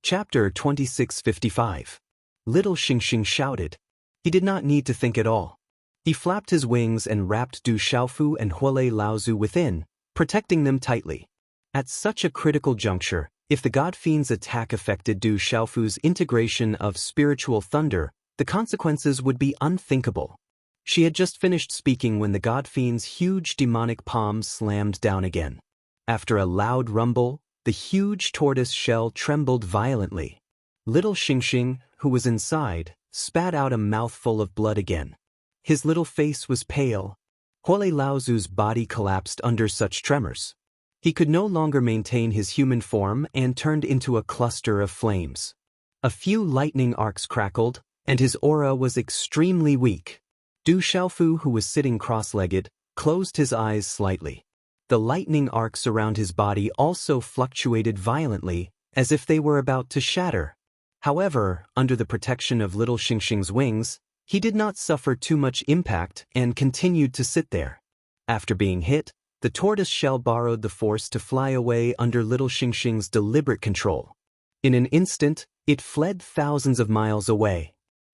Chapter 2655. Little Xingxing shouted. He did not need to think at all. He flapped his wings and wrapped Du Xiaofu and Huolei Laozu within, protecting them tightly. At such a critical juncture, if the God Fiend's attack affected Du Xiaofu's integration of spiritual thunder, the consequences would be unthinkable. She had just finished speaking when the God Fiend's huge demonic palm slammed down again. After a loud rumble, the huge tortoise shell trembled violently. Little Xingxing, who was inside, spat out a mouthful of blood again. His little face was pale. Huolei Laozu's body collapsed under such tremors. He could no longer maintain his human form and turned into a cluster of flames. A few lightning arcs crackled, and his aura was extremely weak. Du Xiaofu, who was sitting cross-legged, closed his eyes slightly. The lightning arcs around his body also fluctuated violently, as if they were about to shatter. However, under the protection of Little Xingxing's wings, he did not suffer too much impact and continued to sit there. After being hit, the tortoise shell borrowed the force to fly away under Little Xingxing's deliberate control. In an instant, it fled thousands of miles away.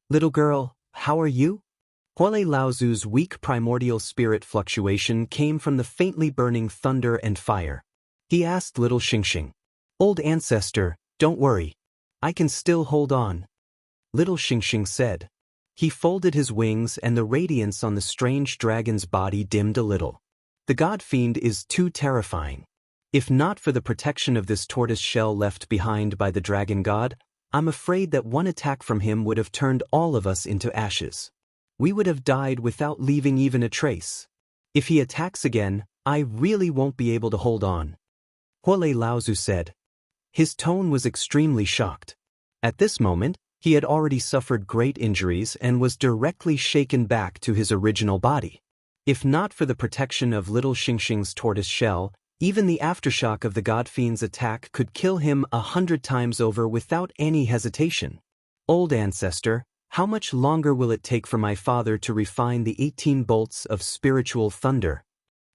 "Little girl, how are you?" Huolei Laozu's weak primordial spirit fluctuation came from the faintly burning thunder and fire. He asked Little Xingxing, "Old ancestor, don't worry. I can still hold on." Little Xingxing said. He folded his wings and the radiance on the strange dragon's body dimmed a little. The God Fiend is too terrifying. If not for the protection of this tortoise shell left behind by the dragon god, I'm afraid that one attack from him would have turned all of us into ashes. We would have died without leaving even a trace. If he attacks again, I really won't be able to hold on. Huolei Laozu said. His tone was extremely shocked. At this moment, he had already suffered great injuries and was directly shaken back to his original body. If not for the protection of Little Xingxing's tortoise shell, even the aftershock of the God Fiend's attack could kill him 100 times over without any hesitation. Old ancestor, how much longer will it take for my father to refine the 18 bolts of spiritual thunder?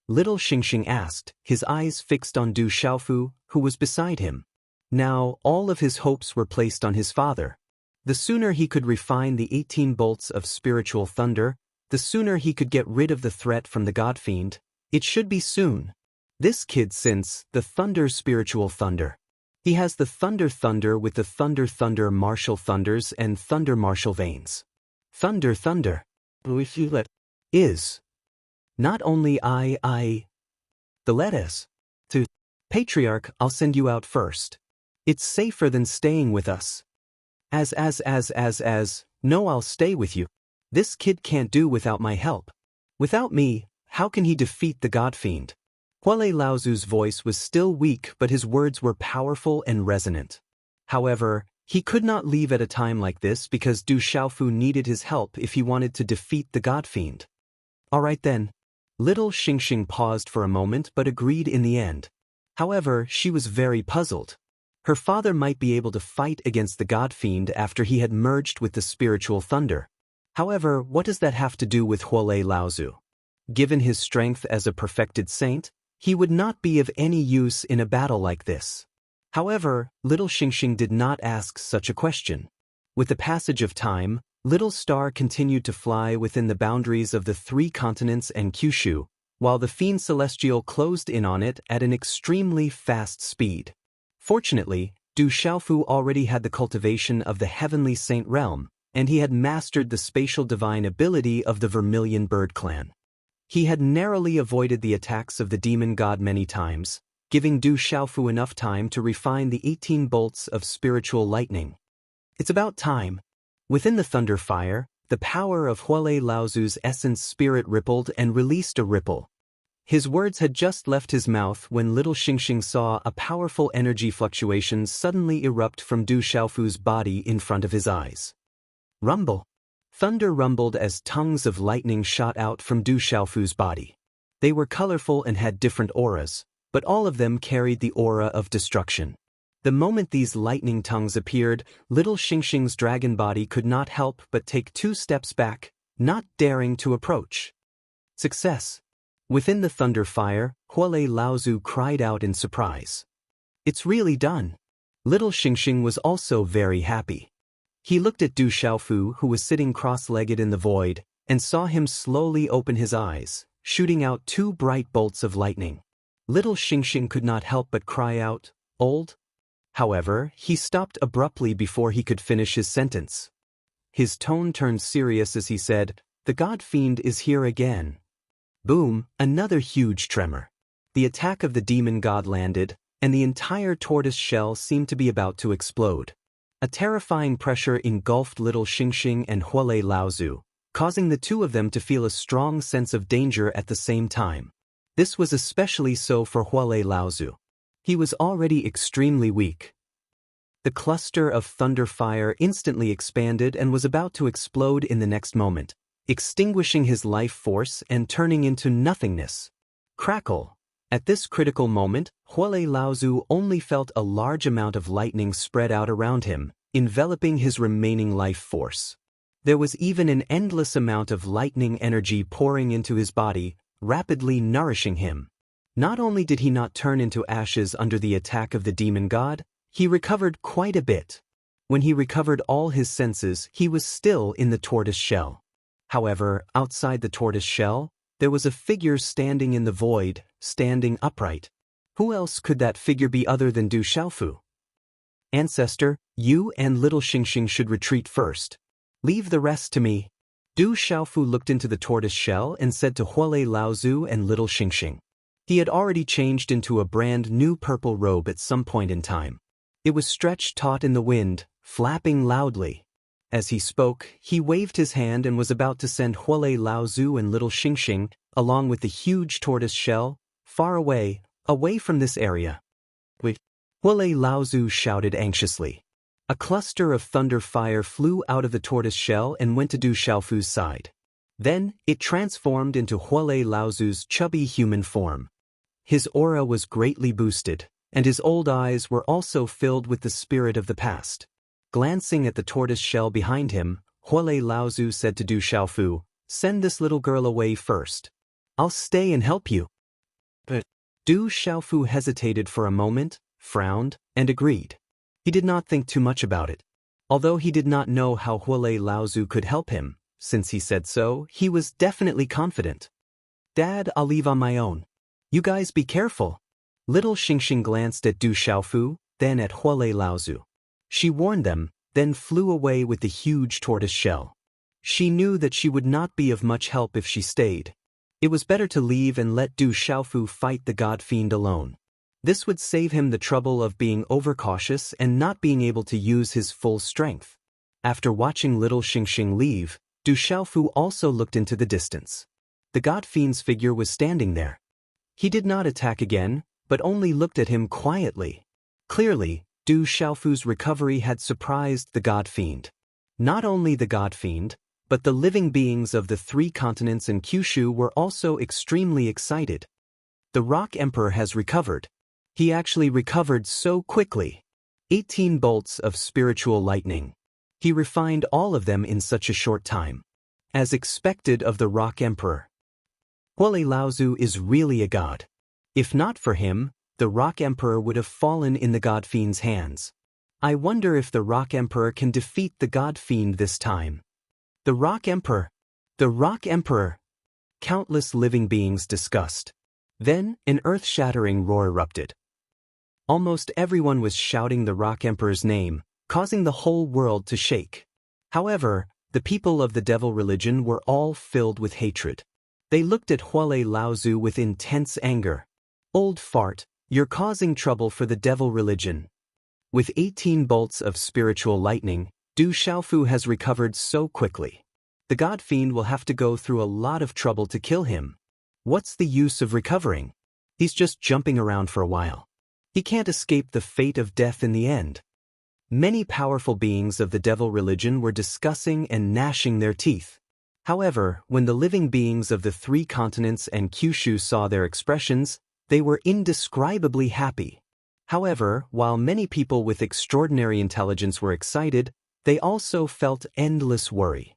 Little Xingxing asked, his eyes fixed on Du Xiaofu, who was beside him. Now, all of his hopes were placed on his father. The sooner he could refine the 18 bolts of spiritual thunder, the sooner he could get rid of the threat from the God Fiend. It should be soon. This kid since the thunder spiritual thunder. He has the thunder with the thunder martial thunders and thunder martial veins. Thunder. If you let is. Not only the let is. To Patriarch, I'll send you out first. It's safer than staying with us. No, I'll stay with you. This kid can't do without my help. Without me, how can he defeat the God Fiend? Huolei Laozu's voice was still weak, but his words were powerful and resonant. However, he could not leave at a time like this because Du Xiaofu needed his help if he wanted to defeat the God Fiend. All right then. Little Xingxing paused for a moment but agreed in the end. However, she was very puzzled. Her father might be able to fight against the God Fiend after he had merged with the spiritual thunder. However, what does that have to do with Huolei Laozu? Given his strength as a perfected saint, he would not be of any use in a battle like this. However, Little Xingxing did not ask such a question. With the passage of time, Little Star continued to fly within the boundaries of the 3 continents and Kyushu, while the Fiend Celestial closed in on it at an extremely fast speed. Fortunately, Du Xiaofu already had the cultivation of the Heavenly Saint realm, and he had mastered the spatial divine ability of the Vermilion Bird clan. He had narrowly avoided the attacks of the demon god many times, giving Du Xiaofu enough time to refine the 18 bolts of spiritual lightning. It's about time. Within the thunder fire, the power of Huolei Laozu's essence spirit rippled and released a ripple. His words had just left his mouth when Little Xingxing saw a powerful energy fluctuation suddenly erupt from Du Xiaofu's body in front of his eyes. Rumble. Thunder rumbled as tongues of lightning shot out from Du Xiaofu's body. They were colorful and had different auras, but all of them carried the aura of destruction. The moment these lightning tongues appeared, Little Xingxing's dragon body could not help but take 2 steps back, not daring to approach. Success. Within the thunder fire, Huolei Laozu cried out in surprise. It's really done. Little Xingxing was also very happy. He looked at Du Xiaofu, who was sitting cross-legged in the void, and saw him slowly open his eyes, shooting out 2 bright bolts of lightning. Little Xingxing could not help but cry out, "Old?" However, he stopped abruptly before he could finish his sentence. His tone turned serious as he said, "The God Fiend is here again." Boom, another huge tremor. The attack of the demon god landed, and the entire tortoise shell seemed to be about to explode. A terrifying pressure engulfed Little Xingxing and Huolei Laozu, causing the two of them to feel a strong sense of danger at the same time. This was especially so for Huolei Laozu. He was already extremely weak. The cluster of thunder fire instantly expanded and was about to explode in the next moment, extinguishing his life force and turning into nothingness. Crackle! At this critical moment, Huolei Laozu only felt a large amount of lightning spread out around him, enveloping his remaining life force. There was even an endless amount of lightning energy pouring into his body, rapidly nourishing him. Not only did he not turn into ashes under the attack of the demon god, he recovered quite a bit. When he recovered all his senses, he was still in the tortoise shell. However, outside the tortoise shell, there was a figure standing in the void, standing upright. Who else could that figure be other than Du Xiaofu? "Ancestor, you and Little Xingxing should retreat first. Leave the rest to me." Du Xiaofu looked into the tortoise shell and said to Huolei Laozu and Little Xingxing. He had already changed into a brand new purple robe at some point in time. It was stretched taut in the wind, flapping loudly. As he spoke, he waved his hand and was about to send Huolei Laozu and Little Xingxing, along with the huge tortoise shell, far away, away from this area. "Wait!" Huolei Laozu shouted anxiously. A cluster of thunder fire flew out of the tortoise shell and went to Du Xiaofu's side. Then, it transformed into Huolei Laozu's chubby human form. His aura was greatly boosted, and his old eyes were also filled with the spirit of the past. Glancing at the tortoise shell behind him, Huolei Laozu said to Du Xiaofu, "Send this little girl away first. I'll stay and help you." But Du Xiaofu hesitated for a moment, frowned, and agreed. He did not think too much about it. Although he did not know how Huolei Laozu could help him, since he said so, he was definitely confident. "Dad, I'll leave on my own. You guys be careful." Little Xingxing glanced at Du Xiaofu, then at Huolei Laozu. She warned them, then flew away with the huge tortoise shell. She knew that she would not be of much help if she stayed. It was better to leave and let Du Xiaofu fight the god fiend alone. This would save him the trouble of being overcautious and not being able to use his full strength. After watching Little Xingxing leave, Du Xiaofu also looked into the distance. The god fiend's figure was standing there. He did not attack again, but only looked at him quietly. Clearly, Du Xiaofu's recovery had surprised the god fiend. Not only the god fiend, but the living beings of the 3 continents and Kyushu were also extremely excited. The Rock Emperor has recovered. He actually recovered so quickly. 18 bolts of spiritual lightning. He refined all of them in such a short time. As expected of the Rock Emperor. Huolei Laozu is really a god. If not for him, the Rock Emperor would have fallen in the God Fiend's hands. I wonder if the Rock Emperor can defeat the God Fiend this time. The Rock Emperor! The Rock Emperor! Countless living beings discussed. Then, an earth-shattering roar erupted. Almost everyone was shouting the Rock Emperor's name, causing the whole world to shake. However, the people of the devil religion were all filled with hatred. They looked at Huolei Laozu with intense anger. "Old fart, you're causing trouble for the devil religion." With 18 bolts of spiritual lightning, Du Xiaofu has recovered so quickly. The God Fiend will have to go through a lot of trouble to kill him. What's the use of recovering? He's just jumping around for a while. He can't escape the fate of death in the end. Many powerful beings of the devil religion were discussing and gnashing their teeth. However, when the living beings of the 3 continents and Kyushu saw their expressions, they were indescribably happy. However, while many people with extraordinary intelligence were excited, they also felt endless worry.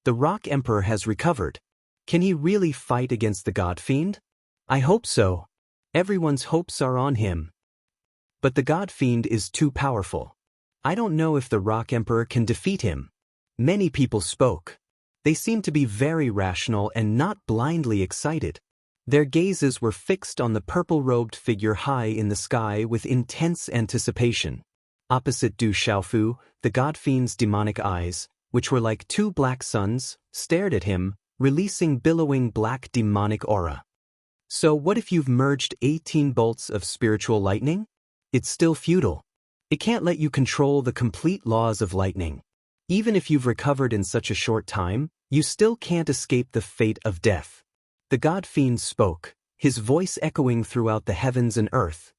The Rock Emperor has recovered. Can he really fight against the God Fiend? I hope so. Everyone's hopes are on him. But the God Fiend is too powerful. I don't know if the Rock Emperor can defeat him. Many people spoke. They seemed to be very rational and not blindly excited. Their gazes were fixed on the purple-robed figure high in the sky with intense anticipation. Opposite Du Xiaofu, the God Fiend's demonic eyes, which were like two black suns, stared at him, releasing billowing black demonic aura. So what if you've merged 18 bolts of spiritual lightning? It's still futile. It can't let you control the complete laws of lightning. Even if you've recovered in such a short time, you still can't escape the fate of death. The God Fiend spoke, his voice echoing throughout the heavens and earth.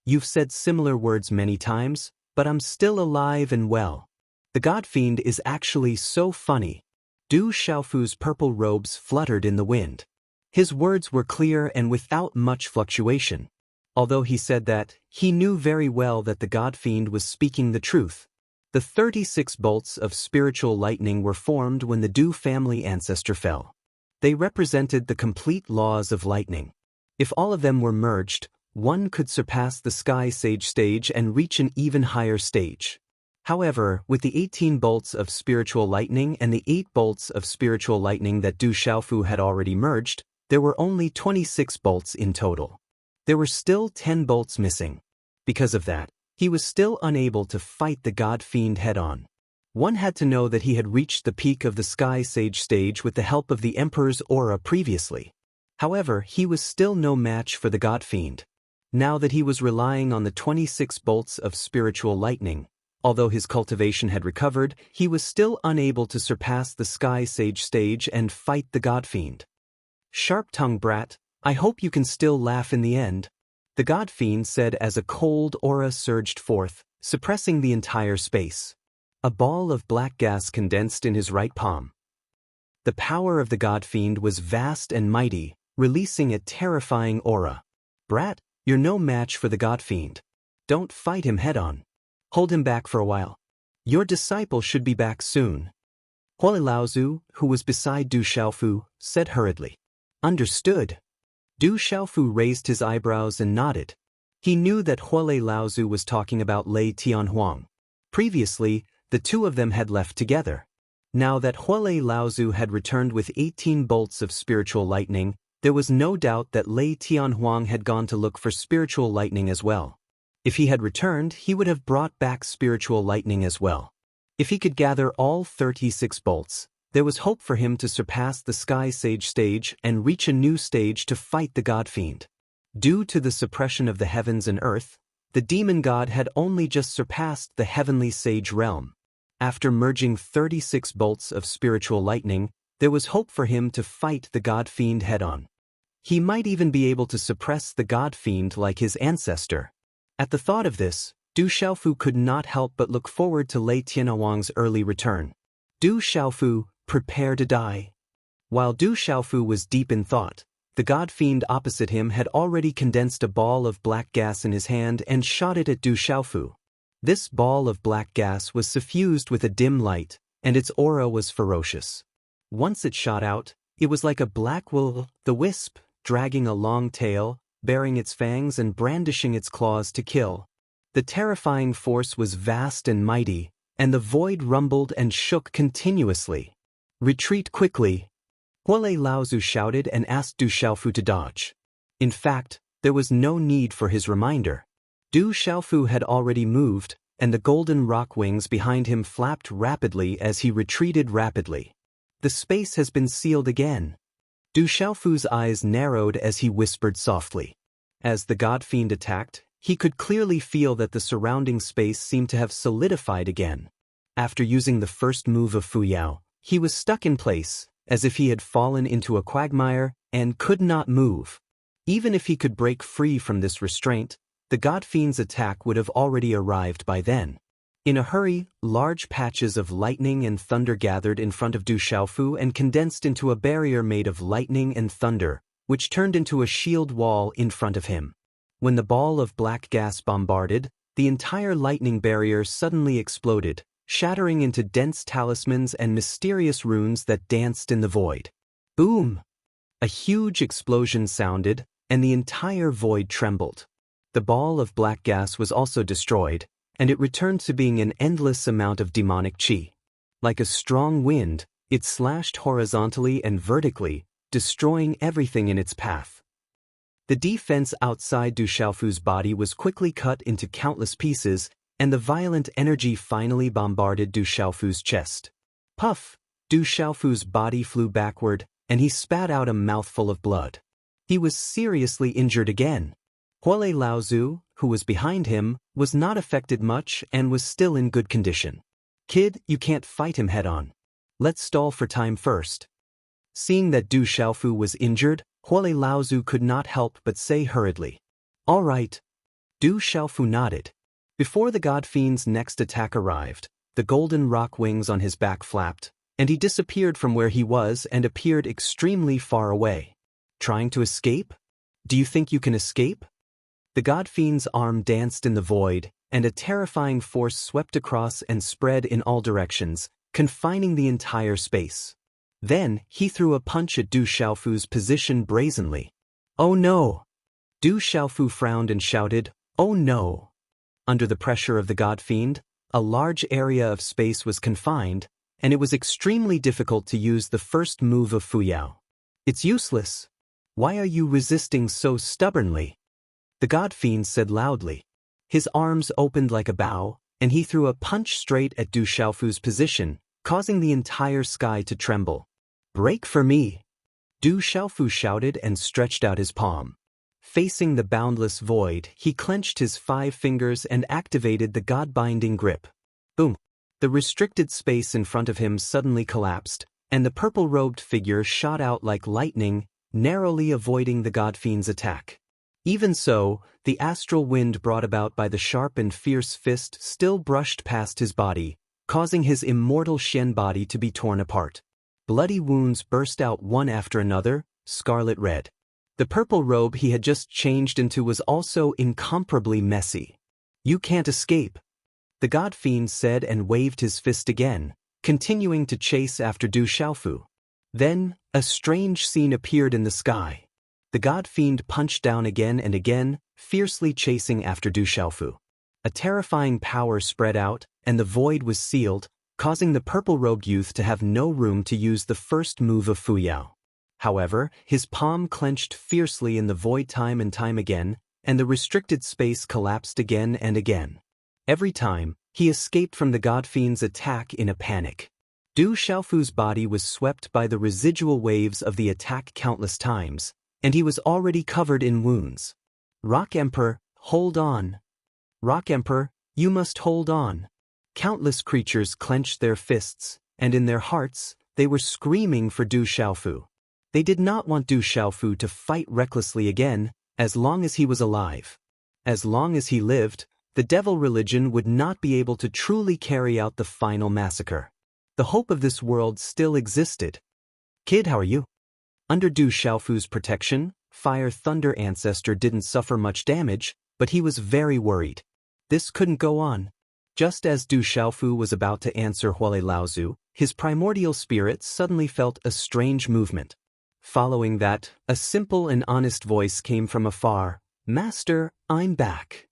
You've said similar words many times, but I'm still alive and well. The God Fiend is actually so funny. Du Xiaofu's purple robes fluttered in the wind. His words were clear and without much fluctuation. Although he said that, he knew very well that the God Fiend was speaking the truth. The 36 bolts of spiritual lightning were formed when the Du family ancestor fell. They represented the complete laws of lightning. If all of them were merged, one could surpass the Sky Sage stage and reach an even higher stage. However, with the 18 bolts of spiritual lightning and the 8 bolts of spiritual lightning that Du Xiaofu had already merged, there were only 26 bolts in total. There were still 10 bolts missing. Because of that, he was still unable to fight the God Fiend head-on. One had to know that he had reached the peak of the Sky Sage stage with the help of the Emperor's aura previously. However, he was still no match for the God Fiend. Now that he was relying on the 26 bolts of spiritual lightning, although his cultivation had recovered, he was still unable to surpass the Sky Sage stage and fight the God Fiend. Sharp-tongued brat, I hope you can still laugh in the end, the God Fiend said as a cold aura surged forth, suppressing the entire space. A ball of black gas condensed in his right palm. The power of the God Fiend was vast and mighty, releasing a terrifying aura. Brat, you're no match for the God Fiend. Don't fight him head-on. Hold him back for a while. Your disciple should be back soon. Huali Laozu, who was beside Du Xiaofu, said hurriedly. Understood. Du Xiaofu raised his eyebrows and nodded. He knew that Huali Laozu was talking about Lei Tianhuang. Previously, the two of them had left together. Now that Huali Laozu had returned with 18 bolts of spiritual lightning, there was no doubt that Lei Tianhuang had gone to look for spiritual lightning as well. If he had returned, he would have brought back spiritual lightning as well. If he could gather all 36 bolts, there was hope for him to surpass the Sky Sage stage and reach a new stage to fight the God Fiend. Due to the suppression of the heavens and earth, the demon god had only just surpassed the heavenly sage realm. After merging 36 bolts of spiritual lightning, there was hope for him to fight the God Fiend head-on. He might even be able to suppress the God Fiend like his ancestor. At the thought of this, Du Xiaofu could not help but look forward to Lei Tianhuang's early return. Du Xiaofu, prepare to die. While Du Xiaofu was deep in thought, the God Fiend opposite him had already condensed a ball of black gas in his hand and shot it at Du Xiaofu. This ball of black gas was suffused with a dim light, and its aura was ferocious. Once it shot out, it was like a black will-o'-the-wisp, dragging a long tail, baring its fangs and brandishing its claws to kill. The terrifying force was vast and mighty, and the void rumbled and shook continuously. Retreat quickly! Huali Laozu shouted and asked Du Xiaofu to dodge. In fact, there was no need for his reminder. Du Xiaofu had already moved, and the golden rock wings behind him flapped rapidly as he retreated rapidly. The space has been sealed again. Du Xiaofu's eyes narrowed as he whispered softly. As the God Fiend attacked, he could clearly feel that the surrounding space seemed to have solidified again. After using the first move of Fuyao, he was stuck in place, as if he had fallen into a quagmire and could not move. Even if he could break free from this restraint, the God Fiend's attack would have already arrived by then. In a hurry, large patches of lightning and thunder gathered in front of Du Xiaofu and condensed into a barrier made of lightning and thunder, which turned into a shield wall in front of him. When the ball of black gas bombarded, the entire lightning barrier suddenly exploded, shattering into dense talismans and mysterious runes that danced in the void. Boom! A huge explosion sounded, and the entire void trembled. The ball of black gas was also destroyed, and it returned to being an endless amount of demonic qi. Like a strong wind, it slashed horizontally and vertically, destroying everything in its path. The defense outside Du Xiaofu's body was quickly cut into countless pieces, and the violent energy finally bombarded Du Xiaofu's chest. Puff! Du Xiaofu's body flew backward, and he spat out a mouthful of blood. He was seriously injured again. Huolei Laozu, who was behind him, was not affected much and was still in good condition. Kid, you can't fight him head-on. Let's stall for time first. Seeing that Du Xiaofu was injured, Huolei Laozu could not help but say hurriedly, "All right." Du Xiaofu nodded. Before the God Fiend's next attack arrived, the golden rock wings on his back flapped, and he disappeared from where he was and appeared extremely far away. Trying to escape? Do you think you can escape? The God Fiend's arm danced in the void, and a terrifying force swept across and spread in all directions, confining the entire space. Then, he threw a punch at Du Xiaofu's position brazenly. "Oh no!" Du Xiaofu frowned and shouted, "Oh no!" Under the pressure of the God Fiend, a large area of space was confined, and it was extremely difficult to use the first move of Fuyao. "It's useless. Why are you resisting so stubbornly?" The God Fiend said loudly. His arms opened like a bow, and he threw a punch straight at Du Xiaofu's position, causing the entire sky to tremble. "Break for me!" Du Xiaofu shouted and stretched out his palm. Facing the boundless void, he clenched his 5 fingers and activated the God-binding grip. Boom! The restricted space in front of him suddenly collapsed, and the purple-robed figure shot out like lightning, narrowly avoiding the God Fiend's attack. Even so, the astral wind brought about by the sharp and fierce fist still brushed past his body, causing his immortal Shen body to be torn apart. Bloody wounds burst out one after another, scarlet red. The purple robe he had just changed into was also incomparably messy. "You can't escape," the God Fiend said and waved his fist again, continuing to chase after Du Xiaofu. Then, a strange scene appeared in the sky. The God Fiend punched down again and again, fiercely chasing after Du Xiaofu. A terrifying power spread out, and the void was sealed, causing the purple-robed youth to have no room to use the first move of Fuyao. However, his palm clenched fiercely in the void time and time again, and the restricted space collapsed again and again. Every time, he escaped from the God Fiend's attack in a panic. Du Xiaofu's body was swept by the residual waves of the attack countless times, and he was already covered in wounds. "Rock Emperor, hold on. Rock Emperor, you must hold on." Countless creatures clenched their fists, and in their hearts, they were screaming for Du Xiaofu. They did not want Du Xiaofu to fight recklessly again, as long as he was alive. As long as he lived, the devil religion would not be able to truly carry out the final massacre. The hope of this world still existed. "Kid, how are you?" Under Du Xiaofu's protection, Fire Thunder Ancestor didn't suffer much damage, but he was very worried. This couldn't go on. Just as Du Xiaofu was about to answer Huolei Laozu, his primordial spirit suddenly felt a strange movement. Following that, a simple and honest voice came from afar. "Master, I'm back."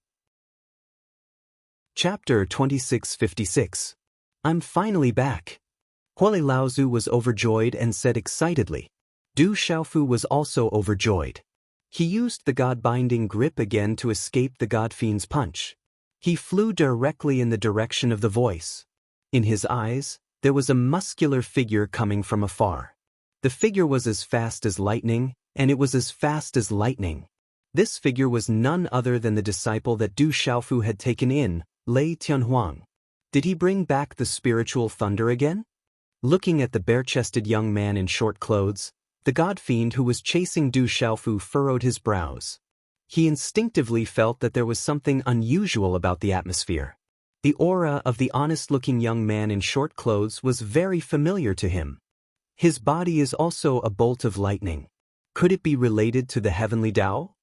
Chapter 2656. I'm finally back. Huolei Laozu was overjoyed and said excitedly. Du Xiaofu was also overjoyed. He used the God-binding grip again to escape the God Fiend's punch. He flew directly in the direction of the voice. In his eyes, there was a muscular figure coming from afar. The figure was as fast as lightning, and it was as fast as lightning. This figure was none other than the disciple that Du Xiaofu had taken in, Lei Tianhuang. Did he bring back the spiritual thunder again? Looking at the bare-chested young man in short clothes, the God Fiend who was chasing Du Xiaofu furrowed his brows. He instinctively felt that there was something unusual about the atmosphere. The aura of the honest-looking young man in short clothes was very familiar to him. His body is also a bolt of lightning. Could it be related to the heavenly Tao?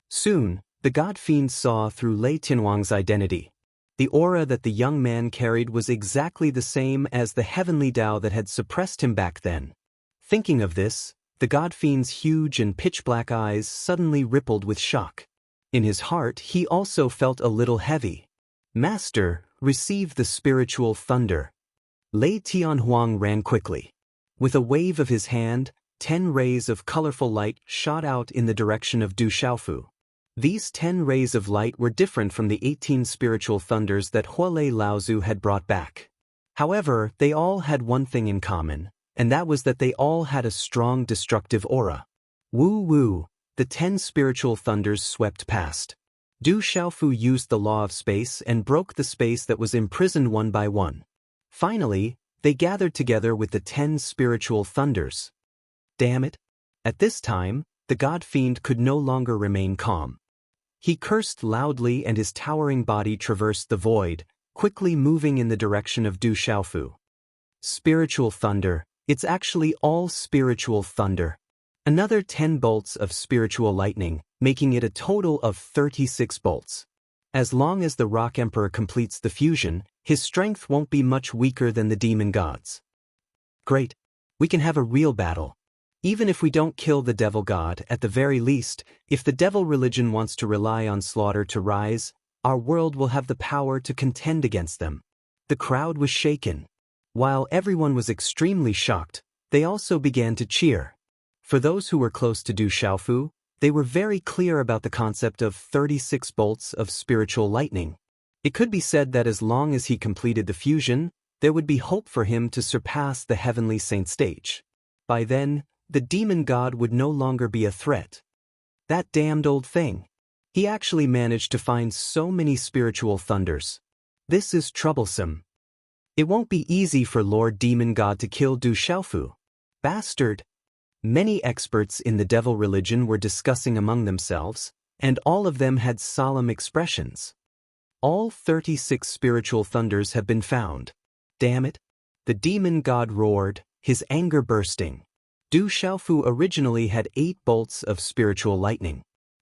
Soon, the God Fiend saw through Lei Tianhuang's identity. The aura that the young man carried was exactly the same as the heavenly Tao that had suppressed him back then. Thinking of this, the God Fiend's huge and pitch-black eyes suddenly rippled with shock. In his heart he also felt a little heavy. Master, he also felt a little heavy. Master, receive the spiritual thunder. Lei Tianhuang ran quickly. With a wave of his hand, 10 rays of colorful light shot out in the direction of Du Xiaofu. These 10 rays of light were different from the 18 spiritual thunders that Huolei Laozu had brought back. However, they all had one thing in common, and that was that they all had a strong destructive aura. Woo-woo, the 10 spiritual thunders swept past. Du Xiaofu used the law of space and broke the space that was imprisoned one by one. Finally, they gathered together with the 10 spiritual thunders. Damn it! At this time, the god fiend could no longer remain calm. He cursed loudly and his towering body traversed the void, quickly moving in the direction of Du Xiaofu. Spiritual thunder, it's actually all spiritual thunder. Another 10 bolts of spiritual lightning, making it a total of 36 bolts. As long as the Rock Emperor completes the fusion, his strength won't be much weaker than the demon gods. Great. We can have a real battle. Even if we don't kill the devil god, at the very least, if the devil religion wants to rely on slaughter to rise, our world will have the power to contend against them. The crowd was shaken. While everyone was extremely shocked, they also began to cheer. For those who were close to Du Xiaofu, they were very clear about the concept of 36 bolts of spiritual lightning. It could be said that as long as he completed the fusion, there would be hope for him to surpass the heavenly saint stage. By then, the demon god would no longer be a threat. That damned old thing. He actually managed to find so many spiritual thunders. This is troublesome. It won't be easy for Lord Demon God to kill Du Xiaofu. Bastard. Many experts in the devil religion were discussing among themselves, and all of them had solemn expressions. All 36 spiritual thunders have been found. Damn it. The demon god roared, his anger bursting. Du Xiaofu originally had 8 bolts of spiritual lightning.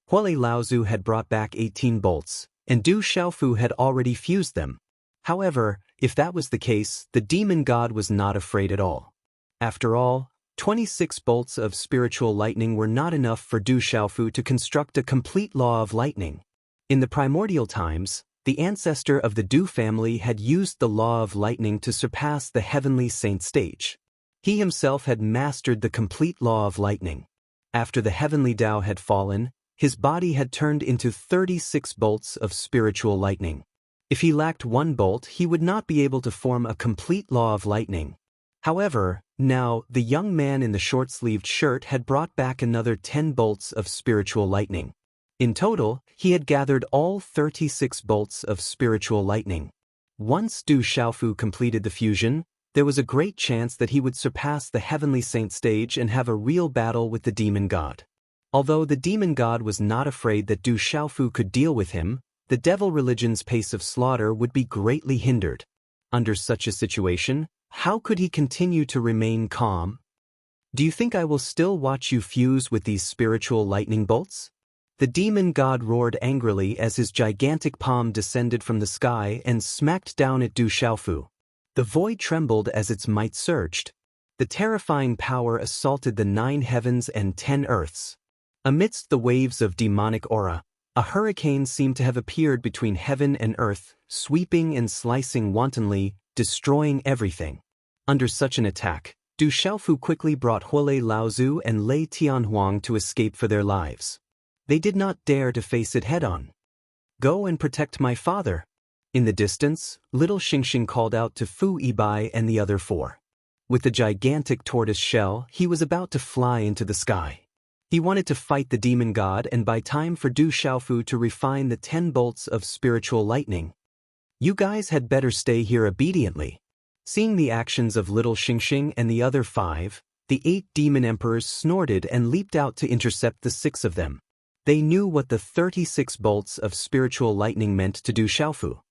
Huolei Laozu had brought back 18 bolts, and Du Xiaofu had already fused them. However, if that was the case, the demon god was not afraid at all. After all, 26 bolts of spiritual lightning were not enough for Du Xiaofu to construct a complete law of lightning. In the primordial times, the ancestor of the Du family had used the law of lightning to surpass the heavenly saint stage. He himself had mastered the complete law of lightning. After the heavenly Tao had fallen, his body had turned into 36 bolts of spiritual lightning. If he lacked 1 bolt, he would not be able to form a complete law of lightning. However, now, the young man in the short-sleeved shirt had brought back another 10 bolts of spiritual lightning. In total, he had gathered all 36 bolts of spiritual lightning. Once Du Xiaofu completed the fusion, there was a great chance that he would surpass the heavenly saint stage and have a real battle with the demon god. Although the demon god was not afraid that Du Xiaofu could deal with him, the devil religion's pace of slaughter would be greatly hindered. Under such a situation, how could he continue to remain calm? Do you think I will still watch you fuse with these spiritual lightning bolts? The demon god roared angrily as his gigantic palm descended from the sky and smacked down at Du Xiaofu. The void trembled as its might surged. The terrifying power assaulted the 9 heavens and 10 earths. Amidst the waves of demonic aura, a hurricane seemed to have appeared between heaven and earth, sweeping and slicing wantonly, destroying everything. Under such an attack, Du Xiaofu quickly brought Huolei Laozu and Lei Tianhuang to escape for their lives. They did not dare to face it head-on. Go and protect my father. In the distance, little Xingxing called out to Fu Yibai and the other 4. With the gigantic tortoise shell, he was about to fly into the sky. He wanted to fight the demon god and buy time for Du Xiaofu to refine the 10 bolts of spiritual lightning. You guys had better stay here obediently. Seeing the actions of little Xingxing and the other 5, the 8 demon emperors snorted and leaped out to intercept the 6 of them. They knew what the 36 bolts of spiritual lightning meant to Du Xiaofu.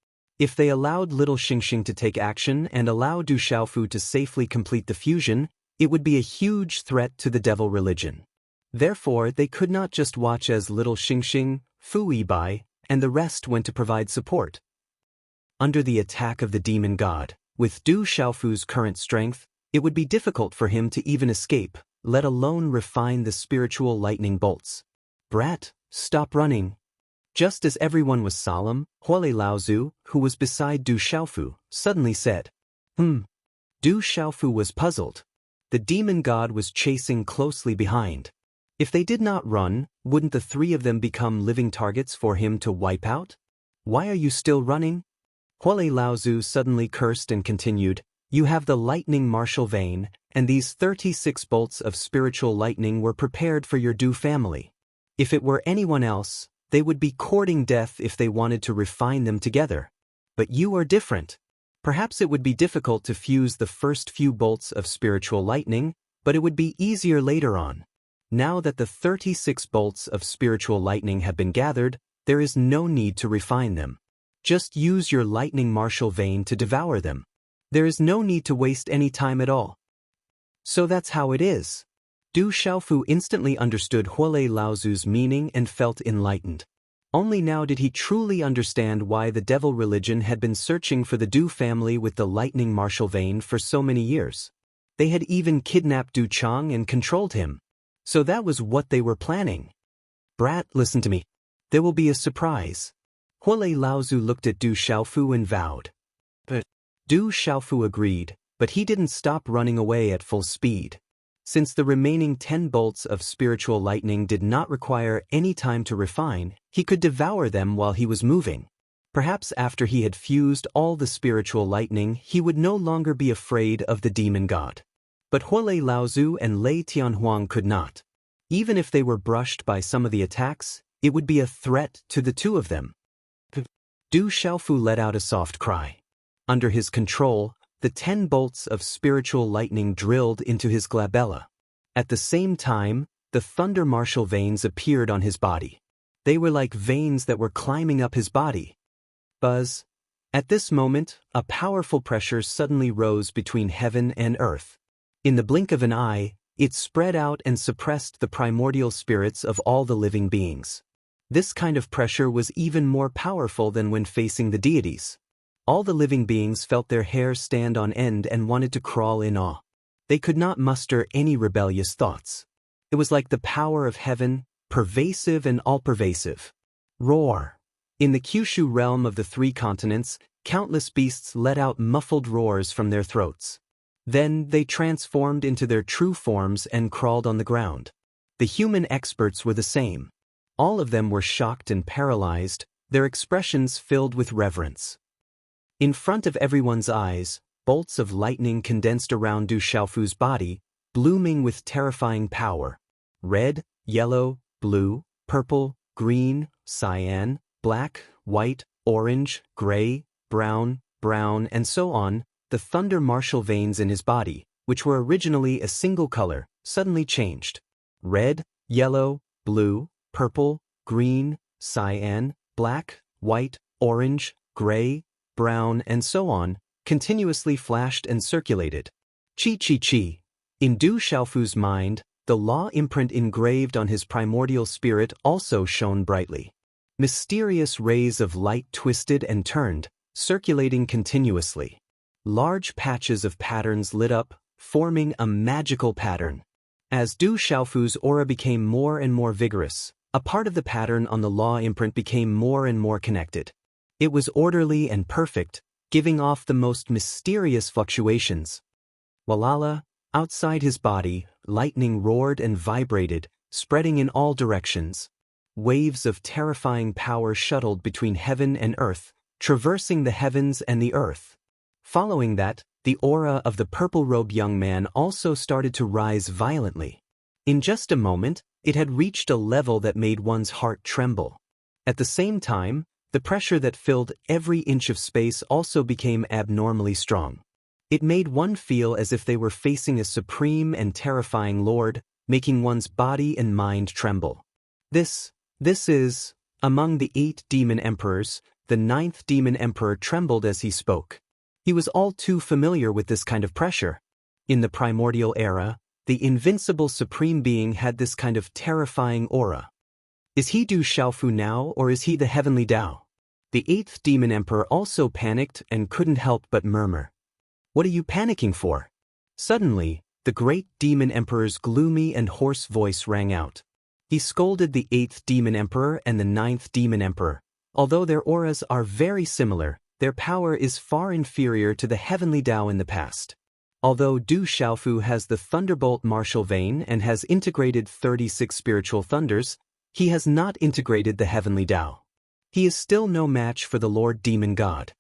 If they allowed little Xingxing to take action and allow Du Xiaofu to safely complete the fusion, it would be a huge threat to the devil religion. Therefore, they could not just watch as little Xingxing, Fu Yibai, and the rest went to provide support. Under the attack of the demon god, with Du Xiaofu's current strength, it would be difficult for him to even escape, let alone refine the spiritual lightning bolts. Brat, stop running. Just as everyone was solemn, Huale Laozu, who was beside Du Xiaofu, suddenly said, Du Xiaofu was puzzled. The demon god was chasing closely behind. If they did not run, wouldn't the three of them become living targets for him to wipe out? Why are you still running? Huale Laozu suddenly cursed and continued, You have the lightning martial vein, and these 36 bolts of spiritual lightning were prepared for your Du family. If it were anyone else, they would be courting death if they wanted to refine them together. But you are different. Perhaps it would be difficult to fuse the first few bolts of spiritual lightning, but it would be easier later on. Now that the 36 bolts of spiritual lightning have been gathered, there is no need to refine them. Just use your lightning martial vein to devour them. There is no need to waste any time at all. So that's how it is. Du Xiaofu instantly understood Huale Laozu's meaning and felt enlightened. Only now did he truly understand why the devil religion had been searching for the Du family with the lightning martial vein for so many years. They had even kidnapped Du Chang and controlled him. So that was what they were planning. Brat, listen to me. There will be a surprise. Huale Laozu looked at Du Xiaofu and vowed. But Du Xiaofu agreed, but he didn't stop running away at full speed. Since the remaining 10 bolts of spiritual lightning did not require any time to refine, he could devour them while he was moving. Perhaps after he had fused all the spiritual lightning, he would no longer be afraid of the demon god. But Huale Laozu and Lei Tianhuang could not. Even if they were brushed by some of the attacks, it would be a threat to the two of them. Du Xiaofu let out a soft cry. Under his control, the 10 bolts of spiritual lightning drilled into his glabella. At the same time, the thunder martial veins appeared on his body. They were like veins that were climbing up his body. Buzz. At this moment, a powerful pressure suddenly rose between heaven and earth. In the blink of an eye, it spread out and suppressed the primordial spirits of all the living beings. This kind of pressure was even more powerful than when facing the deities. All the living beings felt their hair stand on end and wanted to crawl in awe. They could not muster any rebellious thoughts. It was like the power of heaven, pervasive and all-pervasive. Roar. In the Kyushu realm of the 3 continents, countless beasts let out muffled roars from their throats. Then they transformed into their true forms and crawled on the ground. The human experts were the same. All of them were shocked and paralyzed, their expressions filled with reverence. In front of everyone's eyes, bolts of lightning condensed around Du Xiaofu's body, blooming with terrifying power. Red, yellow, blue, purple, green, cyan, black, white, orange, gray, brown, and so on, the thunder martial veins in his body, which were originally a single color, suddenly changed. Red, yellow, blue, purple, green, cyan, black, white, orange, gray, brown, and so on, continuously flashed and circulated. Chi. In Du Xiaofu's mind, the law imprint engraved on his primordial spirit also shone brightly. Mysterious rays of light twisted and turned, circulating continuously. Large patches of patterns lit up, forming a magical pattern. As Du Xiaofu's aura became more and more vigorous, a part of the pattern on the law imprint became more and more connected. It was orderly and perfect, giving off the most mysterious fluctuations. Walala, outside his body, lightning roared and vibrated, spreading in all directions. Waves of terrifying power shuttled between heaven and earth, traversing the heavens and the earth. Following that, the aura of the purple-robed young man also started to rise violently. In just a moment, it had reached a level that made one's heart tremble. At the same time, the pressure that filled every inch of space also became abnormally strong. It made one feel as if they were facing a supreme and terrifying lord, making one's body and mind tremble. This is, among the 8 demon emperors, the 9th demon emperor trembled as he spoke. He was all too familiar with this kind of pressure. In the primordial era, the invincible supreme being had this kind of terrifying aura. Is he Du Xiaofu now, or is he the heavenly Tao? The 8th demon emperor also panicked and couldn't help but murmur. What are you panicking for? Suddenly, the great demon emperor's gloomy and hoarse voice rang out. He scolded the 8th Demon Emperor and the 9th Demon Emperor. Although their auras are very similar, their power is far inferior to the heavenly Tao in the past. Although Du Xiaofu has the Thunderbolt Martial Vein and has integrated 36 spiritual thunders, he has not integrated the heavenly Tao. He is still no match for the Lord Demon God.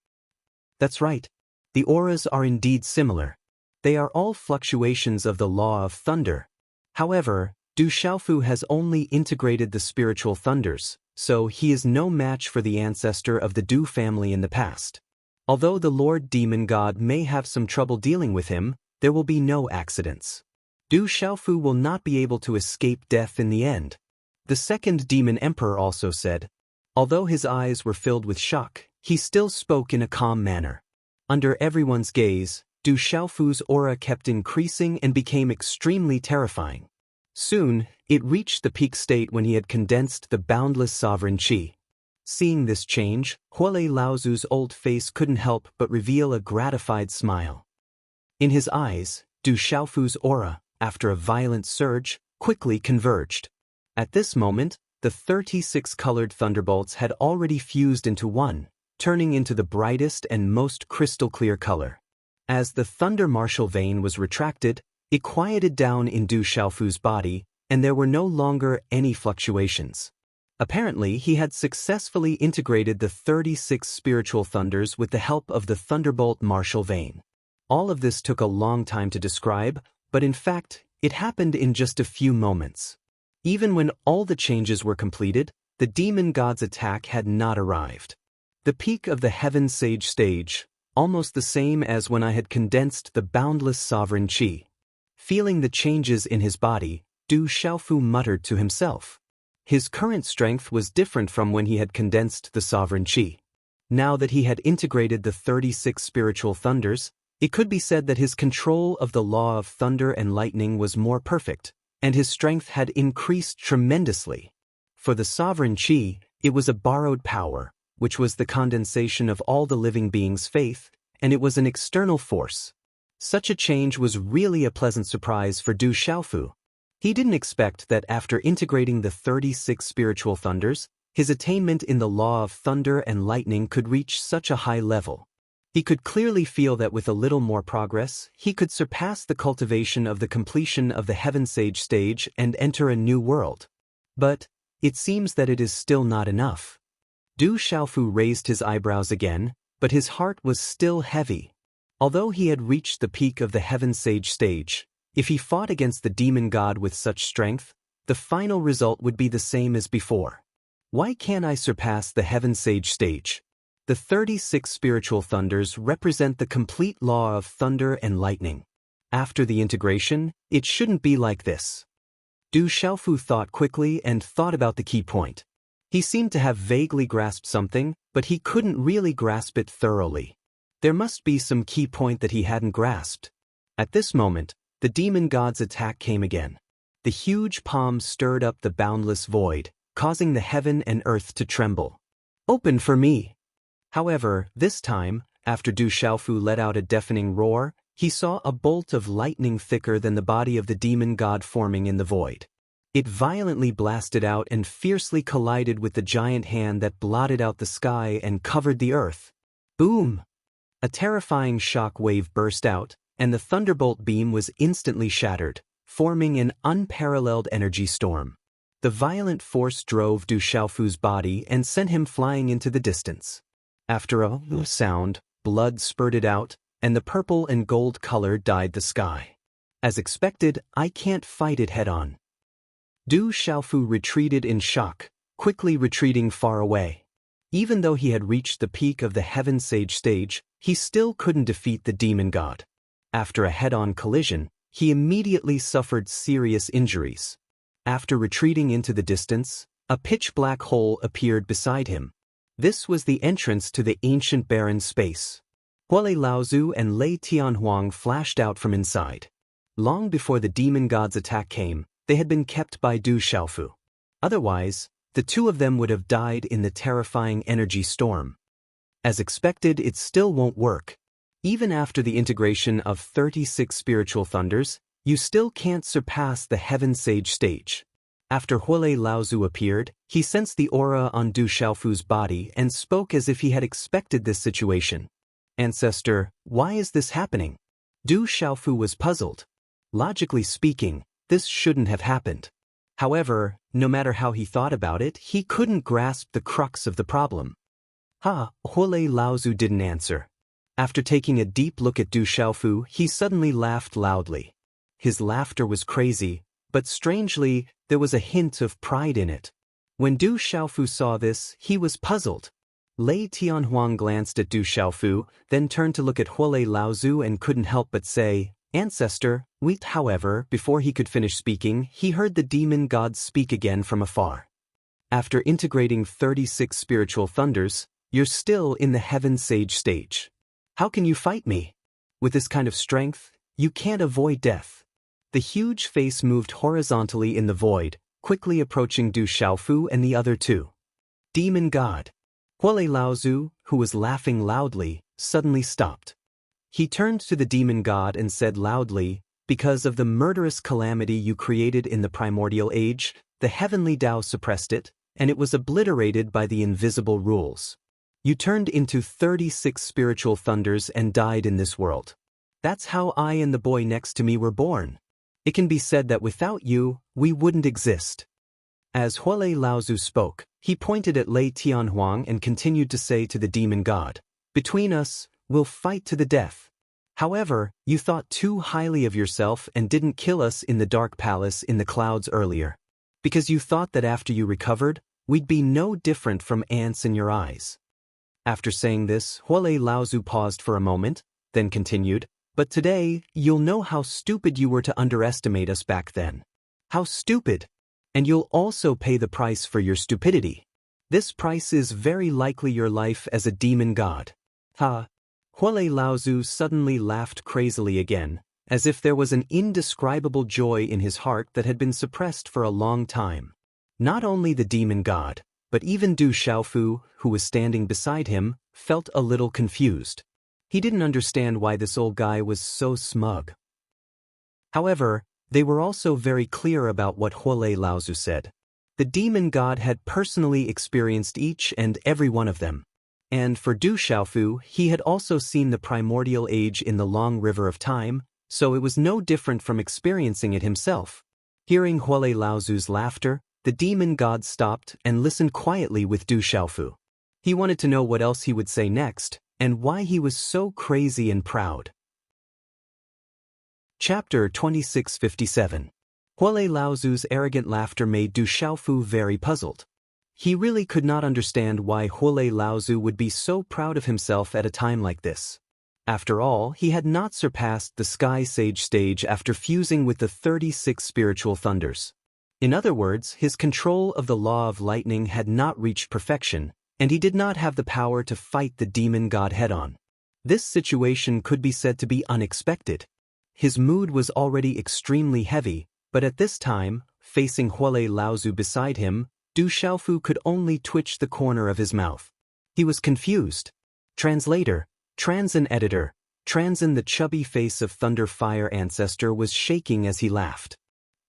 That's right. The auras are indeed similar. They are all fluctuations of the law of thunder. However, Du Xiaofu has only integrated the spiritual thunders, so he is no match for the ancestor of the Du family in the past. Although the Lord Demon God may have some trouble dealing with him, there will be no accidents. Du Xiaofu will not be able to escape death in the end. The 2nd Demon Emperor also said. Although his eyes were filled with shock, he still spoke in a calm manner. Under everyone's gaze, Du Xiaofu's aura kept increasing and became extremely terrifying. Soon, it reached the peak state when he had condensed the boundless sovereign qi. Seeing this change, Huolei Laozu's old face couldn't help but reveal a gratified smile. In his eyes, Du Xiaofu's aura, after a violent surge, quickly converged. At this moment, the 36 colored thunderbolts had already fused into one, turning into the brightest and most crystal-clear color. As the thunder martial vein was retracted, it quieted down in Du Xiaofu's body, and there were no longer any fluctuations. Apparently, he had successfully integrated the 36 spiritual thunders with the help of the thunderbolt martial vein. All of this took a long time to describe, but in fact, it happened in just a few moments. Even when all the changes were completed, the demon god's attack had not arrived. The peak of the Heaven Sage stage, almost the same as when I had condensed the boundless sovereign qi. Feeling the changes in his body, Du Xiaofu muttered to himself. His current strength was different from when he had condensed the sovereign qi. Now that he had integrated the 36 spiritual thunders, it could be said that his control of the law of thunder and lightning was more perfect, and his strength had increased tremendously. For the sovereign qi, it was a borrowed power, which was the condensation of all the living beings' faith, and it was an external force. Such a change was really a pleasant surprise for Du Xiaofu. He didn't expect that after integrating the 36 spiritual thunders, his attainment in the law of thunder and lightning could reach such a high level. He could clearly feel that with a little more progress, he could surpass the cultivation of the completion of the Heaven Sage stage and enter a new world. But it seems that it is still not enough. Du Xiaofu raised his eyebrows again, but his heart was still heavy. Although he had reached the peak of the Heaven Sage stage, if he fought against the demon god with such strength, the final result would be the same as before. Why can't I surpass the Heaven Sage stage? The 36 spiritual thunders represent the complete law of thunder and lightning. After the integration, it shouldn't be like this. Du Xiaofu thought quickly and thought about the key point. He seemed to have vaguely grasped something, but he couldn't really grasp it thoroughly. There must be some key point that he hadn't grasped. At this moment, the demon god's attack came again. The huge palm stirred up the boundless void, causing the heaven and earth to tremble. Open for me! However, this time, after Du Xiaofu let out a deafening roar, he saw a bolt of lightning thicker than the body of the demon god forming in the void. It violently blasted out and fiercely collided with the giant hand that blotted out the sky and covered the earth. Boom! A terrifying shock wave burst out, and the thunderbolt beam was instantly shattered, forming an unparalleled energy storm. The violent force drove Du Xiaofu's body and sent him flying into the distance. After a sound, blood spurted out, and the purple and gold color dyed the sky. As expected, I can't fight it head-on. Du Xiaofu retreated in shock, quickly retreating far away. Even though he had reached the peak of the Heaven Sage stage, he still couldn't defeat the demon god. After a head-on collision, he immediately suffered serious injuries. After retreating into the distance, a pitch-black hole appeared beside him. This was the entrance to the ancient barren space. Huolei Laozu and Lei Tianhuang flashed out from inside. Long before the demon god's attack came, they had been kept by Du Xiaofu. Otherwise, the two of them would have died in the terrifying energy storm. As expected, it still won't work. Even after the integration of 36 spiritual thunders, you still can't surpass the Heaven Sage stage. After Huolei Laozu appeared, he sensed the aura on Du Xiaofu's body and spoke as if he had expected this situation. Ancestor, why is this happening? Du Xiaofu was puzzled. Logically speaking, this shouldn't have happened. However, no matter how he thought about it, he couldn't grasp the crux of the problem. Huolei Laozu didn't answer. After taking a deep look at Du Xiaofu, he suddenly laughed loudly. His laughter was crazy, but strangely, there was a hint of pride in it. When Du Xiaofu saw this, he was puzzled. Lei Tianhuang glanced at Du Xiaofu, then turned to look at Huolei Laozu and couldn't help but say, Ancestor, wait. However, before he could finish speaking, he heard the demon god speak again from afar. After integrating 36 spiritual thunders, you're still in the heaven sage stage. How can you fight me? With this kind of strength, you can't avoid death. The huge face moved horizontally in the void, quickly approaching Du Xiaofu and the other two. Demon god. Huolei Laozu, who was laughing loudly, suddenly stopped. He turned to the demon god and said loudly, because of the murderous calamity you created in the primordial age, the heavenly Tao suppressed it, and it was obliterated by the invisible rules. You turned into 36 spiritual thunders and died in this world. That's how I and the boy next to me were born. It can be said that without you, we wouldn't exist. As Huolei Laozu spoke, he pointed at Lei Tianhuang and continued to say to the demon god, Between us, we'll fight to the death. However, you thought too highly of yourself and didn't kill us in the dark palace in the clouds earlier. Because you thought that after you recovered, we'd be no different from ants in your eyes. After saying this, Huolei Laozu paused for a moment, then continued, But today, you'll know how stupid you were to underestimate us back then. How stupid! And you'll also pay the price for your stupidity. This price is very likely your life as a demon god. Huolei Laozu suddenly laughed crazily again, as if there was an indescribable joy in his heart that had been suppressed for a long time. Not only the demon god, but even Du Xiaofu, who was standing beside him, felt a little confused. He didn't understand why this old guy was so smug. However, they were also very clear about what Huolei Laozu said. The demon god had personally experienced each and every one of them. And for Du Xiaofu, he had also seen the primordial age in the long river of time, so it was no different from experiencing it himself. Hearing Huolei Laozu's laughter, the demon god stopped and listened quietly with Du Xiaofu. He wanted to know what else he would say next, and why he was so crazy and proud. Chapter 2657. Huolei Laozu's arrogant laughter made Du Xiaofu very puzzled. He really could not understand why Huolei Laozu would be so proud of himself at a time like this. After all, he had not surpassed the Sky Sage stage after fusing with the 36 spiritual thunders. In other words, his control of the law of lightning had not reached perfection, and he did not have the power to fight the demon god head-on. This situation could be said to be unexpected. His mood was already extremely heavy, but at this time, facing Huolei Laozu beside him, Du Xiaofu could only twitch the corner of his mouth. He was confused. Translator, Transin editor, Transin the chubby face of Thunder Fire Ancestor was shaking as he laughed.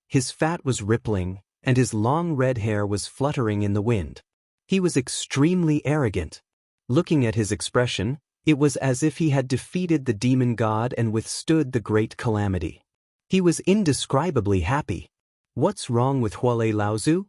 His fat was rippling, and his long red hair was fluttering in the wind. He was extremely arrogant. Looking at his expression, it was as if he had defeated the demon god and withstood the great calamity. He was indescribably happy. What's wrong with Huolei Laozu?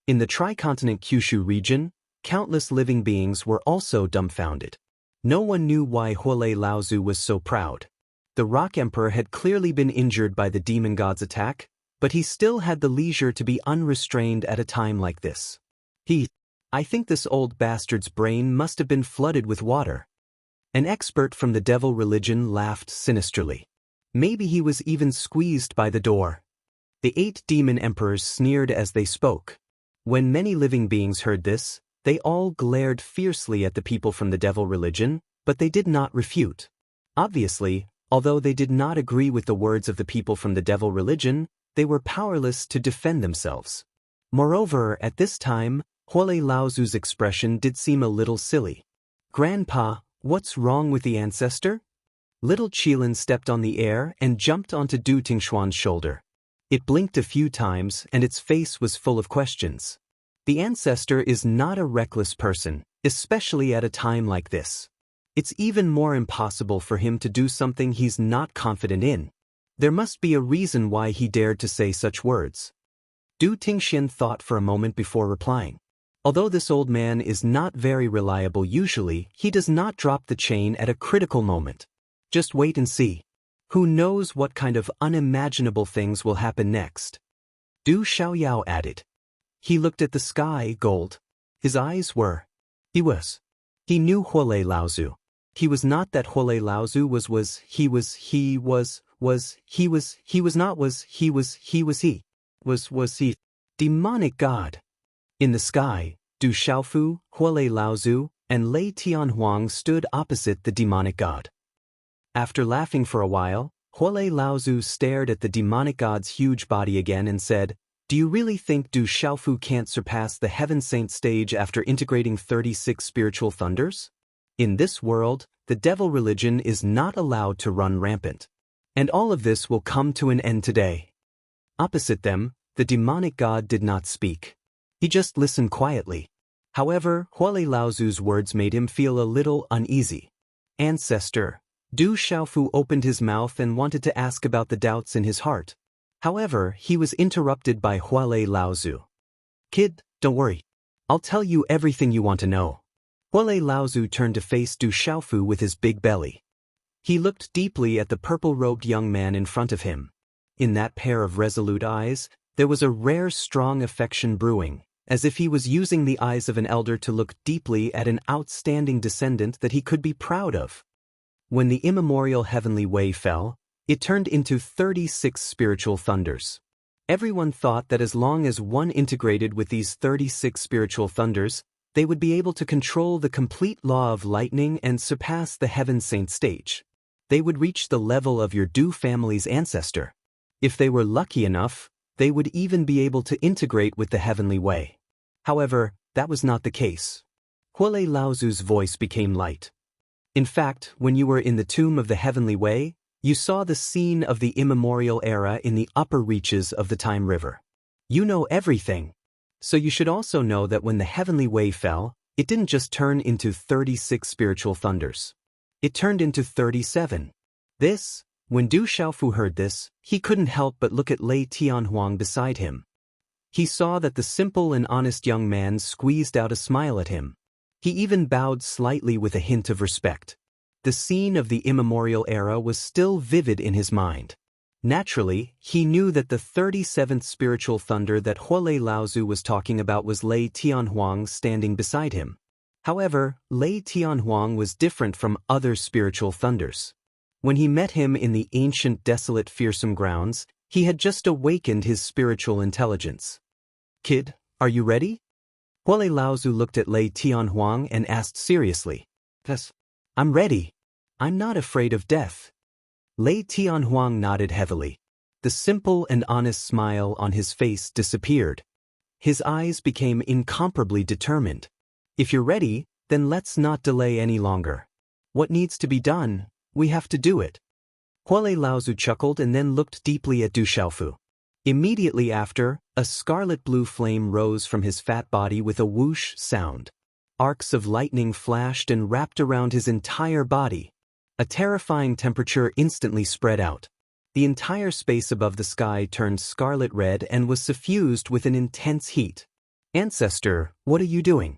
In the tricontinent Kyushu region, countless living beings were also dumbfounded. No one knew why Huolei Laozu was so proud. The Rock Emperor had clearly been injured by the demon god's attack, but he still had the leisure to be unrestrained at a time like this. I think this old bastard's brain must have been flooded with water. An expert from the devil religion laughed sinisterly. Maybe he was even squeezed by the door. The 8 demon emperors sneered as they spoke. When many living beings heard this, they all glared fiercely at the people from the devil religion, but they did not refute. Obviously, although they did not agree with the words of the people from the devil religion, they were powerless to defend themselves. Moreover, at this time, Huolei Laozu's expression did seem a little silly. Grandpa, what's wrong with the ancestor? Little Qilin stepped on the air and jumped onto Du Tingshuan's shoulder. It blinked a few times and its face was full of questions. The ancestor is not a reckless person, especially at a time like this. It's even more impossible for him to do something he's not confident in. There must be a reason why he dared to say such words. Du Tingxian thought for a moment before replying. Although this old man is not very reliable usually, he does not drop the chain at a critical moment. Just wait and see. Who knows what kind of unimaginable things will happen next? Du Xiaoyao added. He looked at the sky, gold. His eyes were. He knew Huolei Laozu. He was not that Huolei Laozu was he. Demonic god. In the sky, Du Xiaofu, Huolei Laozu, and Lei Tianhuang stood opposite the demonic god. After laughing for a while, Huolei Laozu stared at the demonic god's huge body again and said, "Do you really think Du Xiaofu can't surpass the Heaven Saint stage after integrating 36 spiritual thunders? In this world, the devil religion is not allowed to run rampant. And all of this will come to an end today." Opposite them, the demonic god did not speak. He just listened quietly. However, Huolei Laozu's words made him feel a little uneasy. "Ancestor." Du Xiaofu opened his mouth and wanted to ask about the doubts in his heart. However, he was interrupted by Huolei Laozu. "Kid, don't worry. I'll tell you everything you want to know." Huolei Laozu turned to face Du Xiaofu with his big belly. He looked deeply at the purple-robed young man in front of him. In that pair of resolute eyes, there was a rare strong affection brewing, as if he was using the eyes of an elder to look deeply at an outstanding descendant that he could be proud of. When the immemorial heavenly way fell, it turned into 36 spiritual thunders. Everyone thought that as long as one integrated with these 36 spiritual thunders, they would be able to control the complete law of lightning and surpass the Heaven Saint stage. They would reach the level of your Du family's ancestor. If they were lucky enough, they would even be able to integrate with the heavenly way. However, that was not the case. Huolei Laozu's voice became light. In fact, when you were in the tomb of the heavenly way, you saw the scene of the immemorial era in the upper reaches of the time river. You know everything. So you should also know that when the heavenly way fell, it didn't just turn into 36 spiritual thunders. It turned into 37. When Du Xiaofu heard this, he couldn't help but look at Lei Tianhuang beside him. He saw that the simple and honest young man squeezed out a smile at him. He even bowed slightly with a hint of respect. The scene of the immemorial era was still vivid in his mind. Naturally, he knew that the 37th spiritual thunder that Huolei Laozu was talking about was Lei Tianhuang standing beside him. However, Lei Tianhuang was different from other spiritual thunders. When he met him in the ancient desolate fearsome grounds, he had just awakened his spiritual intelligence. "Kid, are you ready?" Huolei Laozu looked at Lei Tianhuang and asked seriously. "Yes, I'm ready. I'm not afraid of death." Lei Tianhuang nodded heavily. The simple and honest smile on his face disappeared. His eyes became incomparably determined. "If you're ready, then let's not delay any longer. What needs to be done, we have to do it." Huolei Laozu chuckled and then looked deeply at Du Xiaofu. Immediately after, a scarlet-blue flame rose from his fat body with a whoosh sound. Arcs of lightning flashed and wrapped around his entire body. A terrifying temperature instantly spread out. The entire space above the sky turned scarlet red and was suffused with an intense heat. "Ancestor, what are you doing?"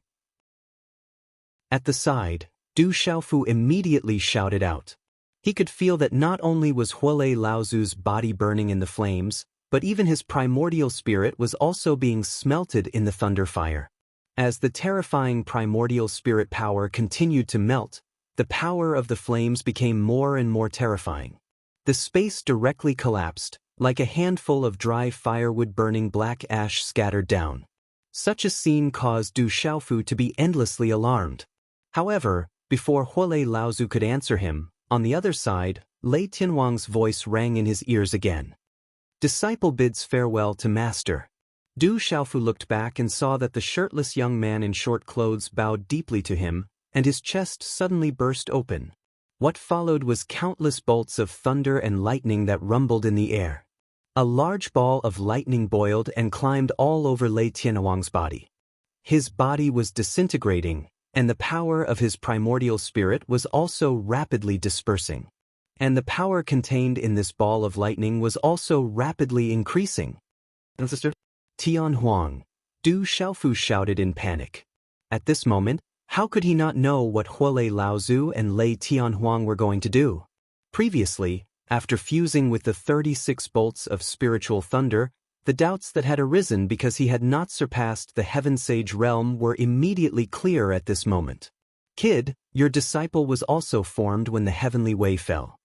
At the side, Du Xiaofu immediately shouted out. He could feel that not only was Huolei Laozu's body burning in the flames, but even his primordial spirit was also being smelted in the thunder fire. As the terrifying primordial spirit power continued to melt, the power of the flames became more and more terrifying. The space directly collapsed, like a handful of dry firewood burning black ash scattered down. Such a scene caused Du Xiaofu to be endlessly alarmed. However, before Huolei Laozu could answer him, on the other side, Lei Tianhuang's voice rang in his ears again. "Disciple bids farewell to master." Du Xiaofu looked back and saw that the shirtless young man in short clothes bowed deeply to him, and his chest suddenly burst open. What followed was countless bolts of thunder and lightning that rumbled in the air. A large ball of lightning boiled and climbed all over Lei Tianhuang's body. His body was disintegrating, and the power of his primordial spirit was also rapidly dispersing. And the power contained in this ball of lightning was also rapidly increasing. Sister? Tianhuang, Du Xiaofu shouted in panic. At this moment, how could he not know what Huolei Laozu and Lei Tianhuang were going to do? Previously, after fusing with the 36 bolts of spiritual thunder, the doubts that had arisen because he had not surpassed the Heaven Sage realm were immediately clear at this moment. Kid, your disciple was also formed when the heavenly way fell.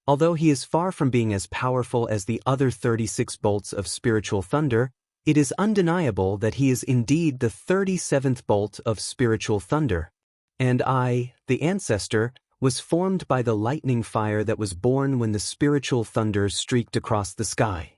Although he is far from being as powerful as the other 36 bolts of spiritual thunder, it is undeniable that he is indeed the 37th bolt of spiritual thunder. And I, the ancestor, was formed by the lightning fire that was born when the spiritual thunder streaked across the sky.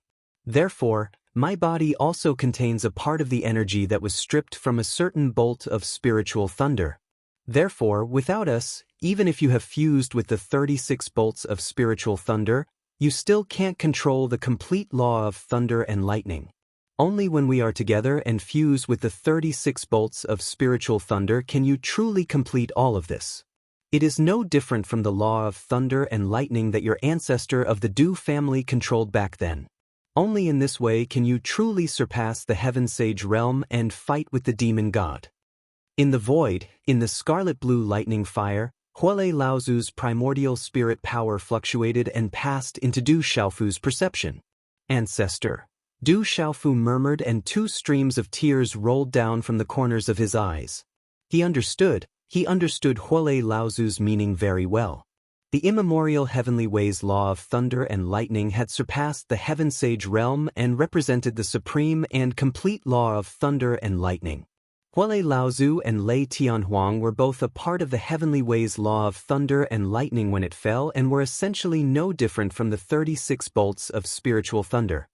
Therefore, my body also contains a part of the energy that was stripped from a certain bolt of spiritual thunder. Therefore, without us, even if you have fused with the 36 bolts of spiritual thunder, you still can't control the complete law of thunder and lightning. Only when we are together and fuse with the 36 bolts of spiritual thunder can you truly complete all of this. It is no different from the law of thunder and lightning that your ancestor of the Du family controlled back then. Only in this way can you truly surpass the Heaven Sage realm and fight with the demon god. In the void, in the scarlet blue lightning fire, Huolei Laozu's primordial spirit power fluctuated and passed into Du Xiaofu's perception. Ancestor. Du Xiaofu murmured, and 2 streams of tears rolled down from the corners of his eyes. He understood Huolei Laozu's meaning very well. The immemorial heavenly ways law of thunder and lightning had surpassed the Heaven Sage realm and represented the supreme and complete law of thunder and lightning. Huolei Laozu and Lei Tianhuang were both a part of the heavenly ways law of thunder and lightning when it fell and were essentially no different from the 36 bolts of spiritual thunder.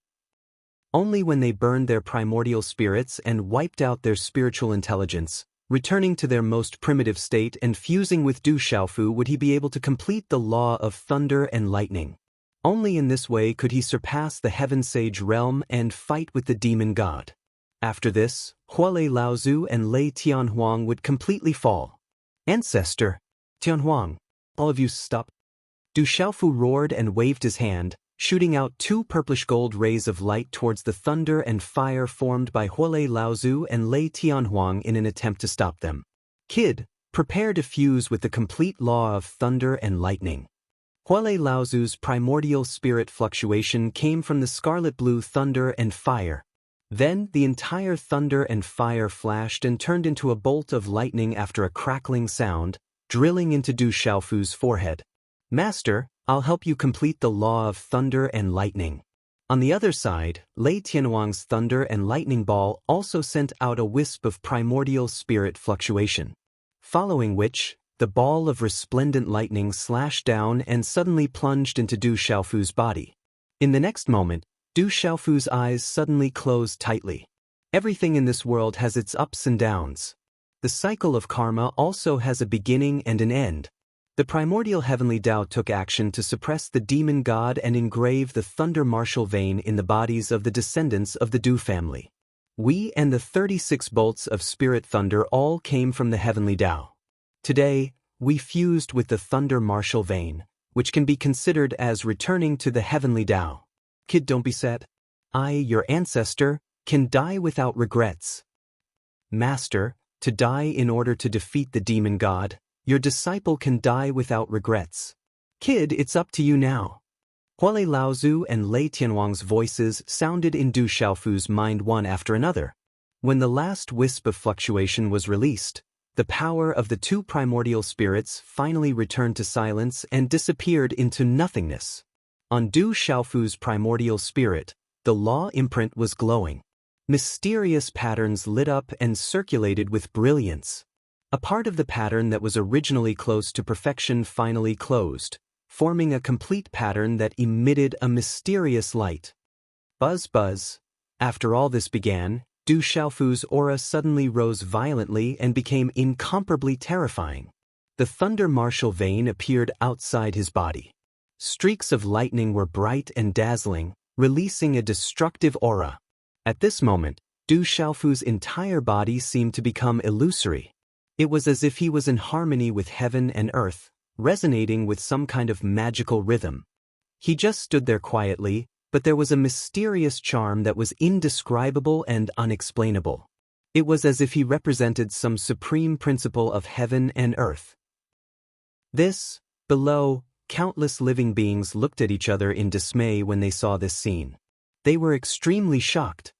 Only when they burned their primordial spirits and wiped out their spiritual intelligence, returning to their most primitive state and fusing with Du Xiaofu, would he be able to complete the law of thunder and lightning. Only in this way could he surpass the Heaven Sage realm and fight with the demon god. After this, Huolei Laozu and Lei Tianhuang would completely fall. Ancestor, Tianhuang, all of you stop. Du Xiaofu roared and waved his hand, shooting out 2 purplish gold rays of light towards the thunder and fire formed by Huolei Laozu and Lei Tianhuang in an attempt to stop them. Kid, prepare to fuse with the complete law of thunder and lightning. Huolei Laozu's primordial spirit fluctuation came from the scarlet blue thunder and fire. Then the entire thunder and fire flashed and turned into a bolt of lightning after a crackling sound, drilling into Du Xiaofu's forehead. Master, I'll help you complete the law of thunder and lightning. On the other side, Lei Tianhuang's thunder and lightning ball also sent out a wisp of primordial spirit fluctuation. Following which, the ball of resplendent lightning slashed down and suddenly plunged into Du Xiaofu's body. In the next moment, Du Xiaofu's eyes suddenly closed tightly. Everything in this world has its ups and downs. The cycle of karma also has a beginning and an end. The primordial heavenly Tao took action to suppress the demon god and engrave the thunder martial vein in the bodies of the descendants of the Du family. We and the 36 bolts of spirit thunder all came from the heavenly Tao. Today, we fused with the thunder martial vein, which can be considered as returning to the heavenly Tao. Kid, don't be sad. I, your ancestor, can die without regrets. Master, to die in order to defeat the demon god, your disciple can die without regrets. Kid, it's up to you now. Huolei Laozu and Lei Tianhuang's voices sounded in Du Xiaofu's mind one after another. When the last wisp of fluctuation was released, the power of the 2 primordial spirits finally returned to silence and disappeared into nothingness. On Du Xiaofu's primordial spirit, the law imprint was glowing. Mysterious patterns lit up and circulated with brilliance. A part of the pattern that was originally close to perfection finally closed, forming a complete pattern that emitted a mysterious light. Buzz buzz. After all this began, Du Xiaofu's aura suddenly rose violently and became incomparably terrifying. The thunder martial vein appeared outside his body. Streaks of lightning were bright and dazzling, releasing a destructive aura. At this moment, Du Xiaofu's entire body seemed to become illusory. It was as if he was in harmony with heaven and earth, resonating with some kind of magical rhythm. He just stood there quietly, but there was a mysterious charm that was indescribable and unexplainable. It was as if he represented some supreme principle of heaven and earth. Below, countless living beings looked at each other in dismay when they saw this scene. They were extremely shocked.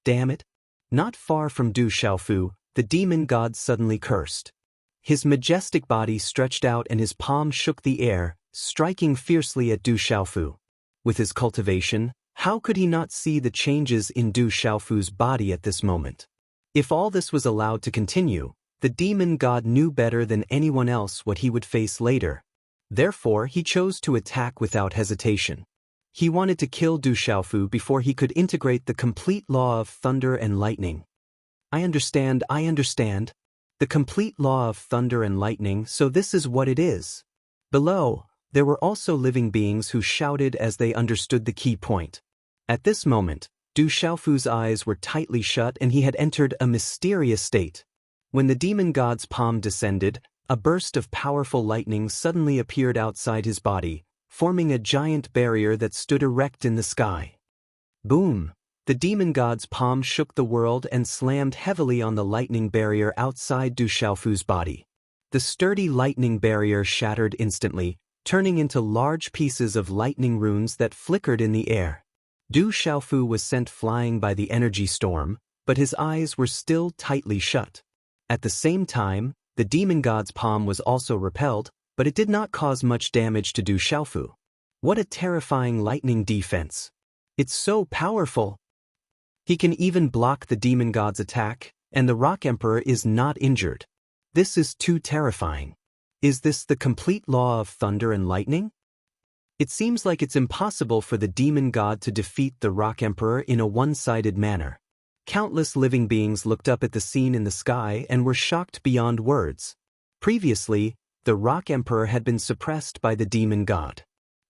Damn it! Not far from Du Xiaofu, the demon god suddenly cursed. His majestic body stretched out and his palm shook the air, striking fiercely at Du Xiaofu. With his cultivation, how could he not see the changes in Du Xiaofu's body at this moment? If all this was allowed to continue, the demon god knew better than anyone else what he would face later. Therefore, he chose to attack without hesitation. He wanted to kill Du Xiaofu before he could integrate the complete law of thunder and lightning. I understand. The complete law of thunder and lightning, so this is what it is. Below, there were also living beings who shouted as they understood the key point. At this moment, Du Xiaofu's eyes were tightly shut and he had entered a mysterious state. When the demon god's palm descended, a burst of powerful lightning suddenly appeared outside his body, forming a giant barrier that stood erect in the sky. Boom! The demon god's palm shook the world and slammed heavily on the lightning barrier outside Du Xiaofu's body. The sturdy lightning barrier shattered instantly, turning into large pieces of lightning runes that flickered in the air. Du Xiaofu was sent flying by the energy storm, but his eyes were still tightly shut. At the same time, the demon god's palm was also repelled, but it did not cause much damage to Du Xiaofu. What a terrifying lightning defense! It's so powerful! He can even block the demon god's attack, and the Rock Emperor is not injured. This is too terrifying. Is this the complete law of thunder and lightning? It seems like it's impossible for the demon god to defeat the Rock Emperor in a one-sided manner. Countless living beings looked up at the scene in the sky and were shocked beyond words. Previously, the Rock Emperor had been suppressed by the demon god.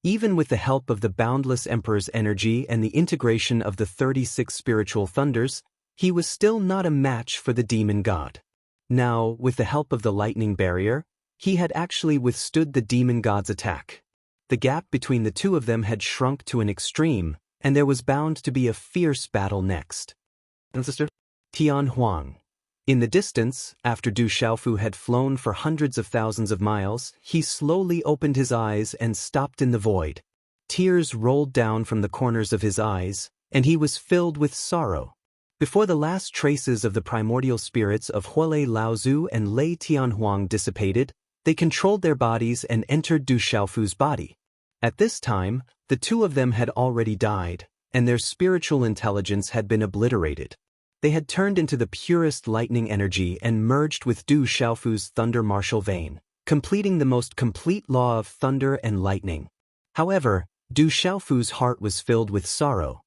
Even with the help of the boundless Emperor's energy and the integration of the 36 spiritual thunders, he was still not a match for the demon god. Now, with the help of the lightning barrier, he had actually withstood the demon god's attack. The gap between the two of them had shrunk to an extreme, and there was bound to be a fierce battle next. Sister Tian Huang. In the distance, after Du Xiaofu had flown for hundreds of thousands of miles, he slowly opened his eyes and stopped in the void. Tears rolled down from the corners of his eyes, and he was filled with sorrow. Before the last traces of the primordial spirits of Huolei Laozu and Lei Tianhuang dissipated, they controlled their bodies and entered Du Xiaofu's body. At this time, the two of them had already died, and their spiritual intelligence had been obliterated. They had turned into the purest lightning energy and merged with Du Xiaofu's thunder martial vein, completing the most complete law of thunder and lightning. However, Du Xiaofu's heart was filled with sorrow.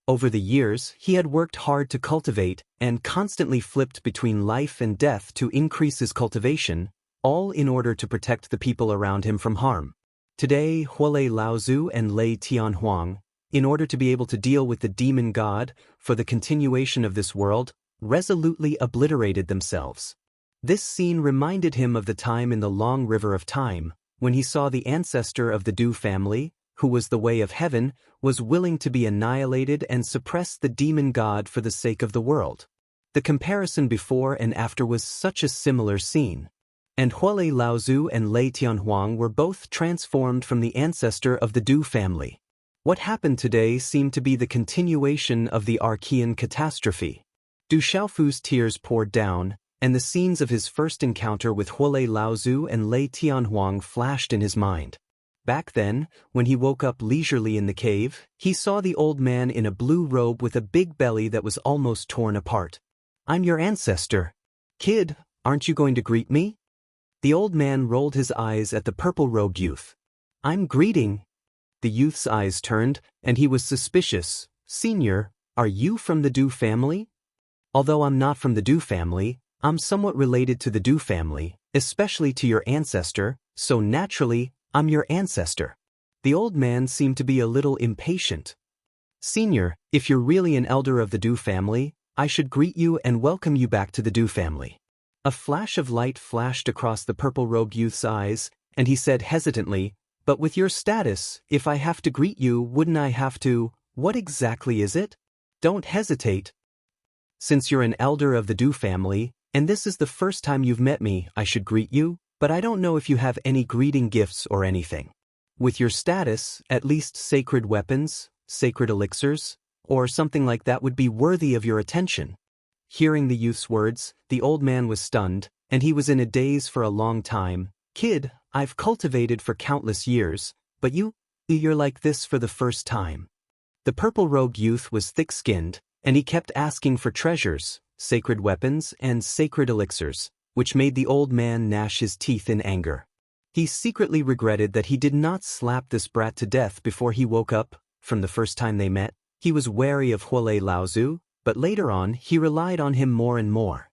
Over the years, he had worked hard to cultivate and constantly flipped between life and death to increase his cultivation, all in order to protect the people around him from harm. Today, Huolei Laozu and Lei Tianhuang, in order to be able to deal with the demon god for the continuation of this world, resolutely obliterated themselves. This scene reminded him of the time in the long river of time, when he saw the ancestor of the Du family, who was the way of heaven, was willing to be annihilated and suppress the demon god for the sake of the world. The comparison before and after was such a similar scene. And Huolei Laozu and Lei Tianhuang were both transformed from the ancestor of the Du family. What happened today seemed to be the continuation of the Archean catastrophe. Du Xiaofu's tears poured down, and the scenes of his first encounter with Huolei Laozu and Lei Tianhuang flashed in his mind. Back then, when he woke up leisurely in the cave, he saw the old man in a blue robe with a big belly that was almost torn apart. "I'm your ancestor. Kid, aren't you going to greet me?" The old man rolled his eyes at the purple-robed youth. "I'm greeting." The youth's eyes turned, and he was suspicious. "Senior, are you from the Du family?" "Although I'm not from the Du family, I'm somewhat related to the Du family, especially to your ancestor, so naturally, I'm your ancestor." The old man seemed to be a little impatient. Senior, if you're really an elder of the Du family, I should greet you and welcome you back to the Du family. A flash of light flashed across the purple-robed youth's eyes, and he said hesitantly, but with your status, if I have to greet you, wouldn't I have to? What exactly is it? Don't hesitate. Since you're an elder of the Du family, and this is the first time you've met me, I should greet you, but I don't know if you have any greeting gifts or anything. With your status, at least sacred weapons, sacred elixirs, or something like that would be worthy of your attention. Hearing the youth's words, the old man was stunned, and he was in a daze for a long time. Kid, I've cultivated for countless years, but you're like this for the first time. The purple-robed youth was thick-skinned, and he kept asking for treasures, sacred weapons, and sacred elixirs, which made the old man gnash his teeth in anger. He secretly regretted that he did not slap this brat to death before he woke up. From the first time they met, he was wary of Huolei Laozu, but later on he relied on him more and more.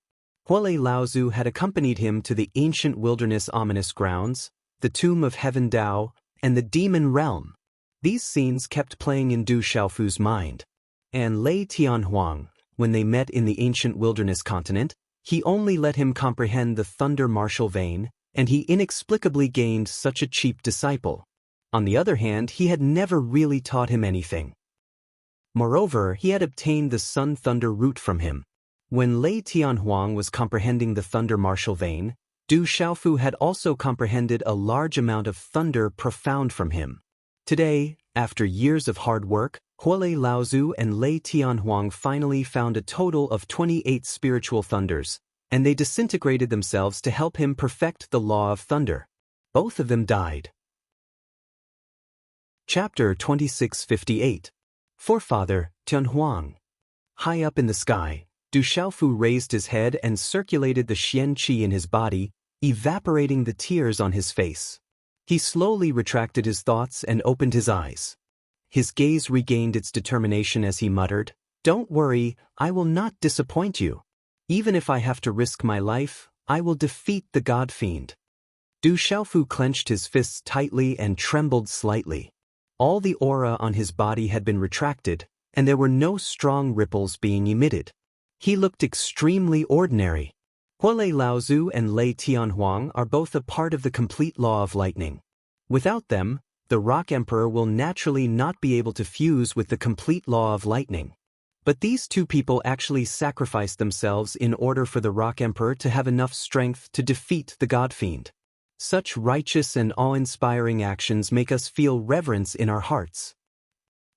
Huolei Laozu had accompanied him to the ancient wilderness ominous grounds, the tomb of Heaven Dao, and the demon realm. These scenes kept playing in Du Xiaofu's mind. And Lei Tianhuang, when they met in the ancient wilderness continent, he only let him comprehend the thunder martial vein, and he inexplicably gained such a cheap disciple. On the other hand, he had never really taught him anything. Moreover, he had obtained the sun-thunder root from him. When Lei Tianhuang was comprehending the thunder martial vein, Du Xiaofu had also comprehended a large amount of thunder profound from him. Today, after years of hard work, Huolei Laozu and Lei Tianhuang finally found a total of 28 spiritual thunders, and they disintegrated themselves to help him perfect the law of thunder. Both of them died. Chapter 2658. Forefather, Tianhuang. High up in the sky, Du Xiaofu raised his head and circulated the Xian Qi in his body, evaporating the tears on his face. He slowly retracted his thoughts and opened his eyes. His gaze regained its determination as he muttered, "Don't worry, I will not disappoint you. Even if I have to risk my life, I will defeat the God Fiend." Du Xiaofu clenched his fists tightly and trembled slightly. All the aura on his body had been retracted, and there were no strong ripples being emitted. He looked extremely ordinary. Huolei Laozu and Lei Tianhuang are both a part of the complete law of lightning. Without them, the Rock Emperor will naturally not be able to fuse with the complete law of lightning. But these two people actually sacrificed themselves in order for the Rock Emperor to have enough strength to defeat the God Fiend. Such righteous and awe-inspiring actions make us feel reverence in our hearts.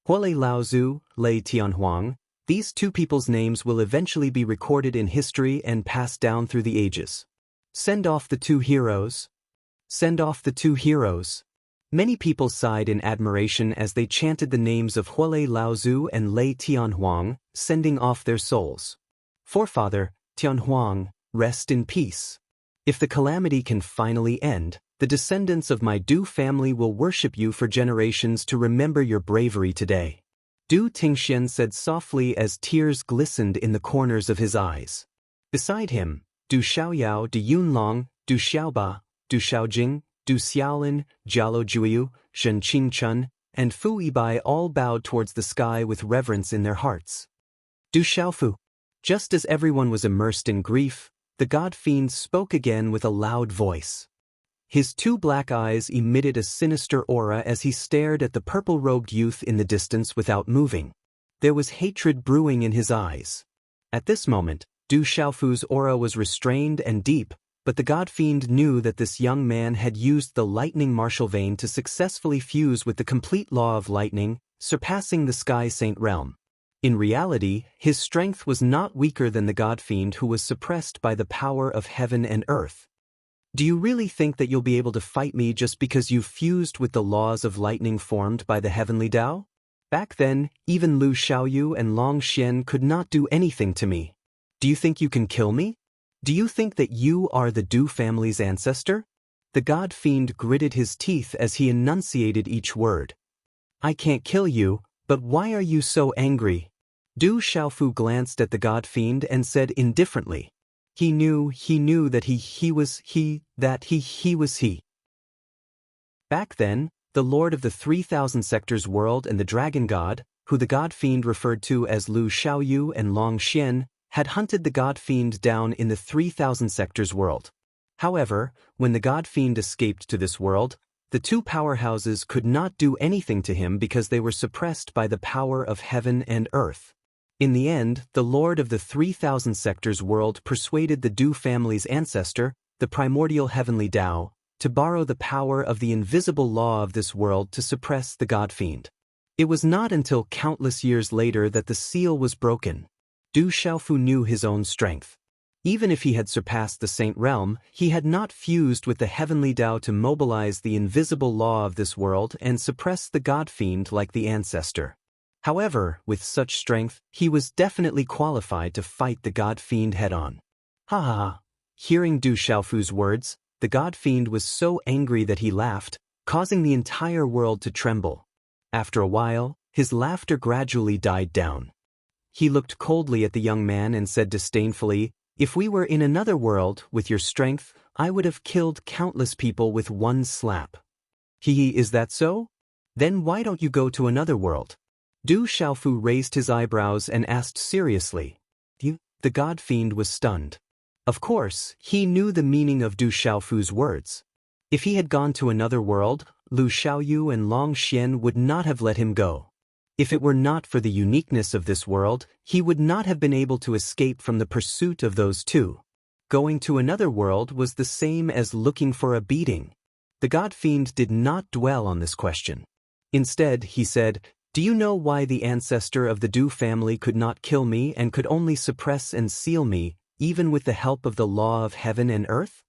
Huolei Laozu, Lei Tianhuang, these two people's names will eventually be recorded in history and passed down through the ages. Send off the two heroes. Send off the two heroes. Many people sighed in admiration as they chanted the names of Huolei Laozu and Lei Tianhuang, sending off their souls. Forefather, Tianhuang, rest in peace. If the calamity can finally end, the descendants of my Du family will worship you for generations to remember your bravery today. Du Tingxian said softly as tears glistened in the corners of his eyes. Beside him, Du Xiaoyao, Du Yunlong, Du Xiaoba, Du Xiaojing, Du Xiaolin, Jialo Juiyu, Shen Qingchun, and Fu Yibai all bowed towards the sky with reverence in their hearts. Du Xiaofu. Just as everyone was immersed in grief, the God Fiend spoke again with a loud voice. His two black eyes emitted a sinister aura as he stared at the purple-robed youth in the distance without moving. There was hatred brewing in his eyes. At this moment, Du Xiaofu's aura was restrained and deep, but the God Fiend knew that this young man had used the lightning martial vein to successfully fuse with the complete law of lightning, surpassing the Sky Saint realm. In reality, his strength was not weaker than the God Fiend who was suppressed by the power of heaven and earth. Do you really think that you'll be able to fight me just because you've fused with the laws of lightning formed by the heavenly Tao? Back then, even Lu Xiaoyu and Long Xian could not do anything to me. Do you think you can kill me? Do you think that you are the Du family's ancestor? The God Fiend gritted his teeth as he enunciated each word. I can't kill you, but why are you so angry? Du Xiaofu glanced at the God Fiend and said indifferently. He knew that he was he. Back then, the lord of the 3,000 sectors world and the dragon god, who the god fiend referred to as Lu Xiaoyu and Long Xian, had hunted the god fiend down in the 3,000 sectors world. However, when the god fiend escaped to this world, the two powerhouses could not do anything to him because they were suppressed by the power of heaven and earth. In the end, the lord of the 3,000 sectors world persuaded the Du family's ancestor, the primordial heavenly Tao, to borrow the power of the invisible law of this world to suppress the god fiend. It was not until countless years later that the seal was broken. Du Xiaofu knew his own strength. Even if he had surpassed the saint realm, he had not fused with the heavenly Tao to mobilize the invisible law of this world and suppress the god fiend like the ancestor. However, with such strength, he was definitely qualified to fight the god fiend head-on. Ha ha ha. Hearing Du Xiaofu's words, the god fiend was so angry that he laughed, causing the entire world to tremble. After a while, his laughter gradually died down. He looked coldly at the young man and said disdainfully, "If we were in another world, with your strength, I would have killed countless people with one slap." Is that so? Then why don't you go to another world?" Du Xiaofu raised his eyebrows and asked seriously. The god fiend was stunned. Of course, he knew the meaning of Du Xiaofu's words. If he had gone to another world, Lu Xiaoyu and Long Xian would not have let him go. If it were not for the uniqueness of this world, he would not have been able to escape from the pursuit of those two. Going to another world was the same as looking for a beating. The god fiend did not dwell on this question. Instead, he said, "Do you know why the ancestor of the Du family could not kill me and could only suppress and seal me, even with the help of the law of heaven and earth?"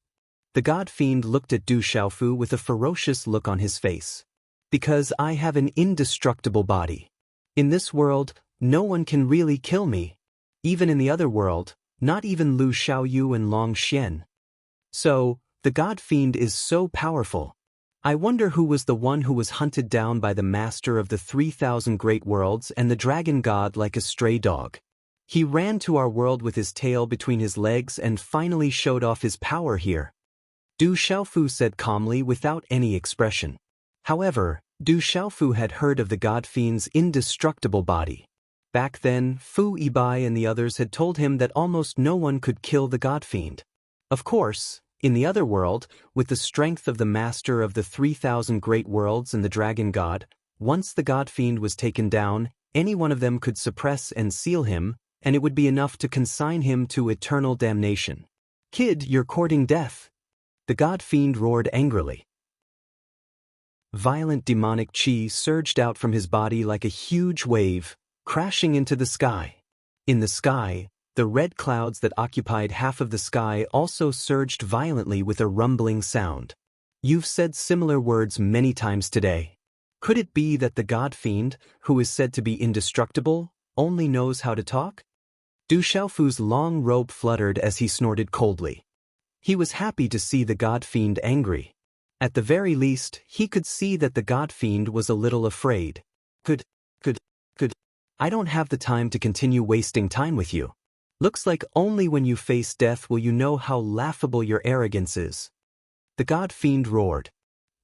The god fiend looked at Du Xiaofu with a ferocious look on his face. "Because I have an indestructible body. In this world, no one can really kill me. Even in the other world, not even Lu Xiaoyu and Long Xian. So, the god fiend is so powerful. I wonder who was the one who was hunted down by the master of the 3,000 great worlds and the dragon god like a stray dog. He ran to our world with his tail between his legs and finally showed off his power here." Du Xiaofu said calmly without any expression. However, Du Xiaofu had heard of the god fiend's indestructible body. Back then, Fu Yibai and the others had told him that almost no one could kill the god fiend. Of course, in the other world, with the strength of the master of the 3,000 great worlds and the dragon god, once the god fiend was taken down, any one of them could suppress and seal him, and it would be enough to consign him to eternal damnation. "Kid, you're courting death," the god fiend roared angrily. Violent demonic chi surged out from his body like a huge wave, crashing into the sky. In the sky, the red clouds that occupied half of the sky also surged violently with a rumbling sound. "You've said similar words many times today. Could it be that the god fiend, who is said to be indestructible, only knows how to talk?" Du Xiaofu's long robe fluttered as he snorted coldly. He was happy to see the god fiend angry. At the very least, he could see that the god fiend was a little afraid. Could. I don't have the time to continue wasting time with you. Looks like only when you face death will you know how laughable your arrogance is." The god fiend roared.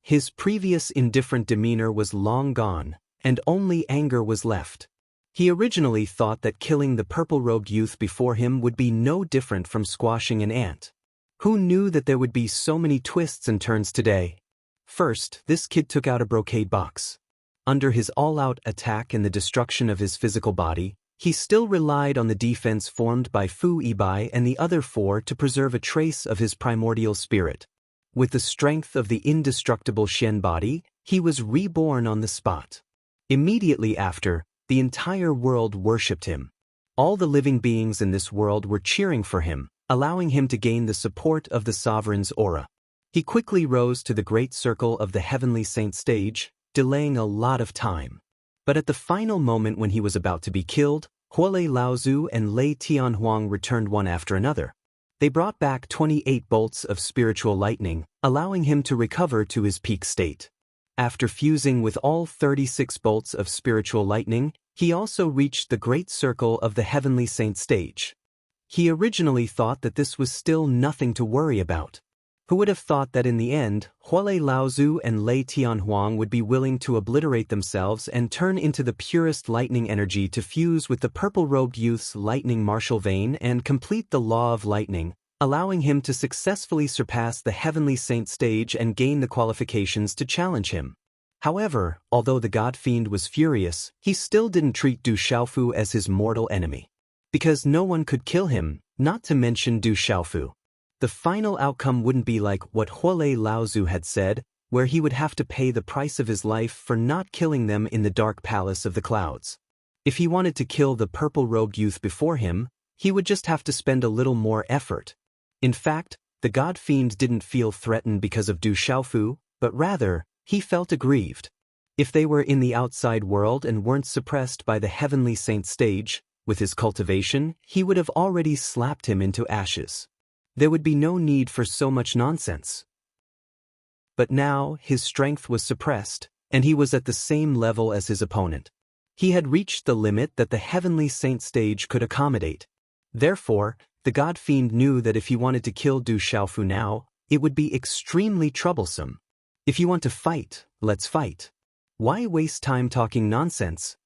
His previous indifferent demeanor was long gone, and only anger was left. He originally thought that killing the purple-robed youth before him would be no different from squashing an ant. Who knew that there would be so many twists and turns today? First, this kid took out a brocade box. Under his all-out attack and the destruction of his physical body, he still relied on the defense formed by Fu Yibai and the other four to preserve a trace of his primordial spirit. With the strength of the indestructible Shen body, he was reborn on the spot. Immediately after, the entire world worshipped him. All the living beings in this world were cheering for him, allowing him to gain the support of the sovereign's aura. He quickly rose to the great circle of the heavenly saint stage, delaying a lot of time. But at the final moment when he was about to be killed, Huolei Laozu and Lei Tianhuang returned one after another. They brought back 28 bolts of spiritual lightning, allowing him to recover to his peak state. After fusing with all 36 bolts of spiritual lightning, he also reached the great circle of the heavenly saint stage. He originally thought that this was still nothing to worry about. Who would have thought that in the end, Hualei Laozu and Lei Tianhuang would be willing to obliterate themselves and turn into the purest lightning energy to fuse with the purple-robed youth's lightning martial vein and complete the law of lightning, allowing him to successfully surpass the heavenly saint stage and gain the qualifications to challenge him. However, although the god fiend was furious, he still didn't treat Du Xiaofu as his mortal enemy. Because no one could kill him, not to mention Du Xiaofu. The final outcome wouldn't be like what Hualei Laozu had said, where he would have to pay the price of his life for not killing them in the dark palace of the clouds. If he wanted to kill the purple-robed youth before him, he would just have to spend a little more effort. In fact, the god fiend didn't feel threatened because of Du Xiaofu, but rather, he felt aggrieved. If they were in the outside world and weren't suppressed by the heavenly saint stage, with his cultivation, he would have already slapped him into ashes. There would be no need for so much nonsense. But now, his strength was suppressed, and he was at the same level as his opponent. He had reached the limit that the heavenly saint stage could accommodate. Therefore, the god fiend knew that if he wanted to kill Du Xiaofu now, it would be extremely troublesome. If you want to fight, let's fight. Why waste time talking nonsense?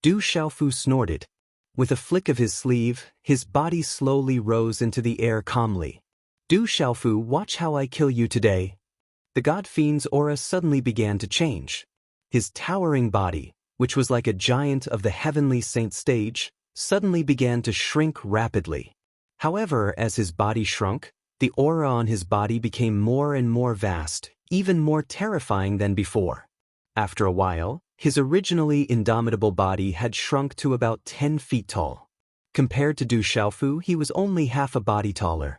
Du Xiaofu snorted. With a flick of his sleeve, his body slowly rose into the air calmly. Du Xiaofu, watch how I kill you today. The god fiend's aura suddenly began to change. His towering body, which was like a giant of the heavenly saint stage, suddenly began to shrink rapidly. However, as his body shrunk, the aura on his body became more and more vast, even more terrifying than before. After a while, his originally indomitable body had shrunk to about 10 feet tall. Compared to Du Xiaofu, he was only half a body taller.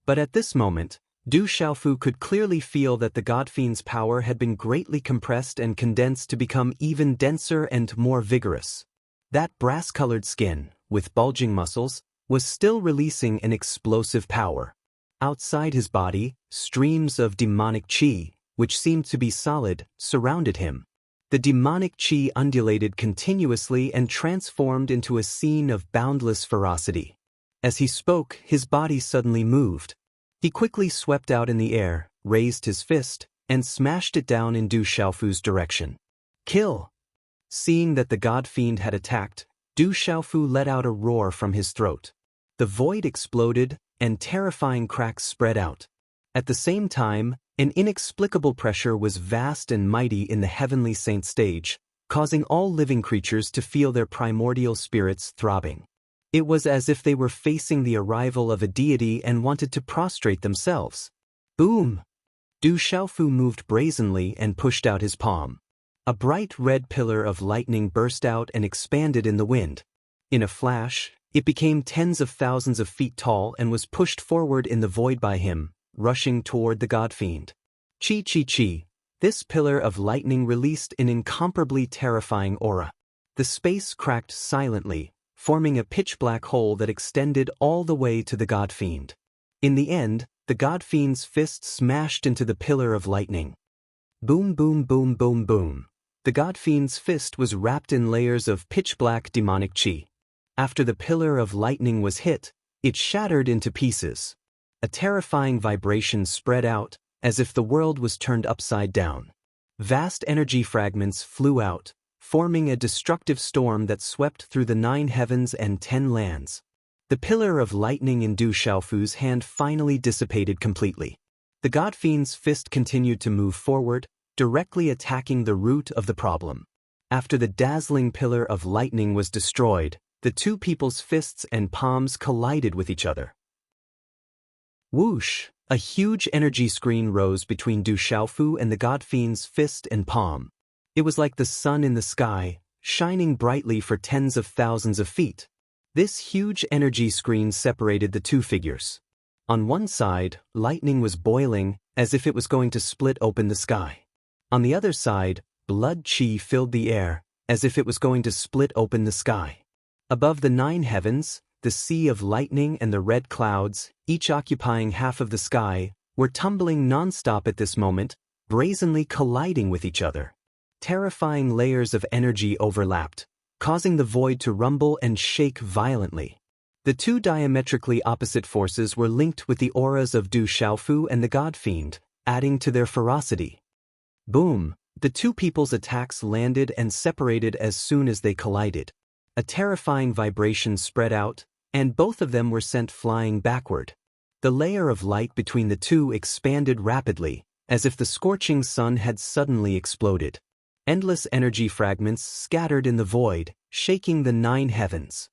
But at this moment, Du Xiaofu could clearly feel that the god fiend's power had been greatly compressed and condensed to become even denser and more vigorous. That brass-colored skin, with bulging muscles, was still releasing an explosive power. Outside his body, streams of demonic qi, which seemed to be solid, surrounded him. The demonic qi undulated continuously and transformed into a scene of boundless ferocity. As he spoke, his body suddenly moved. He quickly swept out in the air, raised his fist, and smashed it down in Du Xiaofu's direction. Kill! Seeing that the god fiend had attacked, Du Xiaofu let out a roar from his throat. The void exploded, and terrifying cracks spread out. At the same time, an inexplicable pressure was vast and mighty in the heavenly saint stage, causing all living creatures to feel their primordial spirits throbbing. It was as if they were facing the arrival of a deity and wanted to prostrate themselves. Boom! Du Xiaofu moved brazenly and pushed out his palm. A bright red pillar of lightning burst out and expanded in the wind. In a flash, it became tens of thousands of feet tall and was pushed forward in the void by him, rushing toward the god fiend. Chi chi chi, this pillar of lightning released an incomparably terrifying aura. The space cracked silently, forming a pitch-black hole that extended all the way to the god fiend. In the end, the god fiend's fist smashed into the pillar of lightning. Boom boom boom boom boom. The god fiend's fist was wrapped in layers of pitch-black demonic qi. After the pillar of lightning was hit, it shattered into pieces. A terrifying vibration spread out, as if the world was turned upside down. Vast energy fragments flew out, forming a destructive storm that swept through the 9 heavens and 10 lands. The pillar of lightning in Du Xiaofu's hand finally dissipated completely. The god fiend's fist continued to move forward, directly attacking the root of the problem. After the dazzling pillar of lightning was destroyed, the two people's fists and palms collided with each other. Whoosh! A huge energy screen rose between Du Xiaofu and the god fiend's fist and palm. It was like the sun in the sky, shining brightly for tens of thousands of feet. This huge energy screen separated the two figures. On one side, lightning was boiling, as if it was going to split open the sky. On the other side, blood qi filled the air, as if it was going to split open the sky. Above the 9 heavens, the sea of lightning and the red clouds, each occupying half of the sky, were tumbling non-stop at this moment, brazenly colliding with each other. Terrifying layers of energy overlapped, causing the void to rumble and shake violently. The two diametrically opposite forces were linked with the auras of Du Xiaofu and the God Fiend, adding to their ferocity. Boom! The two people's attacks landed and separated as soon as they collided. A terrifying vibration spread out, and both of them were sent flying backward. The layer of light between the two expanded rapidly, as if the scorching sun had suddenly exploded. Endless energy fragments scattered in the void, shaking the 9 heavens.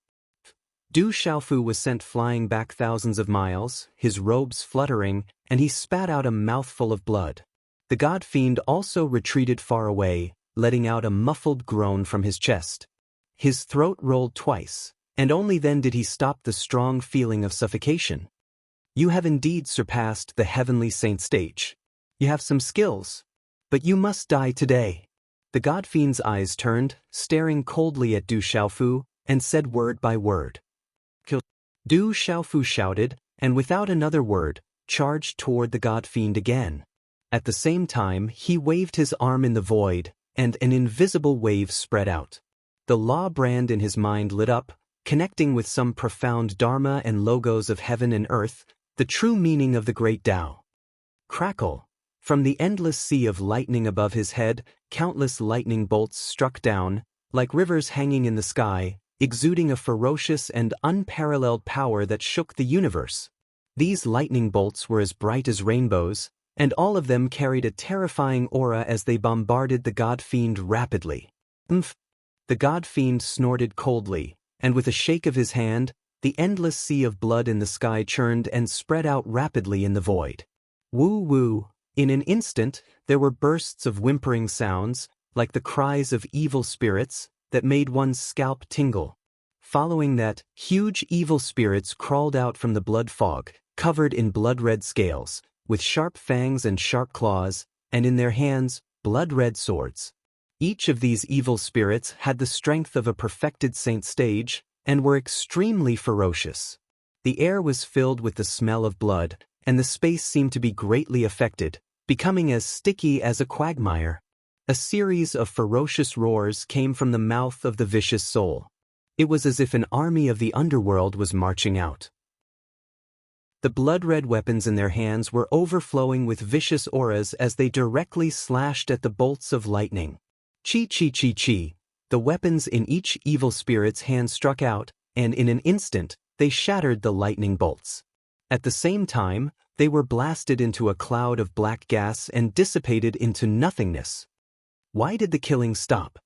Du Xiaofu was sent flying back thousands of miles, his robes fluttering, and he spat out a mouthful of blood. The God Fiend also retreated far away, letting out a muffled groan from his chest. His throat rolled twice, and only then did he stop the strong feeling of suffocation. You have indeed surpassed the heavenly saint stage. You have some skills, but you must die today. The God Fiend's eyes turned, staring coldly at Du Xiaofu, and said word by word. Kill. Du Xiaofu shouted, and without another word, charged toward the God Fiend again. At the same time, he waved his arm in the void, and an invisible wave spread out. The law brand in his mind lit up, connecting with some profound dharma and logos of heaven and earth, the true meaning of the great Tao. Crackle! From the endless sea of lightning above his head, countless lightning bolts struck down, like rivers hanging in the sky, exuding a ferocious and unparalleled power that shook the universe. These lightning bolts were as bright as rainbows, and all of them carried a terrifying aura as they bombarded the God Fiend rapidly. Umph! The God Fiend snorted coldly, and with a shake of his hand, the endless sea of blood in the sky churned and spread out rapidly in the void. Woo-woo! In an instant, there were bursts of whimpering sounds, like the cries of evil spirits, that made one's scalp tingle. Following that, huge evil spirits crawled out from the blood fog, covered in blood-red scales, with sharp fangs and sharp claws, and in their hands, blood-red swords. Each of these evil spirits had the strength of a perfected saint stage, and were extremely ferocious. The air was filled with the smell of blood, and the space seemed to be greatly affected, becoming as sticky as a quagmire. A series of ferocious roars came from the mouth of the vicious soul. It was as if an army of the underworld was marching out. The blood-red weapons in their hands were overflowing with vicious auras as they directly slashed at the bolts of lightning. Chi-chi-chi-chi! The weapons in each evil spirit's hand struck out, and in an instant, they shattered the lightning bolts. At the same time, they were blasted into a cloud of black gas and dissipated into nothingness. Why did the killing stop?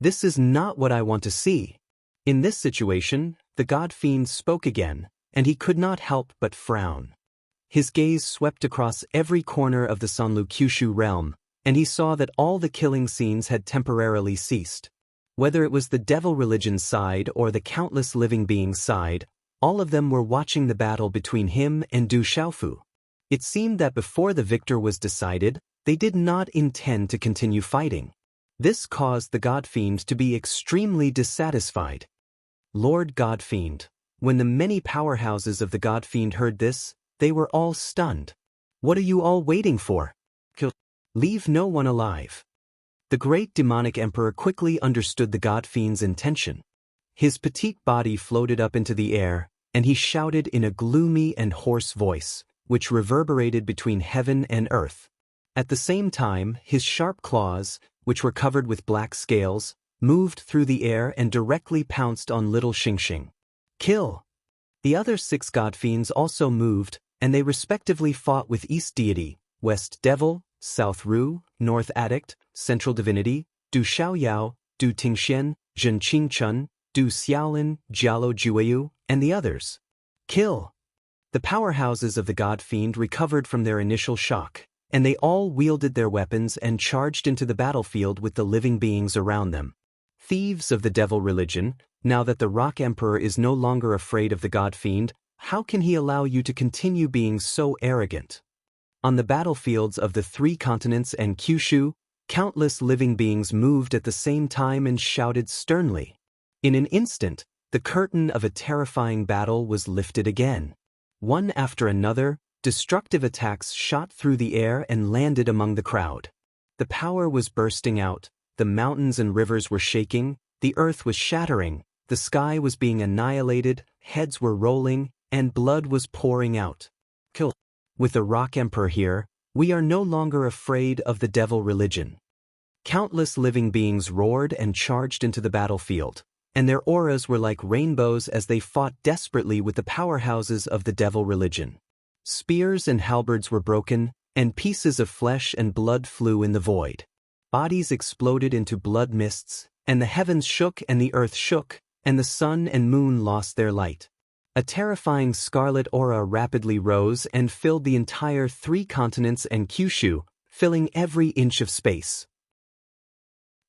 This is not what I want to see. In this situation, the God Fiend spoke again, and he could not help but frown. His gaze swept across every corner of the Sanlu Kyushu realm, and he saw that all the killing scenes had temporarily ceased. Whether it was the devil religion's side or the countless living beings' side, all of them were watching the battle between him and Du Xiaofu. It seemed that before the victor was decided, they did not intend to continue fighting. This caused the God Fiend to be extremely dissatisfied. Lord God Fiend. When the many powerhouses of the God Fiend heard this, they were all stunned. What are you all waiting for? Kill. Leave no one alive. The great demonic emperor quickly understood the God Fiend's intention. His petite body floated up into the air, and he shouted in a gloomy and hoarse voice, which reverberated between heaven and earth. At the same time, his sharp claws, which were covered with black scales, moved through the air and directly pounced on little Xingxing. Kill! The other 6 God Fiends also moved, and they respectively fought with East Deity, West Devil, South Ru, North Addict, Central Divinity, Du Xiaoyao, Du Tingxian, Zhen Qingchun, Du Xiaolin, Jialo Jueyu, and the others. Kill! The powerhouses of the God Fiend recovered from their initial shock, and they all wielded their weapons and charged into the battlefield with the living beings around them. Thieves of the devil religion, now that the Rock Emperor is no longer afraid of the God Fiend, how can he allow you to continue being so arrogant? On the battlefields of the 3 continents and Kyushu, countless living beings moved at the same time and shouted sternly. In an instant, the curtain of a terrifying battle was lifted again. One after another, destructive attacks shot through the air and landed among the crowd. The power was bursting out, the mountains and rivers were shaking, the earth was shattering, The sky was being annihilated, heads were rolling, and blood was pouring out. Kill. With the Rock Emperor here, we are no longer afraid of the devil religion. Countless living beings roared and charged into the battlefield, and their auras were like rainbows as they fought desperately with the powerhouses of the devil religion. Spears and halberds were broken, and pieces of flesh and blood flew in the void. Bodies exploded into blood mists, and the heavens shook and the earth shook, and the sun and moon lost their light. A terrifying scarlet aura rapidly rose and filled the entire 3 continents and Kyushu, filling every inch of space.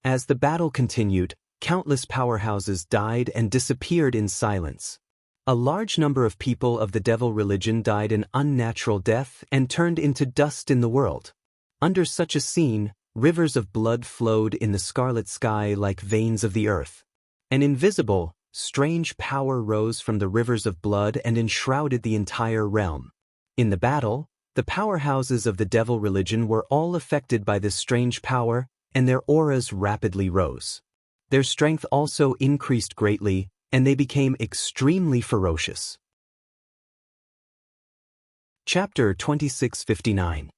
As the battle continued, countless powerhouses died and disappeared in silence. A large number of people of the devil religion died an unnatural death and turned into dust in the world. Under such a scene, rivers of blood flowed in the scarlet sky like veins of the earth. An invisible, strange power rose from the rivers of blood and enshrouded the entire realm. In the battle, the powerhouses of the devil religion were all affected by this strange power, and their auras rapidly rose. Their strength also increased greatly, and they became extremely ferocious. Chapter 2659.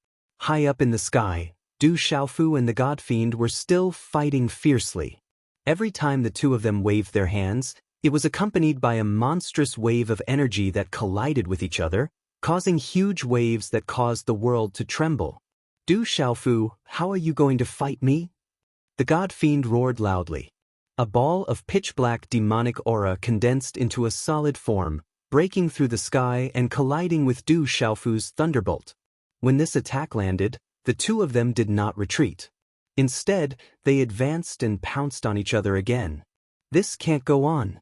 High up in the sky, Du Xiaofu and the God Fiend were still fighting fiercely. Every time the two of them waved their hands, it was accompanied by a monstrous wave of energy that collided with each other, causing huge waves that caused the world to tremble. Du Xiaofu, how are you going to fight me? The God Fiend roared loudly. A ball of pitch-black demonic aura condensed into a solid form, breaking through the sky and colliding with Du Xiaofu's thunderbolt. When this attack landed, the two of them did not retreat. Instead, they advanced and pounced on each other again. This can't go on.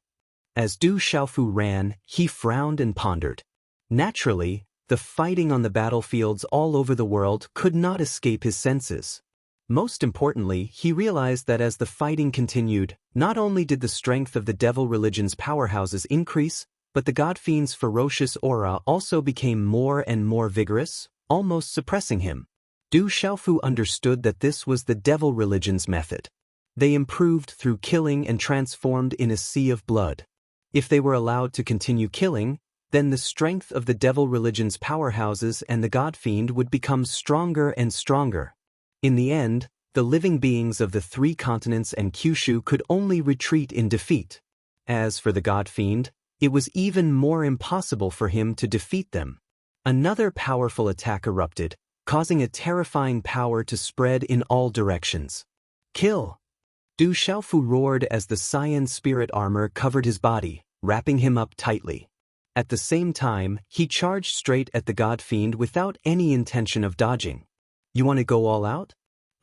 As Du Xiaofu ran, he frowned and pondered. Naturally, the fighting on the battlefields all over the world could not escape his senses. Most importantly, he realized that as the fighting continued, not only did the strength of the devil religion's powerhouses increase, but the God Fiend's ferocious aura also became more and more vigorous, almost suppressing him. Du Xiaofu understood that this was the devil religion's method. They improved through killing and transformed in a sea of blood. If they were allowed to continue killing, then the strength of the devil religion's powerhouses and the God Fiend would become stronger and stronger. In the end, the living beings of the 3 continents and Kyushu could only retreat in defeat. As for the God Fiend, it was even more impossible for him to defeat them. Another powerful attack erupted, causing a terrifying power to spread in all directions. Kill! Du Xiaofu roared as the cyan spirit armor covered his body, wrapping him up tightly. At the same time, he charged straight at the God Fiend without any intention of dodging. You want to go all out?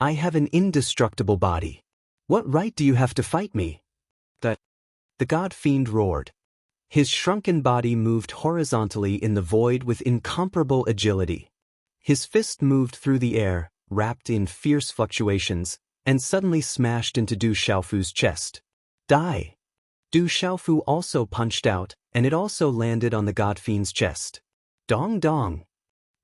I have an indestructible body. What right do you have to fight me? The God Fiend roared. His shrunken body moved horizontally in the void with incomparable agility. His fist moved through the air, wrapped in fierce fluctuations, and suddenly smashed into Du Xiaofu's chest. Die! Du Xiaofu also punched out, and it also landed on the God Fiend's chest. Dong dong!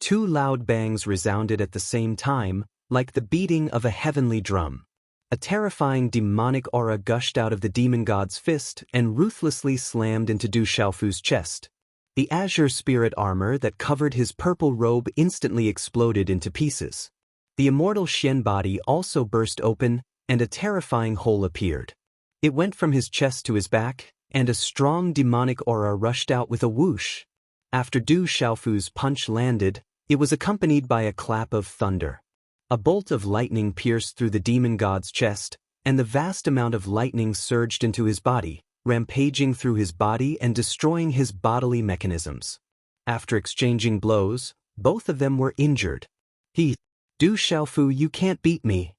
2 loud bangs resounded at the same time, like the beating of a heavenly drum. A terrifying demonic aura gushed out of the demon god's fist and ruthlessly slammed into Du Xiaofu's chest. The azure spirit armor that covered his purple robe instantly exploded into pieces. The immortal Xian body also burst open, and a terrifying hole appeared. It went from his chest to his back, and a strong demonic aura rushed out with a whoosh. After Du Xiaofu's punch landed, it was accompanied by a clap of thunder. A bolt of lightning pierced through the demon god's chest, and the vast amount of lightning surged into his body, rampaging through his body and destroying his bodily mechanisms. After exchanging blows, both of them were injured. Du Xiaofu, you can't beat me.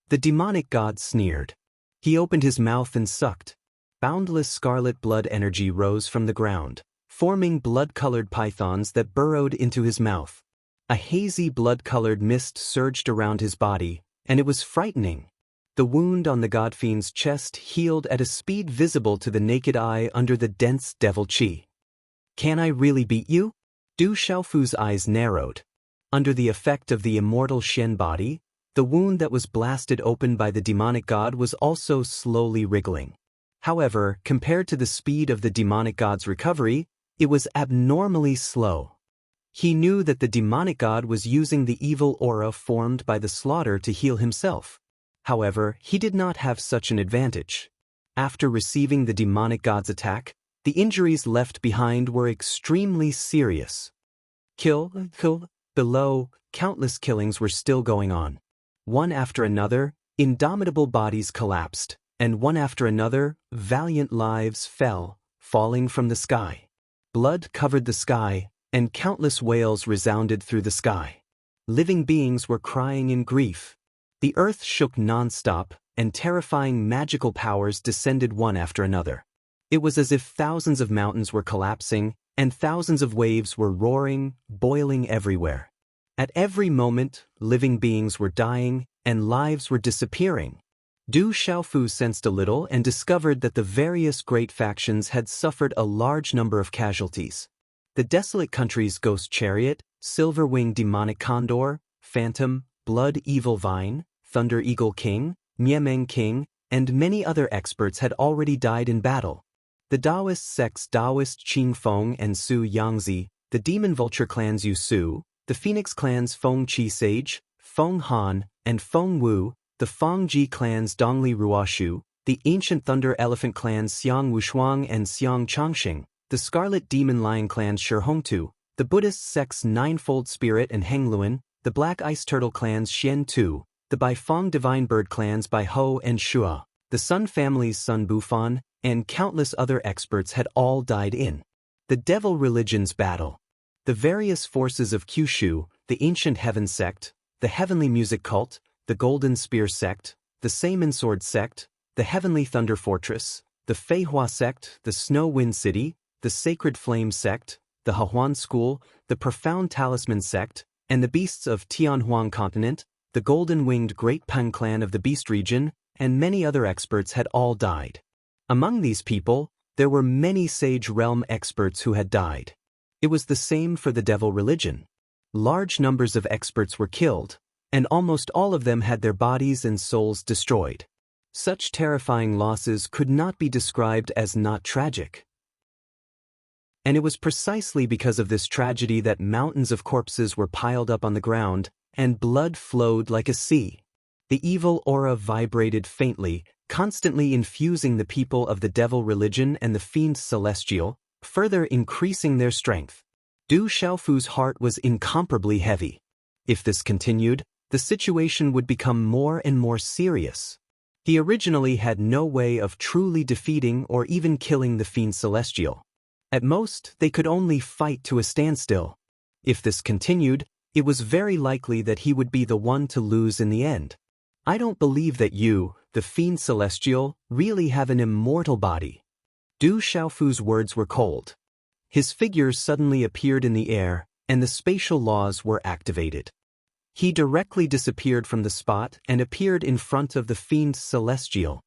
The demonic god sneered. He opened his mouth and sucked. Boundless scarlet blood energy rose from the ground, forming blood-colored pythons that burrowed into his mouth. A hazy blood-colored mist surged around his body, and it was frightening. The wound on the God Fiend's chest healed at a speed visible to the naked eye under the dense devil chi. Can I really beat you? Du Xiaofu's eyes narrowed. Under the effect of the immortal Xian body, the wound that was blasted open by the demonic god was also slowly wriggling. However, compared to the speed of the demonic god's recovery, it was abnormally slow. He knew that the demonic god was using the evil aura formed by the slaughter to heal himself. However, he did not have such an advantage. After receiving the demonic god's attack, the injuries left behind were extremely serious. Below, countless killings were still going on. One after another, indomitable bodies collapsed, and one after another, valiant lives fell, falling from the sky. Blood covered the sky, and countless wails resounded through the sky. Living beings were crying in grief. The earth shook non-stop, and terrifying magical powers descended one after another. It was as if thousands of mountains were collapsing, and thousands of waves were roaring, boiling everywhere. At every moment, living beings were dying, and lives were disappearing. Du Xiaofu sensed a little and discovered that the various great factions had suffered a large number of casualties. The Desolate Country's Ghost Chariot, Silver-Winged Demonic Condor, Phantom, Blood Evil Vine, Thunder Eagle King, Miemeng King, and many other experts had already died in battle. The Taoist sects Taoist Qing Feng and Su Yangzi, the Demon Vulture clans Yu Su, the Phoenix clans Feng Qi Sage, Feng Han, and Feng Wu, the Fangji clans Dongli Ruoshu, the Ancient Thunder Elephant clans Xiang Wushuang and Xiang Changxing, the Scarlet Demon Lion clans Shihongtu, the Buddhist sects Ninefold Spirit and Hengluan, the Black Ice Turtle clans Xian Tu, the Baifeng Divine Bird clans Bai Ho and Shua, the Sun family's Sun Bufan, and countless other experts had all died in the Devil Religion's battle. The various forces of Kyushu, the Ancient Heaven sect, the Heavenly Music cult, the Golden Spear sect, the Seimin Sword sect, the Heavenly Thunder Fortress, the Feihua sect, the Snow Wind City, the Sacred Flame sect, the Hahuan School, the Profound Talisman sect, and the Beasts of Tianhuang Continent, the Golden-Winged Great Peng clan of the Beast region, and many other experts had all died. Among these people, there were many Sage Realm experts who had died. It was the same for the Devil Religion. Large numbers of experts were killed, and almost all of them had their bodies and souls destroyed. Such terrifying losses could not be described as not tragic. And it was precisely because of this tragedy that mountains of corpses were piled up on the ground, and blood flowed like a sea. The evil aura vibrated faintly, constantly infusing the people of the Devil Religion and the Fiend Celestial, further increasing their strength. Du Xiaofu's heart was incomparably heavy. If this continued, the situation would become more and more serious. He originally had no way of truly defeating or even killing the Fiend Celestial. At most, they could only fight to a standstill. If this continued, it was very likely that he would be the one to lose in the end. I don't believe that you, the Fiend Celestial, really have an immortal body. Du Xiaofu's words were cold. His figure suddenly appeared in the air, and the spatial laws were activated. He directly disappeared from the spot and appeared in front of the Fiend Celestial.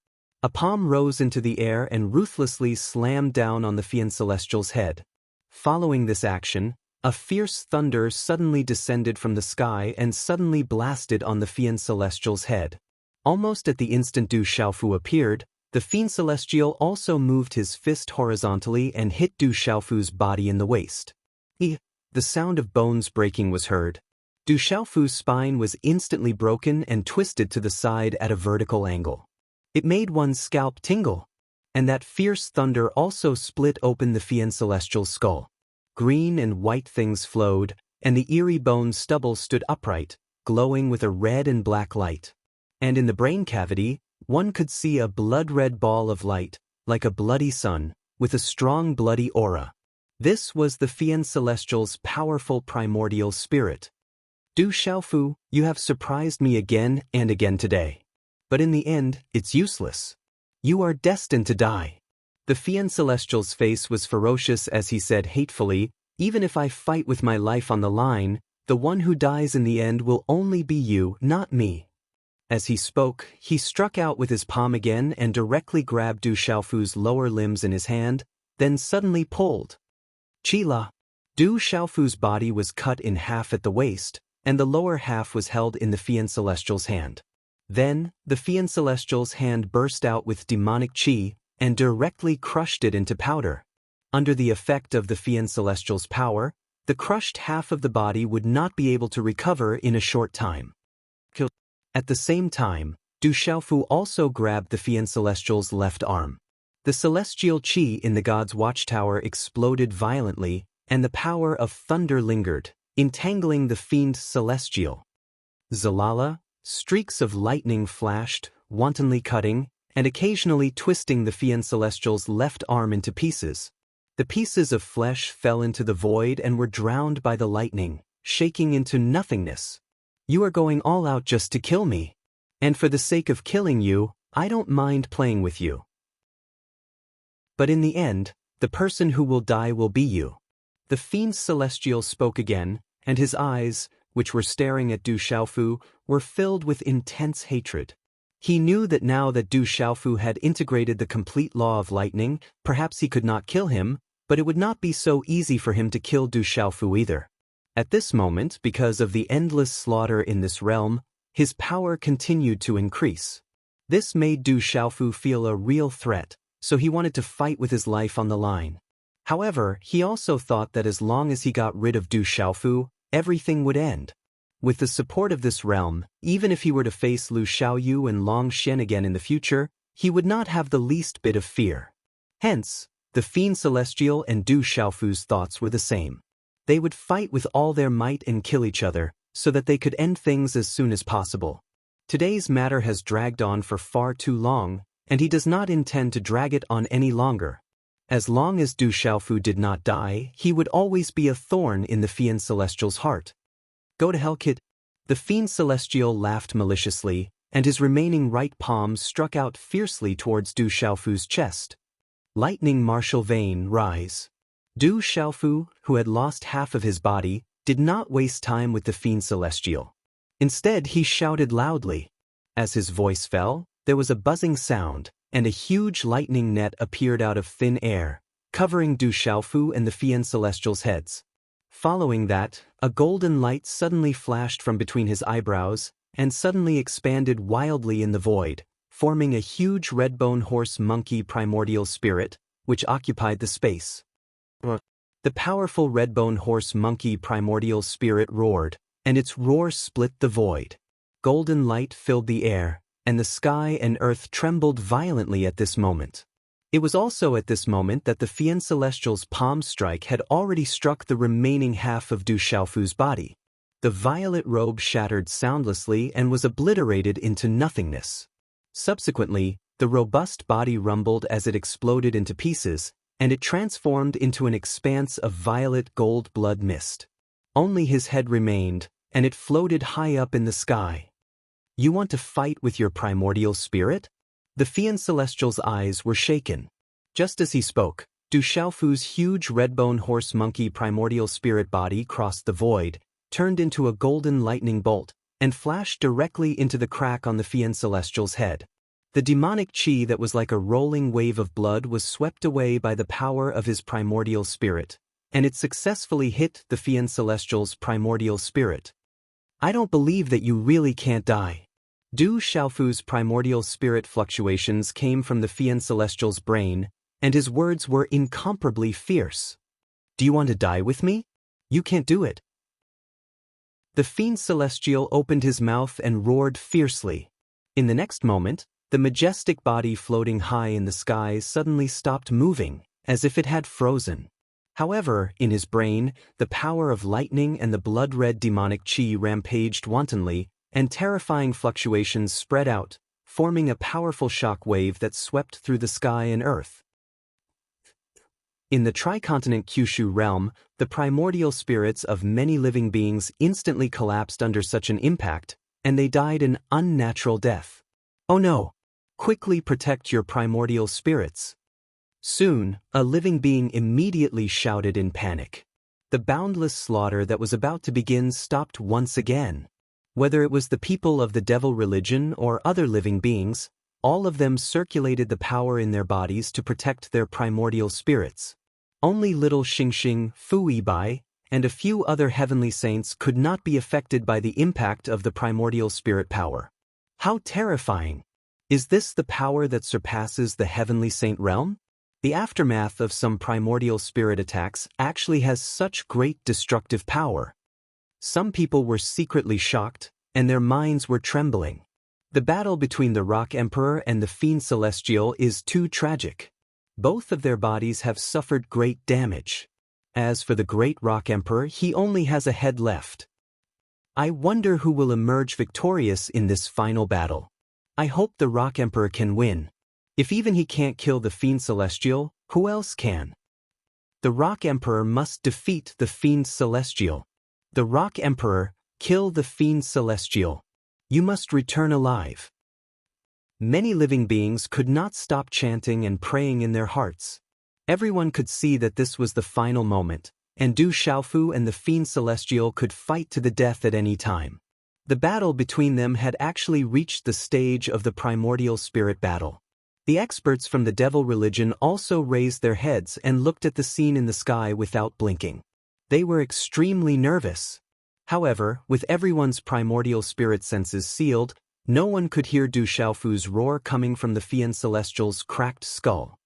A palm rose into the air and ruthlessly slammed down on the Fiend Celestial's head. Following this action, a fierce thunder suddenly descended from the sky and suddenly blasted on the Fiend Celestial's head. Almost at the instant Du Xiaofu appeared, the Fiend Celestial also moved his fist horizontally and hit Du Xiaofu's body in the waist. The sound of bones breaking was heard. Du Xiaofu's spine was instantly broken and twisted to the side at a vertical angle. It made one's scalp tingle. And that fierce thunder also split open the Fiend Celestial's skull. Green and white things flowed, and the eerie bone stubble stood upright, glowing with a red and black light. And in the brain cavity, one could see a blood-red ball of light, like a bloody sun, with a strong bloody aura. This was the Fiend Celestial's powerful primordial spirit. Du Xiaofu, you have surprised me again and again today. But in the end, it's useless. You are destined to die. The Fiend Celestial's face was ferocious as he said hatefully, even if I fight with my life on the line, the one who dies in the end will only be you, not me. As he spoke, he struck out with his palm again and directly grabbed Du Xiaofu's lower limbs in his hand, then suddenly pulled. Chila. Du Xiaofu's body was cut in half at the waist, and the lower half was held in the Fiend Celestial's hand. Then, the Fiend Celestial's hand burst out with demonic chi, and directly crushed it into powder. Under the effect of the Fian Celestial's power, the crushed half of the body would not be able to recover in a short time. At the same time, Du Xiaofu also grabbed the Fian Celestial's left arm. The celestial qi in the god's watchtower exploded violently, and the power of thunder lingered, entangling the fiend celestial. Zalala, streaks of lightning flashed, wantonly cutting, and occasionally twisting the Fian Celestial's left arm into pieces. The pieces of flesh fell into the void and were drowned by the lightning, shaking into nothingness. You are going all out just to kill me. And for the sake of killing you, I don't mind playing with you. But in the end, the person who will die will be you. The fiend celestial spoke again, and his eyes, which were staring at Du Xiaofu, were filled with intense hatred. He knew that now that Du Xiaofu had integrated the complete law of lightning, perhaps he could not kill him, but it would not be so easy for him to kill Du Xiaofu either. At this moment, because of the endless slaughter in this realm, his power continued to increase. This made Du Xiaofu feel a real threat, so he wanted to fight with his life on the line. However, he also thought that as long as he got rid of Du Xiaofu, everything would end. With the support of this realm, even if he were to face Lu Xiaoyu and Long Xian again in the future, he would not have the least bit of fear. Hence, the Fiend Celestial and Du Xiaofu's thoughts were the same. They would fight with all their might and kill each other, so that they could end things as soon as possible. Today's matter has dragged on for far too long, and he does not intend to drag it on any longer. As long as Du Xiaofu did not die, he would always be a thorn in the Fiend Celestial's heart. Go to hell, kid. The Fiend Celestial laughed maliciously, and his remaining right palm struck out fiercely towards Du Xiaofu's chest. Lightning martial vein, rise. Du Xiaofu, who had lost half of his body, did not waste time with the Fiend Celestial. Instead, he shouted loudly. As his voice fell, there was a buzzing sound, and a huge lightning net appeared out of thin air, covering Du Xiaofu and the Fiend Celestial's heads. Following that, a golden light suddenly flashed from between his eyebrows, and suddenly expanded wildly in the void, forming a huge redbone horse monkey primordial spirit, which occupied the space. The powerful redbone horse monkey primordial spirit roared, and its roar split the void. Golden light filled the air, and the sky and earth trembled violently at this moment. It was also at this moment that the Fiend Celestial's palm strike had already struck the remaining half of Du Xiaofu's body. The violet robe shattered soundlessly and was obliterated into nothingness. Subsequently, the robust body rumbled as it exploded into pieces, and it transformed into an expanse of violet gold blood mist. Only his head remained, and it floated high up in the sky. You want to fight with your primordial spirit? The Fiend Celestial's eyes were shaken. Just as he spoke, Du Xiaofu's huge redbone horse monkey primordial spirit body crossed the void, turned into a golden lightning bolt, and flashed directly into the crack on the Fiend Celestial's head. The demonic qi that was like a rolling wave of blood was swept away by the power of his primordial spirit, and it successfully hit the Fiend Celestial's primordial spirit. I don't believe that you really can't die. Du Xiaofu's primordial spirit fluctuations came from the Fiend Celestial's brain, and his words were incomparably fierce. Do you want to die with me? You can't do it. The Fiend Celestial opened his mouth and roared fiercely. In the next moment, the majestic body floating high in the sky suddenly stopped moving, as if it had frozen. However, in his brain, the power of lightning and the blood-red demonic qi rampaged wantonly, and terrifying fluctuations spread out, forming a powerful shock wave that swept through the sky and earth. In the tricontinent Kyushu realm, the primordial spirits of many living beings instantly collapsed under such an impact, and they died an unnatural death. Oh no! Quickly protect your primordial spirits. Soon, a living being immediately shouted in panic. The boundless slaughter that was about to begin stopped once again. Whether it was the people of the devil religion or other living beings, all of them circulated the power in their bodies to protect their primordial spirits. Only little Xingxing, Fu Yibai, and a few other heavenly saints could not be affected by the impact of the primordial spirit power. How terrifying! Is this the power that surpasses the heavenly saint realm? The aftermath of some primordial spirit attacks actually has such great destructive power. Some people were secretly shocked, and their minds were trembling. The battle between the Rock Emperor and the Fiend Celestial is too tragic. Both of their bodies have suffered great damage. As for the great Rock Emperor, he only has a head left. I wonder who will emerge victorious in this final battle. I hope the Rock Emperor can win. If even he can't kill the Fiend Celestial, who else can? The Rock Emperor must defeat the Fiend Celestial. The Rock Emperor, kill the Fiend Celestial. You must return alive. Many living beings could not stop chanting and praying in their hearts. Everyone could see that this was the final moment, and Du Xiaofu and the Fiend Celestial could fight to the death at any time. The battle between them had actually reached the stage of the primordial spirit battle. The experts from the devil religion also raised their heads and looked at the scene in the sky without blinking. They were extremely nervous. However, with everyone's primordial spirit senses sealed, no one could hear Du Xiaofu's roar coming from the Fiend Celestial's cracked skull.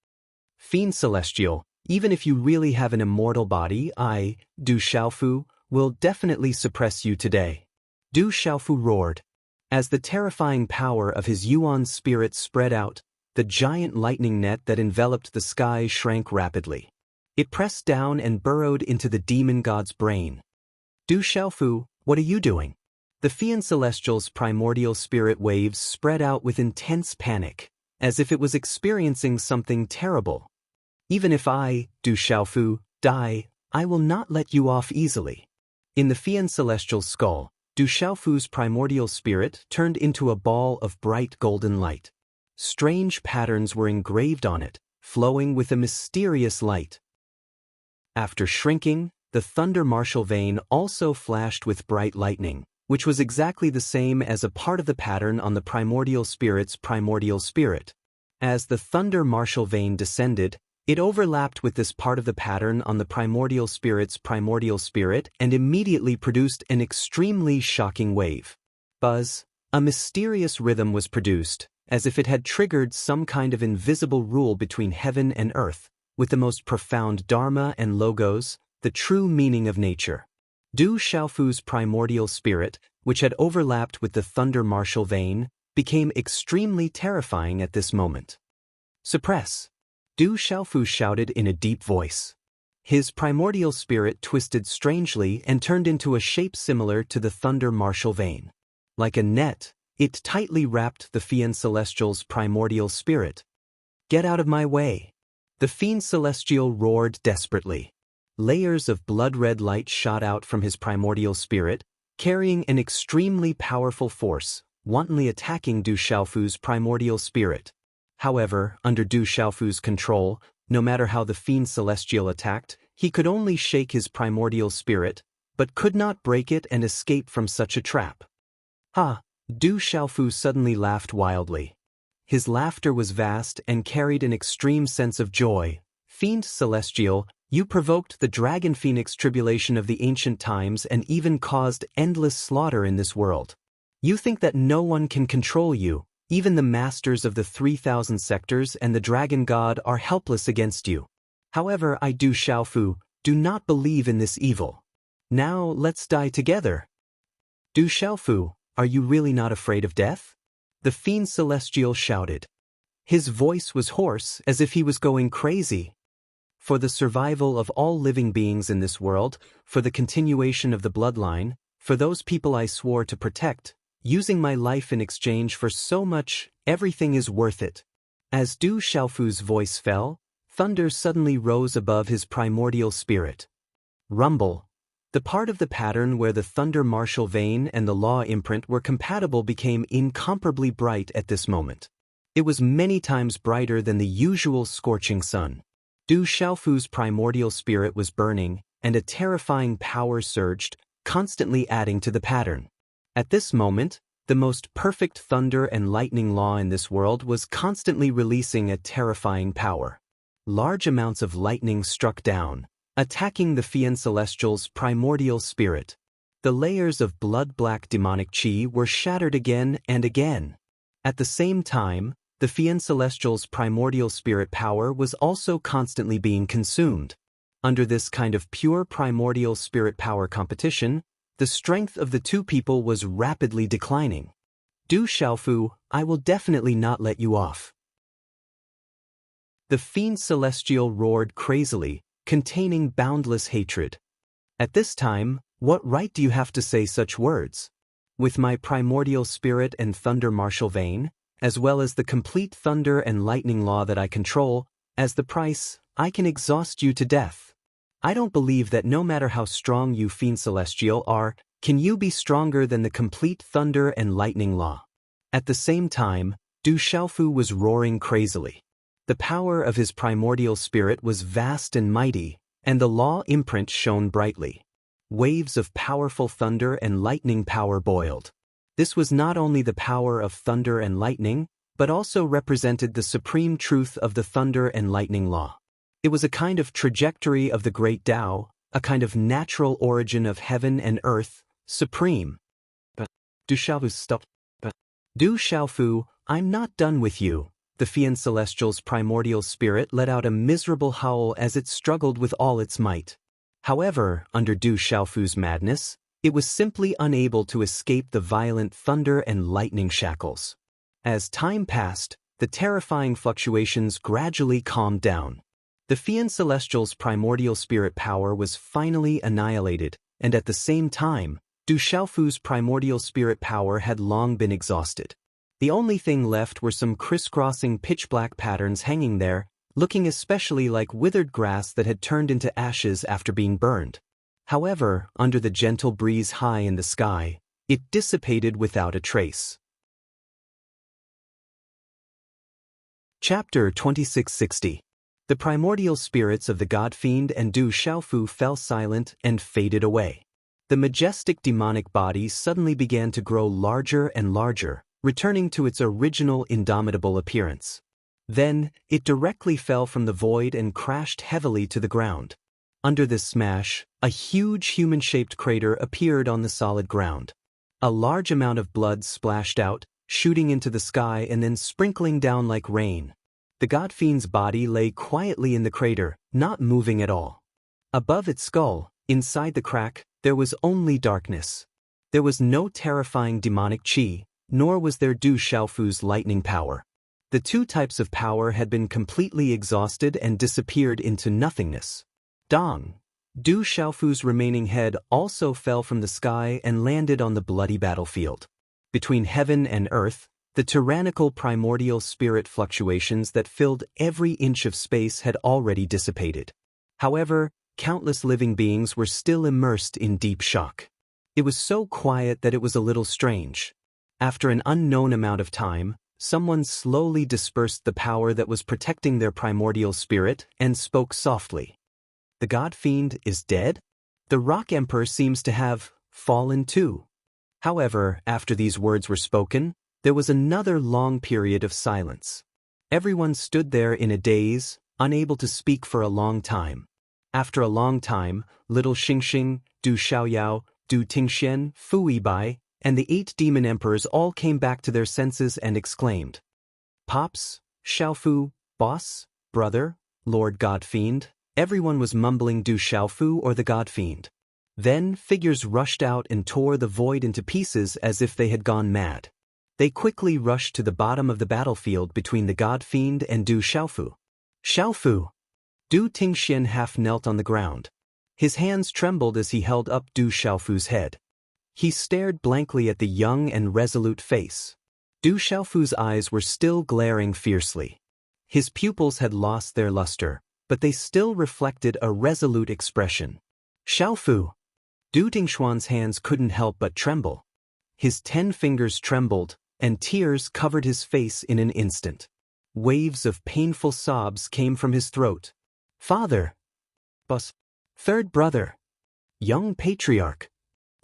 Fiend Celestial, even if you really have an immortal body, I, Du Xiaofu, will definitely suppress you today. Du Xiaofu roared. As the terrifying power of his Yuan spirit spread out, the giant lightning net that enveloped the sky shrank rapidly. It pressed down and burrowed into the demon god's brain. Du Xiaofu, what are you doing? The Fiend Celestial's primordial spirit waves spread out with intense panic, as if it was experiencing something terrible. Even if I, Du Xiaofu, die, I will not let you off easily. In the Fiend Celestial's skull, Du Xiaofu's primordial spirit turned into a ball of bright golden light. Strange patterns were engraved on it, flowing with a mysterious light. After shrinking, the thunder martial vein also flashed with bright lightning, which was exactly the same as a part of the pattern on the primordial spirit's primordial spirit. As the thunder martial vein descended, it overlapped with this part of the pattern on the primordial spirit's primordial spirit and immediately produced an extremely shocking wave. Buzz, a mysterious rhythm was produced, as if it had triggered some kind of invisible rule between heaven and earth, with the most profound dharma and logos, the true meaning of nature. Du Xiaofu's primordial spirit, which had overlapped with the thunder martial vein, became extremely terrifying at this moment. Suppress! Du Xiaofu shouted in a deep voice. His primordial spirit twisted strangely and turned into a shape similar to the thunder martial vein. Like a net, it tightly wrapped the Fiend Celestial's primordial spirit. Get out of my way! The Fiend Celestial roared desperately. Layers of blood-red light shot out from his primordial spirit, carrying an extremely powerful force, wantonly attacking Du Xiaofu's primordial spirit. However, under Du Xiaofu's control, no matter how the Fiend Celestial attacked, he could only shake his primordial spirit, but could not break it and escape from such a trap. Ha! Du Xiaofu suddenly laughed wildly. His laughter was vast and carried an extreme sense of joy. Fiend Celestial, you provoked the Dragon Phoenix tribulation of the ancient times and even caused endless slaughter in this world. You think that no one can control you, even the masters of the 3,000 sectors and the Dragon God are helpless against you. However, I, Du Xiaofu, do not believe in this evil. Now let's die together. Du Xiaofu, are you really not afraid of death? The Fiend Celestial shouted. His voice was hoarse, as if he was going crazy. For the survival of all living beings in this world, for the continuation of the bloodline, for those people I swore to protect, using my life in exchange for so much, everything is worth it. As Du Xiaofu's voice fell, thunder suddenly rose above his primordial spirit. Rumble. The part of the pattern where the thunder martial vein and the law imprint were compatible became incomparably bright at this moment. It was many times brighter than the usual scorching sun. Du Xiaofu's primordial spirit was burning, and a terrifying power surged, constantly adding to the pattern. At this moment, the most perfect thunder and lightning law in this world was constantly releasing a terrifying power. Large amounts of lightning struck down, attacking the Fiend Celestial's primordial spirit. The layers of blood-black demonic chi were shattered again and again. At the same time, the Fian Celestial's primordial spirit power was also constantly being consumed. Under this kind of pure primordial spirit power competition, the strength of the two people was rapidly declining. Du Xiaofu, I will definitely not let you off. The Fiend Celestial roared crazily, containing boundless hatred. At this time, what right do you have to say such words? With my primordial spirit and thunder martial vein, as well as the complete thunder and lightning law that I control, as the price, I can exhaust you to death. I don't believe that no matter how strong you Fiend Celestial are, can you be stronger than the complete thunder and lightning law. At the same time, Du Xiaofu was roaring crazily. The power of his primordial spirit was vast and mighty, and the law imprint shone brightly. Waves of powerful thunder and lightning power boiled. This was not only the power of thunder and lightning, but also represented the supreme truth of the thunder and lightning law. It was a kind of trajectory of the great Tao, a kind of natural origin of heaven and earth, supreme. But Du Xiaofu stopped. But Du Xiaofu, I'm not done with you. The Fian Celestial's primordial spirit let out a miserable howl as it struggled with all its might. However, under Du Xiaofu's madness, it was simply unable to escape the violent thunder and lightning shackles. As time passed, the terrifying fluctuations gradually calmed down. The Fian Celestial's primordial spirit power was finally annihilated, and at the same time, Du Xiaofu's primordial spirit power had long been exhausted. The only thing left were some crisscrossing pitch-black patterns hanging there, looking especially like withered grass that had turned into ashes after being burned. However, under the gentle breeze high in the sky, it dissipated without a trace. Chapter 2660. The primordial spirits of the God Fiend and Du Xiaofu fell silent and faded away. The majestic demonic body suddenly began to grow larger and larger, returning to its original indomitable appearance. Then, it directly fell from the void and crashed heavily to the ground. Under this smash, a huge human-shaped crater appeared on the solid ground. A large amount of blood splashed out, shooting into the sky and then sprinkling down like rain. The God Fiend's body lay quietly in the crater, not moving at all. Above its skull, inside the crack, there was only darkness. There was no terrifying demonic qi, nor was there Du Xiaofu's lightning power. The two types of power had been completely exhausted and disappeared into nothingness. Dong! Du Xiaofu's remaining head also fell from the sky and landed on the bloody battlefield. Between heaven and earth, the tyrannical primordial spirit fluctuations that filled every inch of space had already dissipated. However, countless living beings were still immersed in deep shock. It was so quiet that it was a little strange. After an unknown amount of time, someone slowly dispersed the power that was protecting their primordial spirit and spoke softly. The God Fiend is dead? The Rock Emperor seems to have fallen too. However, after these words were spoken, there was another long period of silence. Everyone stood there in a daze, unable to speak for a long time. After a long time, little Xingxing, Du Xiaoyao, Du Tingxian, Fu Yibai, and the 8 demon emperors all came back to their senses and exclaimed, "Pops, Xiaofu, boss, brother, Lord God Fiend." Everyone was mumbling Du Xiaofu or the God Fiend. Then figures rushed out and tore the void into pieces as if they had gone mad. They quickly rushed to the bottom of the battlefield between the God Fiend and Du Xiaofu. "Xiaofu!" Du Tingxian half knelt on the ground. His hands trembled as he held up Du Xiaofu's head. He stared blankly at the young and resolute face. Du Xiaofu's eyes were still glaring fiercely. His pupils had lost their luster, but they still reflected a resolute expression. "Xiaofu!" Du Tingxuan's hands couldn't help but tremble. His 10 fingers trembled, and tears covered his face in an instant. Waves of painful sobs came from his throat. "Father! Boss! Third brother! Young patriarch!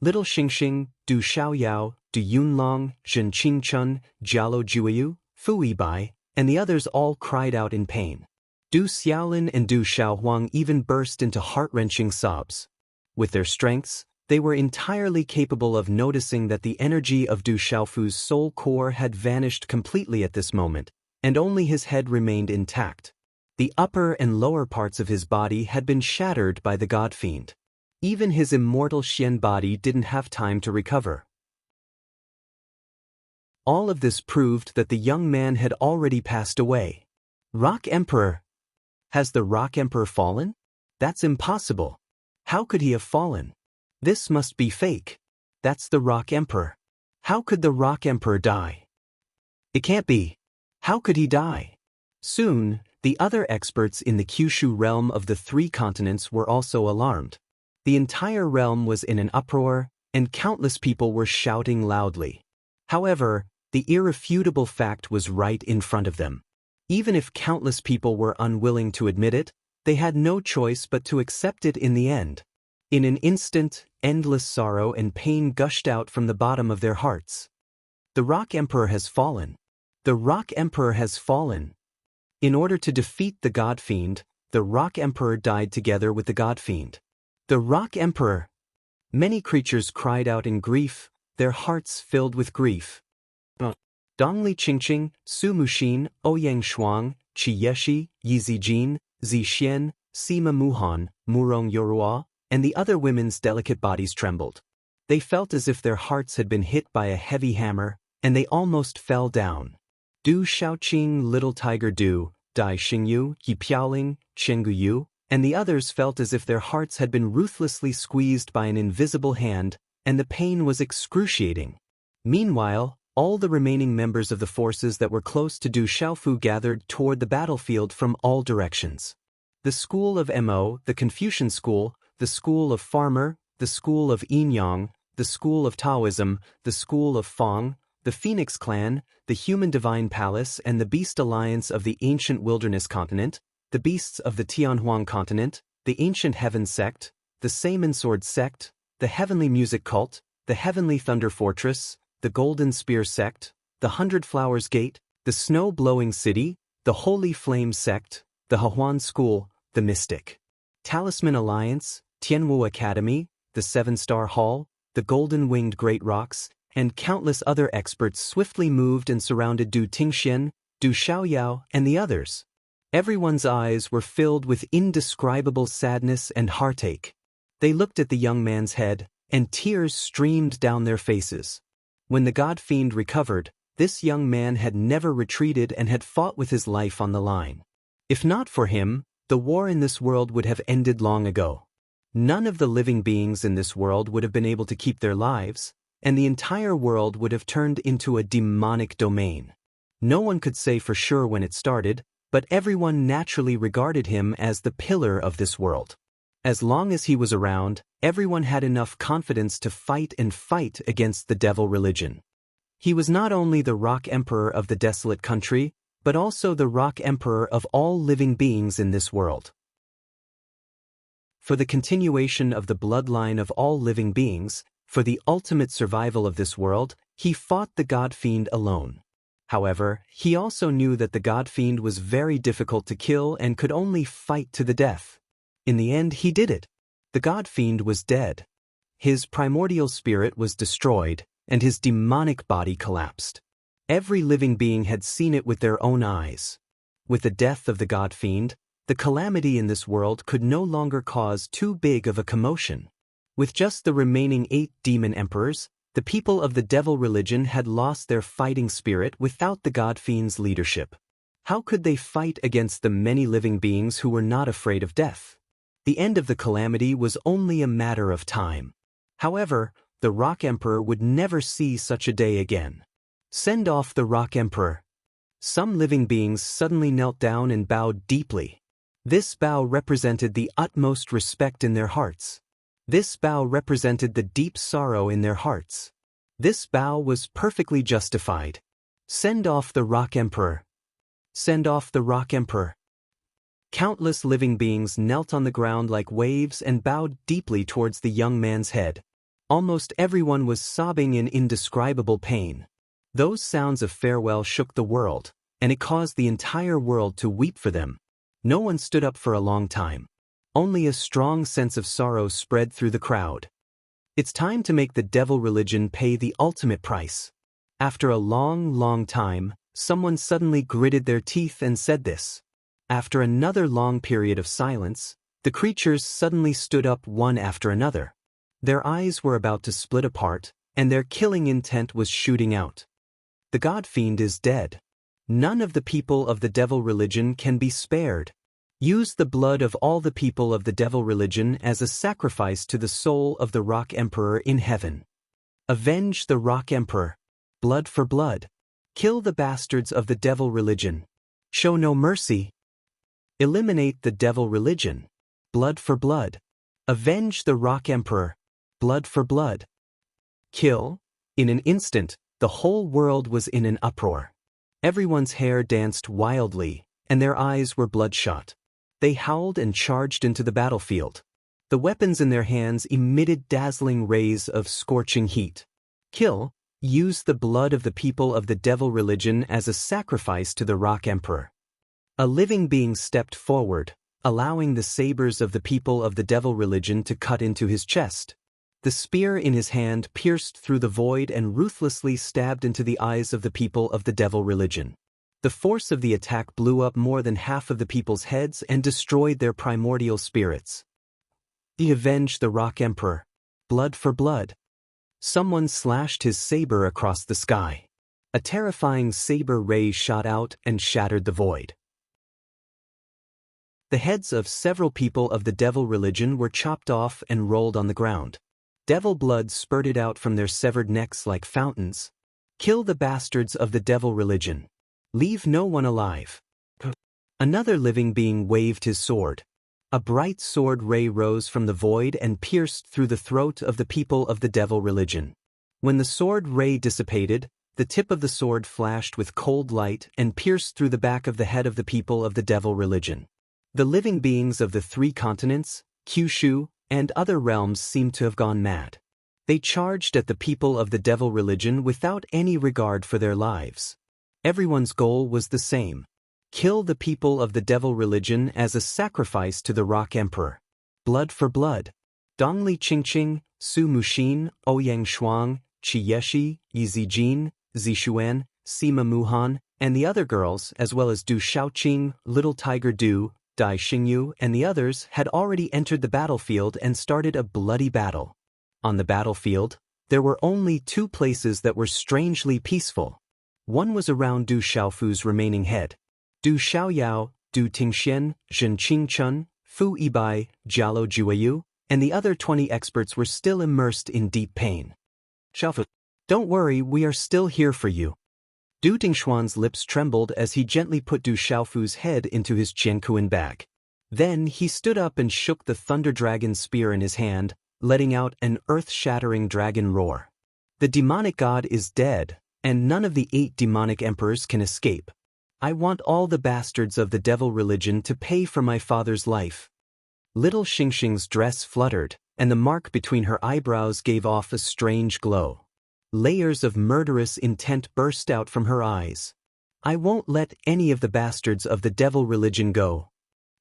Little Xingxing, Du Xiaoyao, Du Yunlong, Zhen Qingchun, Jialo Juiyu, Fu Yibai, and the others all cried out in pain. Du Xiaolin and Du Xiaohuang even burst into heart-wrenching sobs. With their strengths, They were entirely capable of noticing that the energy of Du Xiaofu's soul core had vanished completely at this moment, and only his head remained intact. The upper and lower parts of his body had been shattered by the god fiend. Even his immortal Xian body didn't have time to recover. All of this proved that the young man had already passed away. Rock Emperor? Has the Rock Emperor fallen? That's impossible. How could he have fallen? This must be fake. That's the Rock Emperor. How could the Rock Emperor die? It can't be. How could he die? Soon, the other experts in the Kyushu realm of the 3 continents were also alarmed. The entire realm was in an uproar, and countless people were shouting loudly. However, the irrefutable fact was right in front of them. Even if countless people were unwilling to admit it, they had no choice but to accept it in the end. In an instant, endless sorrow and pain gushed out from the bottom of their hearts. The Rock Emperor has fallen. The Rock Emperor has fallen. In order to defeat the God Fiend, the Rock Emperor died together with the God Fiend. The Rock Emperor! Many creatures cried out in grief, their hearts filled with grief. Dongli Qingqing, Su Muxin, Ouyang Shuang, Qi Yeshi, Yi Zijin, Zi Xian, Sima Muhan, Murong Yorua, and the other women's delicate bodies trembled. They felt as if their hearts had been hit by a heavy hammer, and they almost fell down. Du Xiaoqing, Little Tiger Du, Dai Xingyu, Yi Piaoling, Chengguyu, and the others felt as if their hearts had been ruthlessly squeezed by an invisible hand, and the pain was excruciating. Meanwhile, all the remaining members of the forces that were close to Du Xiaofu gathered toward the battlefield from all directions. The school of Mo, the Confucian school, the school of Farmer, the school of Yinyang, the school of Taoism, the school of Feng, the Phoenix clan, the Human Divine Palace and the Beast Alliance of the Ancient Wilderness Continent, the Beasts of the Tianhuang Continent, the Ancient Heaven Sect, the Saman Sword Sect, the Heavenly Music Cult, the Heavenly Thunder Fortress, the Golden Spear Sect, the 100 Flowers Gate, the Snow-Blowing City, the Holy Flame Sect, the Hahuan School, the Mystic Talisman Alliance, Tianwu Academy, the 7-Star Hall, the Golden-Winged Great Rocks, and countless other experts swiftly moved and surrounded Du Tingxian, Du Xiaoyao, and the others. Everyone's eyes were filled with indescribable sadness and heartache. They looked at the young man's head, and tears streamed down their faces. When the God Fiend recovered, this young man had never retreated and had fought with his life on the line. If not for him, the war in this world would have ended long ago. None of the living beings in this world would have been able to keep their lives, and the entire world would have turned into a demonic domain. No one could say for sure when it started, but everyone naturally regarded him as the pillar of this world. As long as he was around, everyone had enough confidence to fight against the devil religion. He was not only the Rock Emperor of the desolate country, but also the Rock Emperor of all living beings in this world. For the continuation of the bloodline of all living beings, for the ultimate survival of this world, he fought the God Fiend alone. However, he also knew that the God Fiend was very difficult to kill and could only fight to the death. In the end, he did it. The God Fiend was dead. His primordial spirit was destroyed, and his demonic body collapsed. Every living being had seen it with their own eyes. With the death of the God Fiend, the calamity in this world could no longer cause too big of a commotion. With just the remaining 8 demon emperors, the people of the devil religion had lost their fighting spirit without the God Fiend's leadership. How could they fight against the many living beings who were not afraid of death? The end of the calamity was only a matter of time. However, the Rock Emperor would never see such a day again. Send off the Rock Emperor. Some living beings suddenly knelt down and bowed deeply. This bow represented the utmost respect in their hearts. This bow represented the deep sorrow in their hearts. This bow was perfectly justified. Send off the Rock Emperor. Send off the Rock Emperor. Countless living beings knelt on the ground like waves and bowed deeply towards the young man's head. Almost everyone was sobbing in indescribable pain. Those sounds of farewell shook the world, and it caused the entire world to weep for them. No one stood up for a long time. Only a strong sense of sorrow spread through the crowd. It's time to make the devil religion pay the ultimate price. After a long time, someone suddenly gritted their teeth and said this. After another long period of silence, the creatures suddenly stood up one after another. Their eyes were about to split apart, and their killing intent was shooting out. The God Fiend is dead. None of the people of the devil religion can be spared. Use the blood of all the people of the devil religion as a sacrifice to the soul of the Rock Emperor in heaven. Avenge the Rock Emperor. Blood for blood. Kill the bastards of the devil religion. Show no mercy. Eliminate the devil religion. Blood for blood. Avenge the Rock Emperor. Blood for blood. Kill. In an instant, the whole world was in an uproar. Everyone's hair danced wildly, and their eyes were bloodshot. They howled and charged into the battlefield. The weapons in their hands emitted dazzling rays of scorching heat. Kill. Use the blood of the people of the devil religion as a sacrifice to the Rock Emperor. A living being stepped forward, allowing the sabers of the people of the devil religion to cut into his chest. The spear in his hand pierced through the void and ruthlessly stabbed into the eyes of the people of the devil religion. The force of the attack blew up more than half of the people's heads and destroyed their primordial spirits. He avenged the Rock Emperor. Blood for blood. Someone slashed his saber across the sky. A terrifying saber ray shot out and shattered the void. The heads of several people of the devil religion were chopped off and rolled on the ground. Devil blood spurted out from their severed necks like fountains. Kill the bastards of the devil religion. Leave no one alive. Another living being waved his sword. A bright sword ray rose from the void and pierced through the throat of the people of the devil religion. When the sword ray dissipated, the tip of the sword flashed with cold light and pierced through the back of the head of the people of the devil religion. The living beings of the 3 continents, Kyushu, and other realms seemed to have gone mad. They charged at the people of the devil religion without any regard for their lives. Everyone's goal was the same. Kill the people of the devil religion as a sacrifice to the Rock Emperor. Blood for blood. Dongli Qingqing, Su Mushin, Ouyang Shuang, Qi Yeshi, Yi Zijin, Zishuan, Sima Muhan, and the other girls, as well as Du Shaoqing, Little Tiger Du, Dai Xingyu, and the others had already entered the battlefield and started a bloody battle. On the battlefield, there were only 2 places that were strangely peaceful. One was around Du Xiaofu's remaining head. Du Xiaoyao, Du Tingxian, Zhen Qingchun, Fu Yibai, Jialo Jueyu, and the other 20 experts were still immersed in deep pain. Xiaofu, don't worry, we are still here for you. Du Tingshuan's lips trembled as he gently put Du Xiaofu's head into his Qiankuan bag. Then he stood up and shook the Thunder Dragon spear in his hand, letting out an earth-shattering dragon roar. The demonic god is dead, and none of the 8 demonic emperors can escape. I want all the bastards of the devil religion to pay for my father's life. Little Xingxing's dress fluttered, and the mark between her eyebrows gave off a strange glow. Layers of murderous intent burst out from her eyes. I won't let any of the bastards of the devil religion go.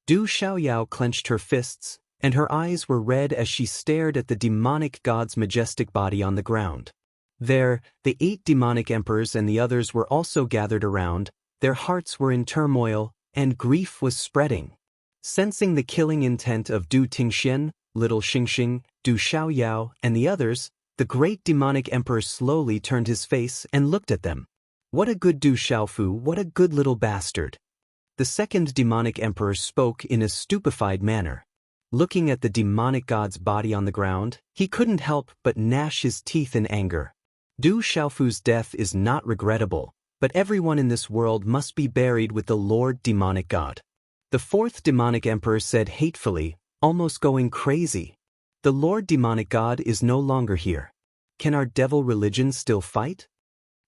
Du Xiaoyao clenched her fists, and her eyes were red as she stared at the demonic god's majestic body on the ground. There, the 8 demonic emperors and the others were also gathered around. Their hearts were in turmoil, and grief was spreading. Sensing the killing intent of Du Tingxian, Little Xingxing, Du Xiaoyao, and the others, the great demonic emperor slowly turned his face and looked at them. What a good Du Xiaofu, what a good little bastard. The second demonic emperor spoke in a stupefied manner. Looking at the demonic god's body on the ground, he couldn't help but gnash his teeth in anger. Du Xiaofu's death is not regrettable, but everyone in this world must be buried with the Lord Demonic God. The 4th demonic emperor said hatefully, almost going crazy. The Lord Demonic God is no longer here. Can our devil religion still fight?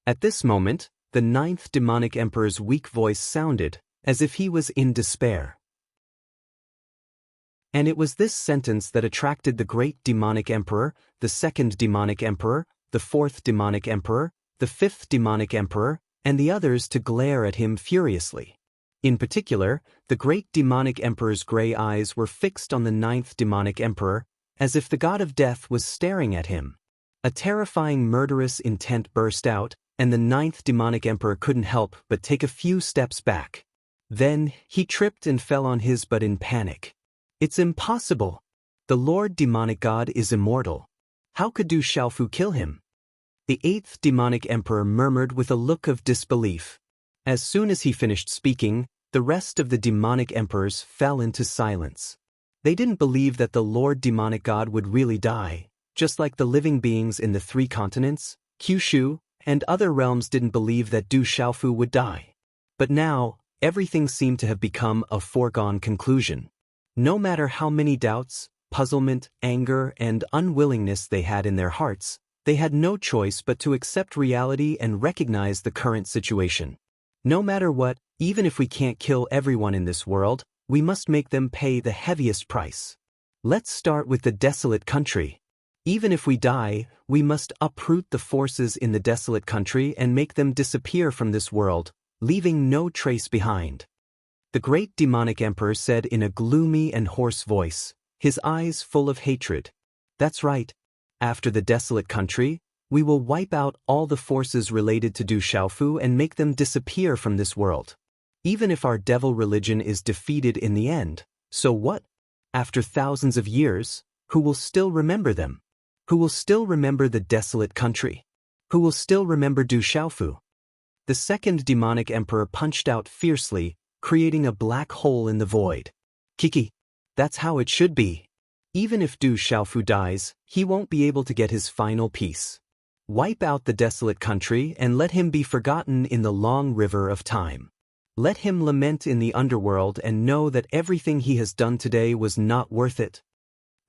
At this moment, the 9th demonic emperor's weak voice sounded, as if he was in despair. And it was this sentence that attracted the great demonic emperor, the 2nd demonic emperor, the 4th demonic emperor, the 5th demonic emperor, and the others to glare at him furiously. In particular, the great demonic emperor's gray eyes were fixed on the 9th demonic emperor, as if the god of death was staring at him. A terrifying murderous intent burst out, and the ninth demonic emperor couldn't help but take a few steps back. Then, he tripped and fell on his butt in panic. It's impossible! The Lord demonic god is immortal. How could Du Xiaofu kill him? The eighth demonic emperor murmured with a look of disbelief. As soon as he finished speaking, the rest of the demonic emperors fell into silence. They didn't believe that the Lord demonic god would really die, just like the living beings in the 3 continents, Kyushu, and other realms didn't believe that Du Xiaofu would die. But now, everything seemed to have become a foregone conclusion. No matter how many doubts, puzzlement, anger, and unwillingness they had in their hearts, they had no choice but to accept reality and recognize the current situation. No matter what, even if we can't kill everyone in this world, we must make them pay the heaviest price. Let's start with the desolate country. Even if we die, we must uproot the forces in the desolate country and make them disappear from this world, leaving no trace behind. The great demonic emperor said in a gloomy and hoarse voice, his eyes full of hatred. That's right. After the desolate country, we will wipe out all the forces related to Du Xiaofu and make them disappear from this world. Even if our devil religion is defeated in the end, so what? After thousands of years, who will still remember them? Who will still remember the desolate country? Who will still remember Du Xiaofu? The second demonic emperor punched out fiercely, creating a black hole in the void. Kiki. That's how it should be. Even if Du Xiaofu dies, he won't be able to get his final piece. Wipe out the desolate country and let him be forgotten in the long river of time. Let him lament in the underworld and know that everything he has done today was not worth it.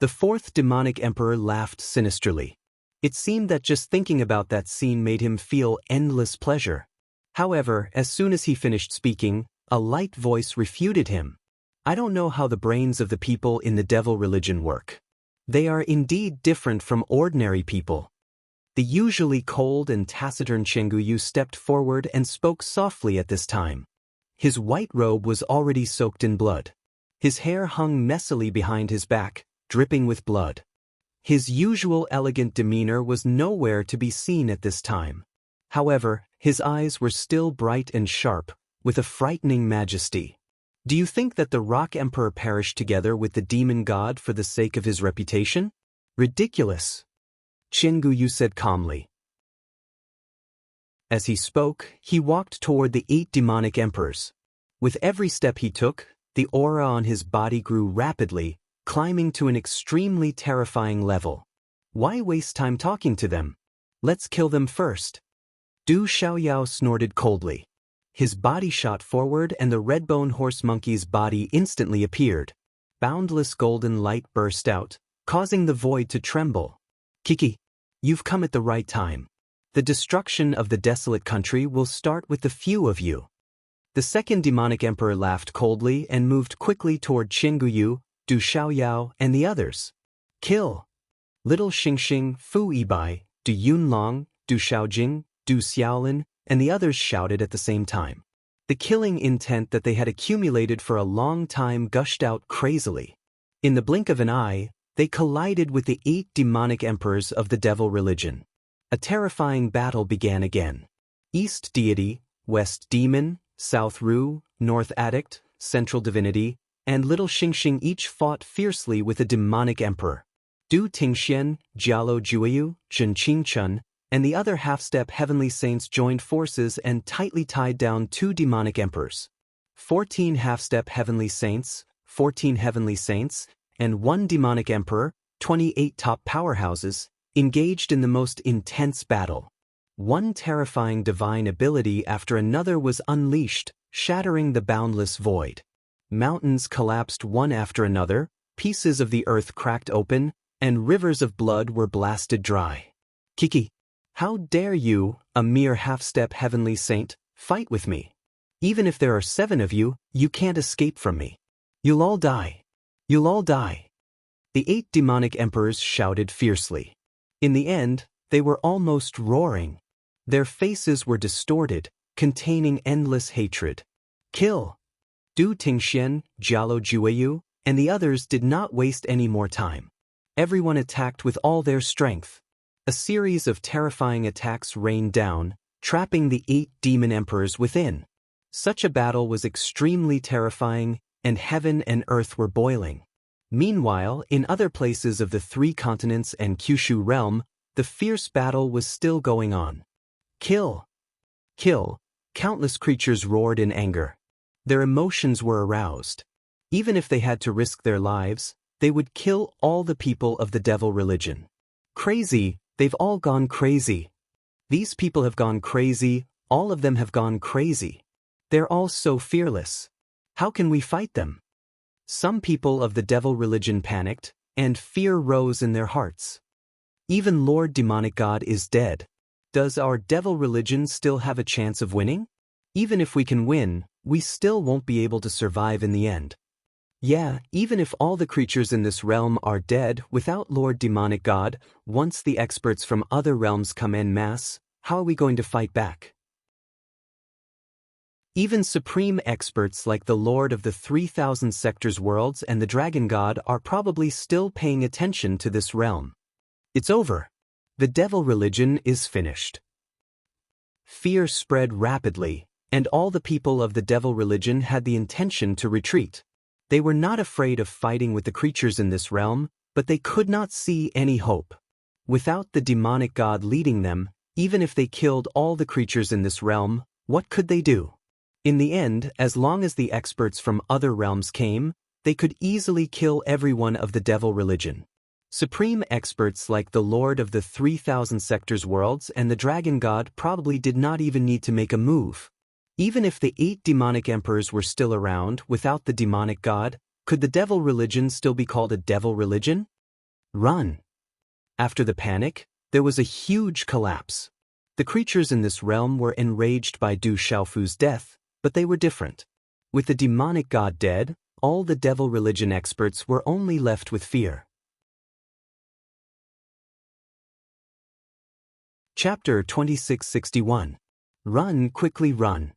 The fourth demonic emperor laughed sinisterly. It seemed that just thinking about that scene made him feel endless pleasure. However, as soon as he finished speaking, a light voice refuted him. I don't know how the brains of the people in the devil religion work. They are indeed different from ordinary people. The usually cold and taciturn Chenguyu stepped forward and spoke softly at this time. His white robe was already soaked in blood. His hair hung messily behind his back, dripping with blood. His usual elegant demeanor was nowhere to be seen at this time. However, his eyes were still bright and sharp, with a frightening majesty. Do you think that the Rock Emperor perished together with the demon god for the sake of his reputation? Ridiculous. Chenguyu said calmly. As he spoke, he walked toward the 8 demonic emperors. With every step he took, the aura on his body grew rapidly, climbing to an extremely terrifying level. Why waste time talking to them? Let's kill them first. Du Xiaoyao snorted coldly. His body shot forward and the red-bone horse monkey's body instantly appeared. Boundless golden light burst out, causing the void to tremble. Kiki, you've come at the right time. The destruction of the desolate country will start with the few of you. The second demonic emperor laughed coldly and moved quickly toward Chenguyu, Du Xiaoyao, and the others. Kill! Little Xingxing, Fu Yibai, Du Yunlong, Du Xiaojing, Du Xiaolin, and the others shouted at the same time. The killing intent that they had accumulated for a long time gushed out crazily. In the blink of an eye, they collided with the 8 demonic emperors of the devil religion. A terrifying battle began again. East Deity, West Demon, South Ru, North Addict, Central Divinity, and Little Xingxing each fought fiercely with a demonic emperor. Du Tingxian, Jialo Juiyu, Zhen Qingchun, and the other half-step heavenly saints joined forces and tightly tied down 2 demonic emperors. 14 half-step heavenly saints, 14 heavenly saints, and 1 demonic emperor, 28 top powerhouses, engaged in the most intense battle. One terrifying divine ability after another was unleashed, shattering the boundless void. Mountains collapsed one after another, pieces of the earth cracked open, and rivers of blood were blasted dry. Kiki, how dare you, a mere half-step heavenly saint, fight with me? Even if there are 7 of you, you can't escape from me. You'll all die. You'll all die. The 8 demonic emperors shouted fiercely. In the end, they were almost roaring. Their faces were distorted, containing endless hatred. Kill! Du Tingxian, Jialo Juiyu, and the others did not waste any more time. Everyone attacked with all their strength. A series of terrifying attacks rained down, trapping the 8 demon emperors within. Such a battle was extremely terrifying, and heaven and earth were boiling. Meanwhile, in other places of the 3 continents and Kyushu realm, the fierce battle was still going on. Kill! Kill! Countless creatures roared in anger. Their emotions were aroused. Even if they had to risk their lives, they would kill all the people of the devil religion. Crazy, they've all gone crazy. These people have gone crazy, all of them have gone crazy. They're all so fearless. How can we fight them? Some people of the devil religion panicked, and fear rose in their hearts. Even Lord Demonic God is dead. Does our devil religion still have a chance of winning? Even if we can win, we still won't be able to survive in the end. Yeah, even if all the creatures in this realm are dead without Lord Demonic God, once the experts from other realms come en masse, how are we going to fight back? Even supreme experts like the Lord of the 3,000 Sectors worlds and the Dragon God are probably still paying attention to this realm. It's over. The devil religion is finished. Fear spread rapidly, and all the people of the devil religion had the intention to retreat. They were not afraid of fighting with the creatures in this realm, but they could not see any hope. Without the demonic god leading them, even if they killed all the creatures in this realm, what could they do? In the end, as long as the experts from other realms came, they could easily kill everyone of the devil religion. Supreme experts like the Lord of the 3,000 Sectors worlds and the Dragon God probably did not even need to make a move. Even if the 8 demonic emperors were still around without the demonic god, could the devil religion still be called a devil religion? Run! After the panic, there was a huge collapse. The creatures in this realm were enraged by Du Xiaofu's death, but they were different. With the demonic god dead, all the devil religion experts were only left with fear. Chapter 2661. Run, quickly run.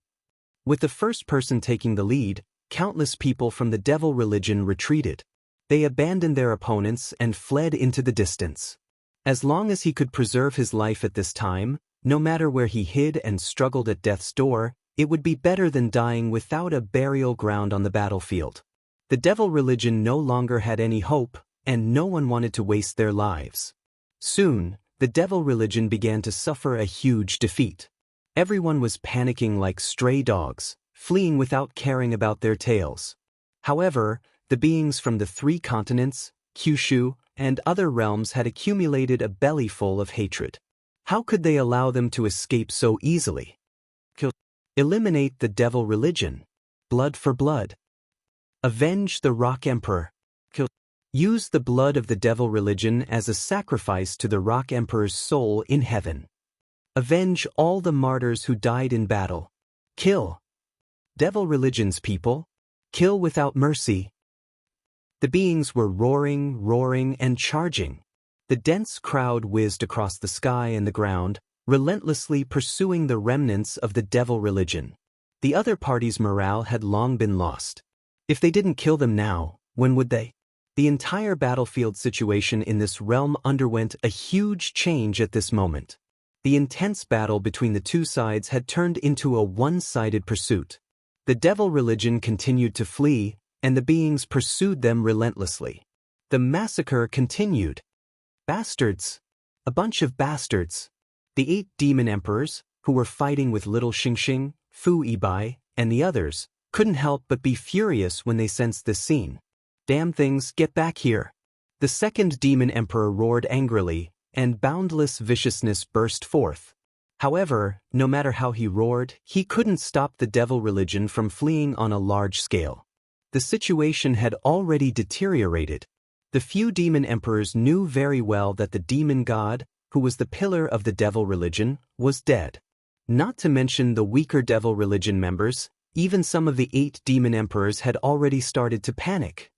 With the first person taking the lead, countless people from the devil religion retreated. They abandoned their opponents and fled into the distance. As long as he could preserve his life at this time, no matter where he hid and struggled at death's door, it would be better than dying without a burial ground on the battlefield. The devil religion no longer had any hope, and no one wanted to waste their lives. Soon, the devil religion began to suffer a huge defeat. Everyone was panicking like stray dogs, fleeing without caring about their tails. However, the beings from the 3 continents, Kyushu, and other realms had accumulated a bellyful of hatred. How could they allow them to escape so easily? Eliminate the devil religion. Blood for blood. Avenge the Rock Emperor. Use the blood of the devil religion as a sacrifice to the Rock Emperor's soul in heaven. Avenge all the martyrs who died in battle. Kill. Devil religion's people. Kill without mercy. The beings were roaring, and charging. The dense crowd whizzed across the sky and the ground, relentlessly pursuing the remnants of the devil religion. The other party's morale had long been lost. If they didn't kill them now, when would they? The entire battlefield situation in this realm underwent a huge change at this moment. The intense battle between the 2 sides had turned into a one-sided pursuit. The devil religion continued to flee, and the beings pursued them relentlessly. The massacre continued. Bastards! A bunch of bastards! The 8 demon emperors, who were fighting with little Xingxing, Fu Yibai, and the others, couldn't help but be furious when they sensed this scene. Damn things, get back here! The second demon emperor roared angrily, and boundless viciousness burst forth. However, no matter how he roared, he couldn't stop the devil religion from fleeing on a large scale. The situation had already deteriorated. The few demon emperors knew very well that the demon god, who was the pillar of the devil religion, was dead. Not to mention the weaker devil religion members, even some of the 8 demon emperors had already started to panic.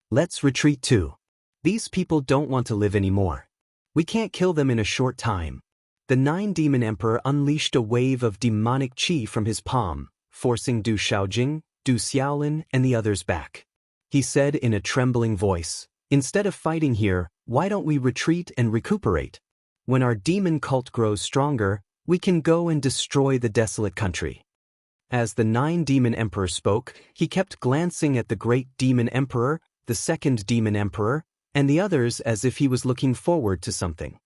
Let's retreat too. These people don't want to live anymore. We can't kill them in a short time. The 9 demon emperor unleashed a wave of demonic chi from his palm, forcing Du Xiaojing, Du Xiaolin, and the others back. He said in a trembling voice, "Instead of fighting here, Why don't we retreat and recuperate? When our demon cult grows stronger, we can go and destroy the desolate country. As the 9 demon emperor spoke, he kept glancing at the great demon emperor, the second demon emperor, and the others as if he was looking forward to something.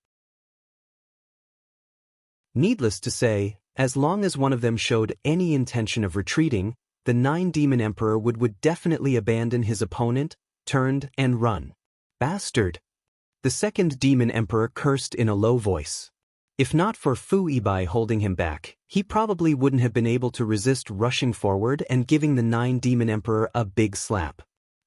Needless to say, as long as one of them showed any intention of retreating, the 9 demon emperor would definitely abandon his opponent, turned, and run. Bastard! The second demon emperor cursed in a low voice. If not for Fu Ibai holding him back, he probably wouldn't have been able to resist rushing forward and giving the 9 demon emperor a big slap.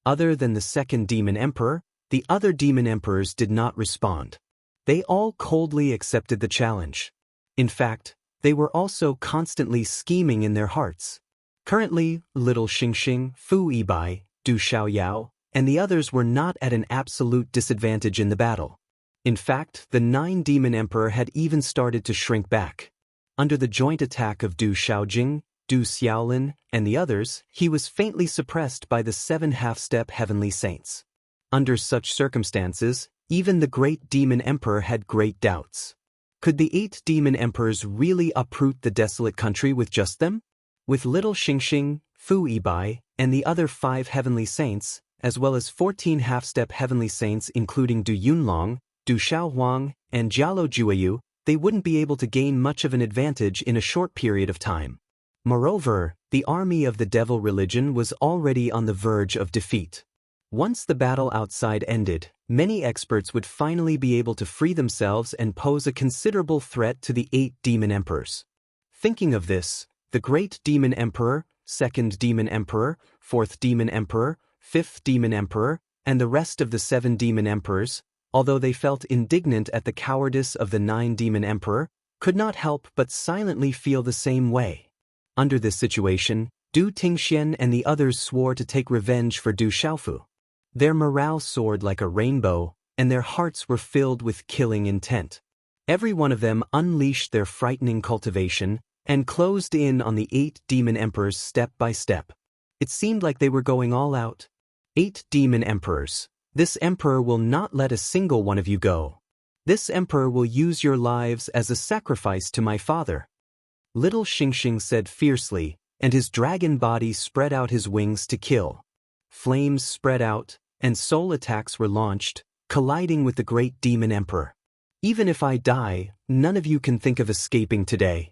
Other than the second demon emperor, the other demon emperors did not respond. They all coldly accepted the challenge. In fact, they were also constantly scheming in their hearts. Currently, Little Xingxing, Fu Ibai, Du Xiaoyao, and the others were not at an absolute disadvantage in the battle. In fact, the 9 demon emperor had even started to shrink back. Under the joint attack of Du Xiaojing, Du Xiaolin, and the others, he was faintly suppressed by the 7 half-step heavenly saints. Under such circumstances, even the great demon emperor had great doubts. Could the 8 demon emperors really uproot the desolate country with just them? With Little Xingxing, Fu Ibai, and the other 5 heavenly saints, as well as 14 half-step heavenly saints including Du Yunlong, Du Xiaohuang, and Jialo Jueyu, they wouldn't be able to gain much of an advantage in a short period of time. Moreover, the army of the devil religion was already on the verge of defeat. Once the battle outside ended, many experts would finally be able to free themselves and pose a considerable threat to the 8 demon emperors. Thinking of this, the great demon emperor, second demon emperor, fourth demon emperor, fifth demon emperor, and the rest of the 7 demon emperors, although they felt indignant at the cowardice of the 9 demon emperor, could not help but silently feel the same way. Under this situation, Du Tingxian and the others swore to take revenge for Du Xiaofu. Their morale soared like a rainbow, and their hearts were filled with killing intent. Every one of them unleashed their frightening cultivation and closed in on the 8 demon emperors step by step. It seemed like they were going all out. 8 demon emperors. This emperor will not let a single one of you go. This emperor will use your lives as a sacrifice to my father. Little Xingxing said fiercely, and his dragon body spread out his wings to kill. Flames spread out, and soul attacks were launched, colliding with the great demon emperor. Even if I die, none of you can think of escaping today.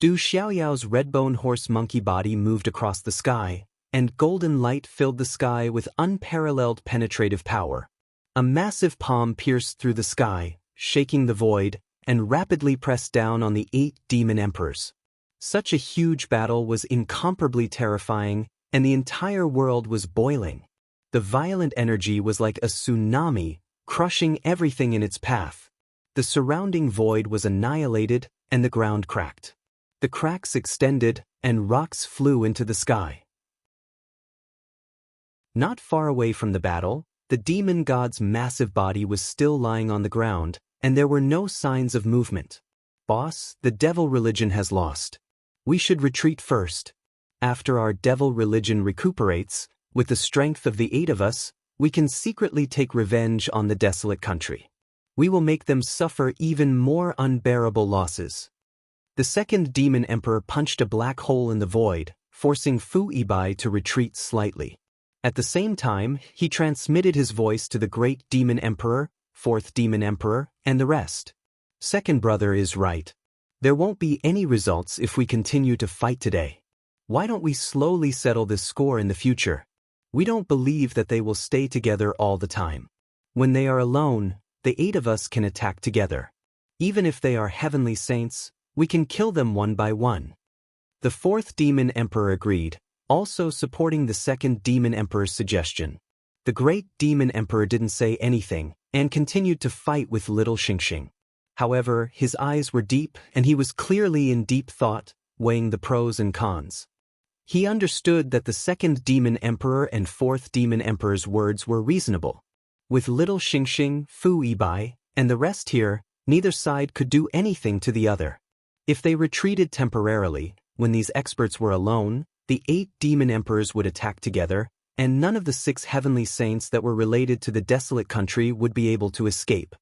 Du Xiaoyao's redbone horse monkey body moved across the sky, and golden light filled the sky with unparalleled penetrative power. A massive palm pierced through the sky, shaking the void, and rapidly pressed down on the 8 demon emperors. Such a huge battle was incomparably terrifying, and the entire world was boiling. The violent energy was like a tsunami, crushing everything in its path. The surrounding void was annihilated, and the ground cracked. The cracks extended, and rocks flew into the sky. Not far away from the battle, the demon god's massive body was still lying on the ground, and there were no signs of movement. Boss, the devil religion has lost. We should retreat first. After our devil religion recuperates, with the strength of the 8 of us, we can secretly take revenge on the desolate country. We will make them suffer even more unbearable losses. The second demon emperor punched a black hole in the void, forcing Fu Ibai to retreat slightly. At the same time, he transmitted his voice to the great demon emperor, fourth demon emperor, and the rest. Second brother is right. There won't be any results if we continue to fight today. Why don't we slowly settle this score in the future? We don't believe that they will stay together all the time. When they are alone, the 8 of us can attack together. Even if they are heavenly saints, we can kill them one by one. The 4th demon emperor agreed, also supporting the 2nd demon emperor's suggestion. The great demon emperor didn't say anything, and continued to fight with Little Xingxing. However, his eyes were deep, and he was clearly in deep thought, weighing the pros and cons. He understood that the 2nd demon emperor and 4th demon emperor's words were reasonable. With Little Xingxing, Fu Ibai, and the rest here, neither side could do anything to the other. If they retreated temporarily, when these experts were alone, the 8 demon emperors would attack together, and none of the 6 heavenly saints that were related to the desolate country would be able to escape.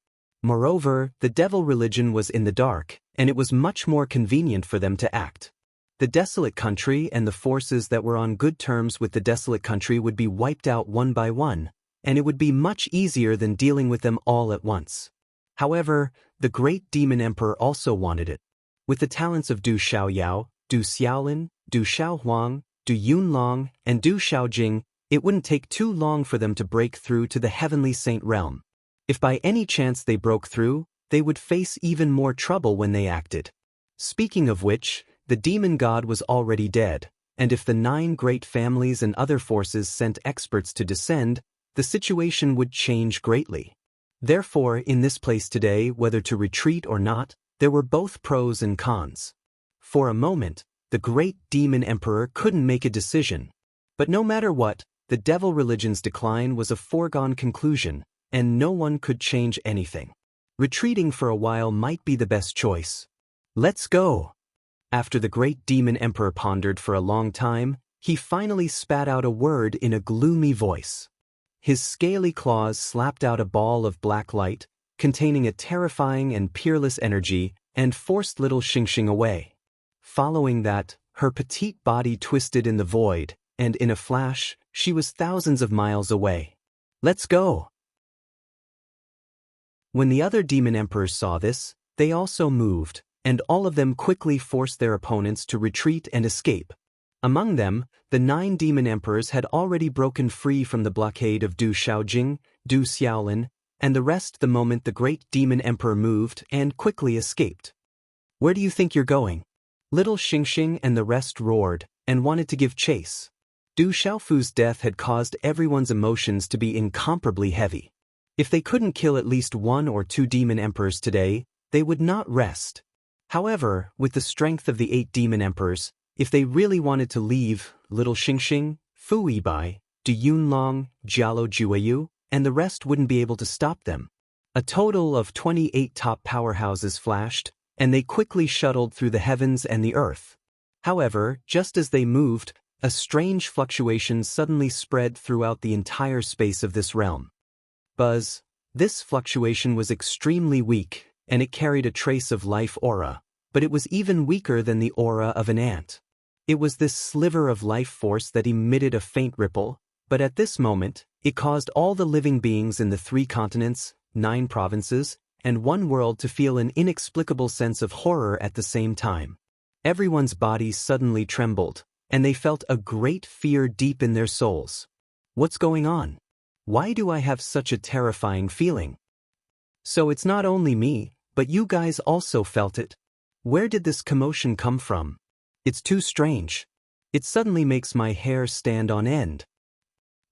Moreover, the devil religion was in the dark, and it was much more convenient for them to act. The desolate country and the forces that were on good terms with the desolate country would be wiped out one by one, and it would be much easier than dealing with them all at once. However, the great demon emperor also wanted it. With the talents of Du Xiaoyao, Du Xiaolin, Du Xiaohuang, Du Yunlong, and Du Xiaojing, it wouldn't take too long for them to break through to the heavenly saint realm. If by any chance they broke through, they would face even more trouble when they acted. Speaking of which, the demon god was already dead, and if the 9 great families and other forces sent experts to descend, the situation would change greatly. Therefore, in this place today, whether to retreat or not, there were both pros and cons. For a moment, the great demon emperor couldn't make a decision. But no matter what, the devil religion's decline was a foregone conclusion, and no one could change anything. Retreating for a while might be the best choice. Let's go! After the great demon emperor pondered for a long time, he finally spat out a word in a gloomy voice. His scaly claws slapped out a ball of black light, containing a terrifying and peerless energy, and forced little Xingxing away. Following that, her petite body twisted in the void, and in a flash, she was thousands of miles away. Let's go! When the other demon emperors saw this, they also moved, and all of them quickly forced their opponents to retreat and escape. Among them, the 9 demon emperors had already broken free from the blockade of Du Xiaojing, Du Xiaolin, and the rest the moment the great demon emperor moved and quickly escaped. Where do you think you're going? Little Xingxing and the rest roared, and wanted to give chase. Du Xiaofu's death had caused everyone's emotions to be incomparably heavy. If they couldn't kill at least 1 or 2 demon emperors today, they would not rest. However, with the strength of the 8 demon emperors, if they really wanted to leave, little Xingxing, Fu Yibai, Du Yunlong, Jialo Jueyu, and the rest wouldn't be able to stop them. A total of 28 top powerhouses flashed, and they quickly shuttled through the heavens and the earth. However, just as they moved, a strange fluctuation suddenly spread throughout the entire space of this realm. Buzz. This fluctuation was extremely weak, and it carried a trace of life aura, but it was even weaker than the aura of an ant. It was this sliver of life force that emitted a faint ripple, but at this moment, it caused all the living beings in the 3 continents, 9 provinces, and 1 world to feel an inexplicable sense of horror at the same time. Everyone's bodies suddenly trembled, and they felt a great fear deep in their souls. What's going on? Why do I have such a terrifying feeling? So it's not only me, but you guys also felt it. Where did this commotion come from? It's too strange. It suddenly makes my hair stand on end.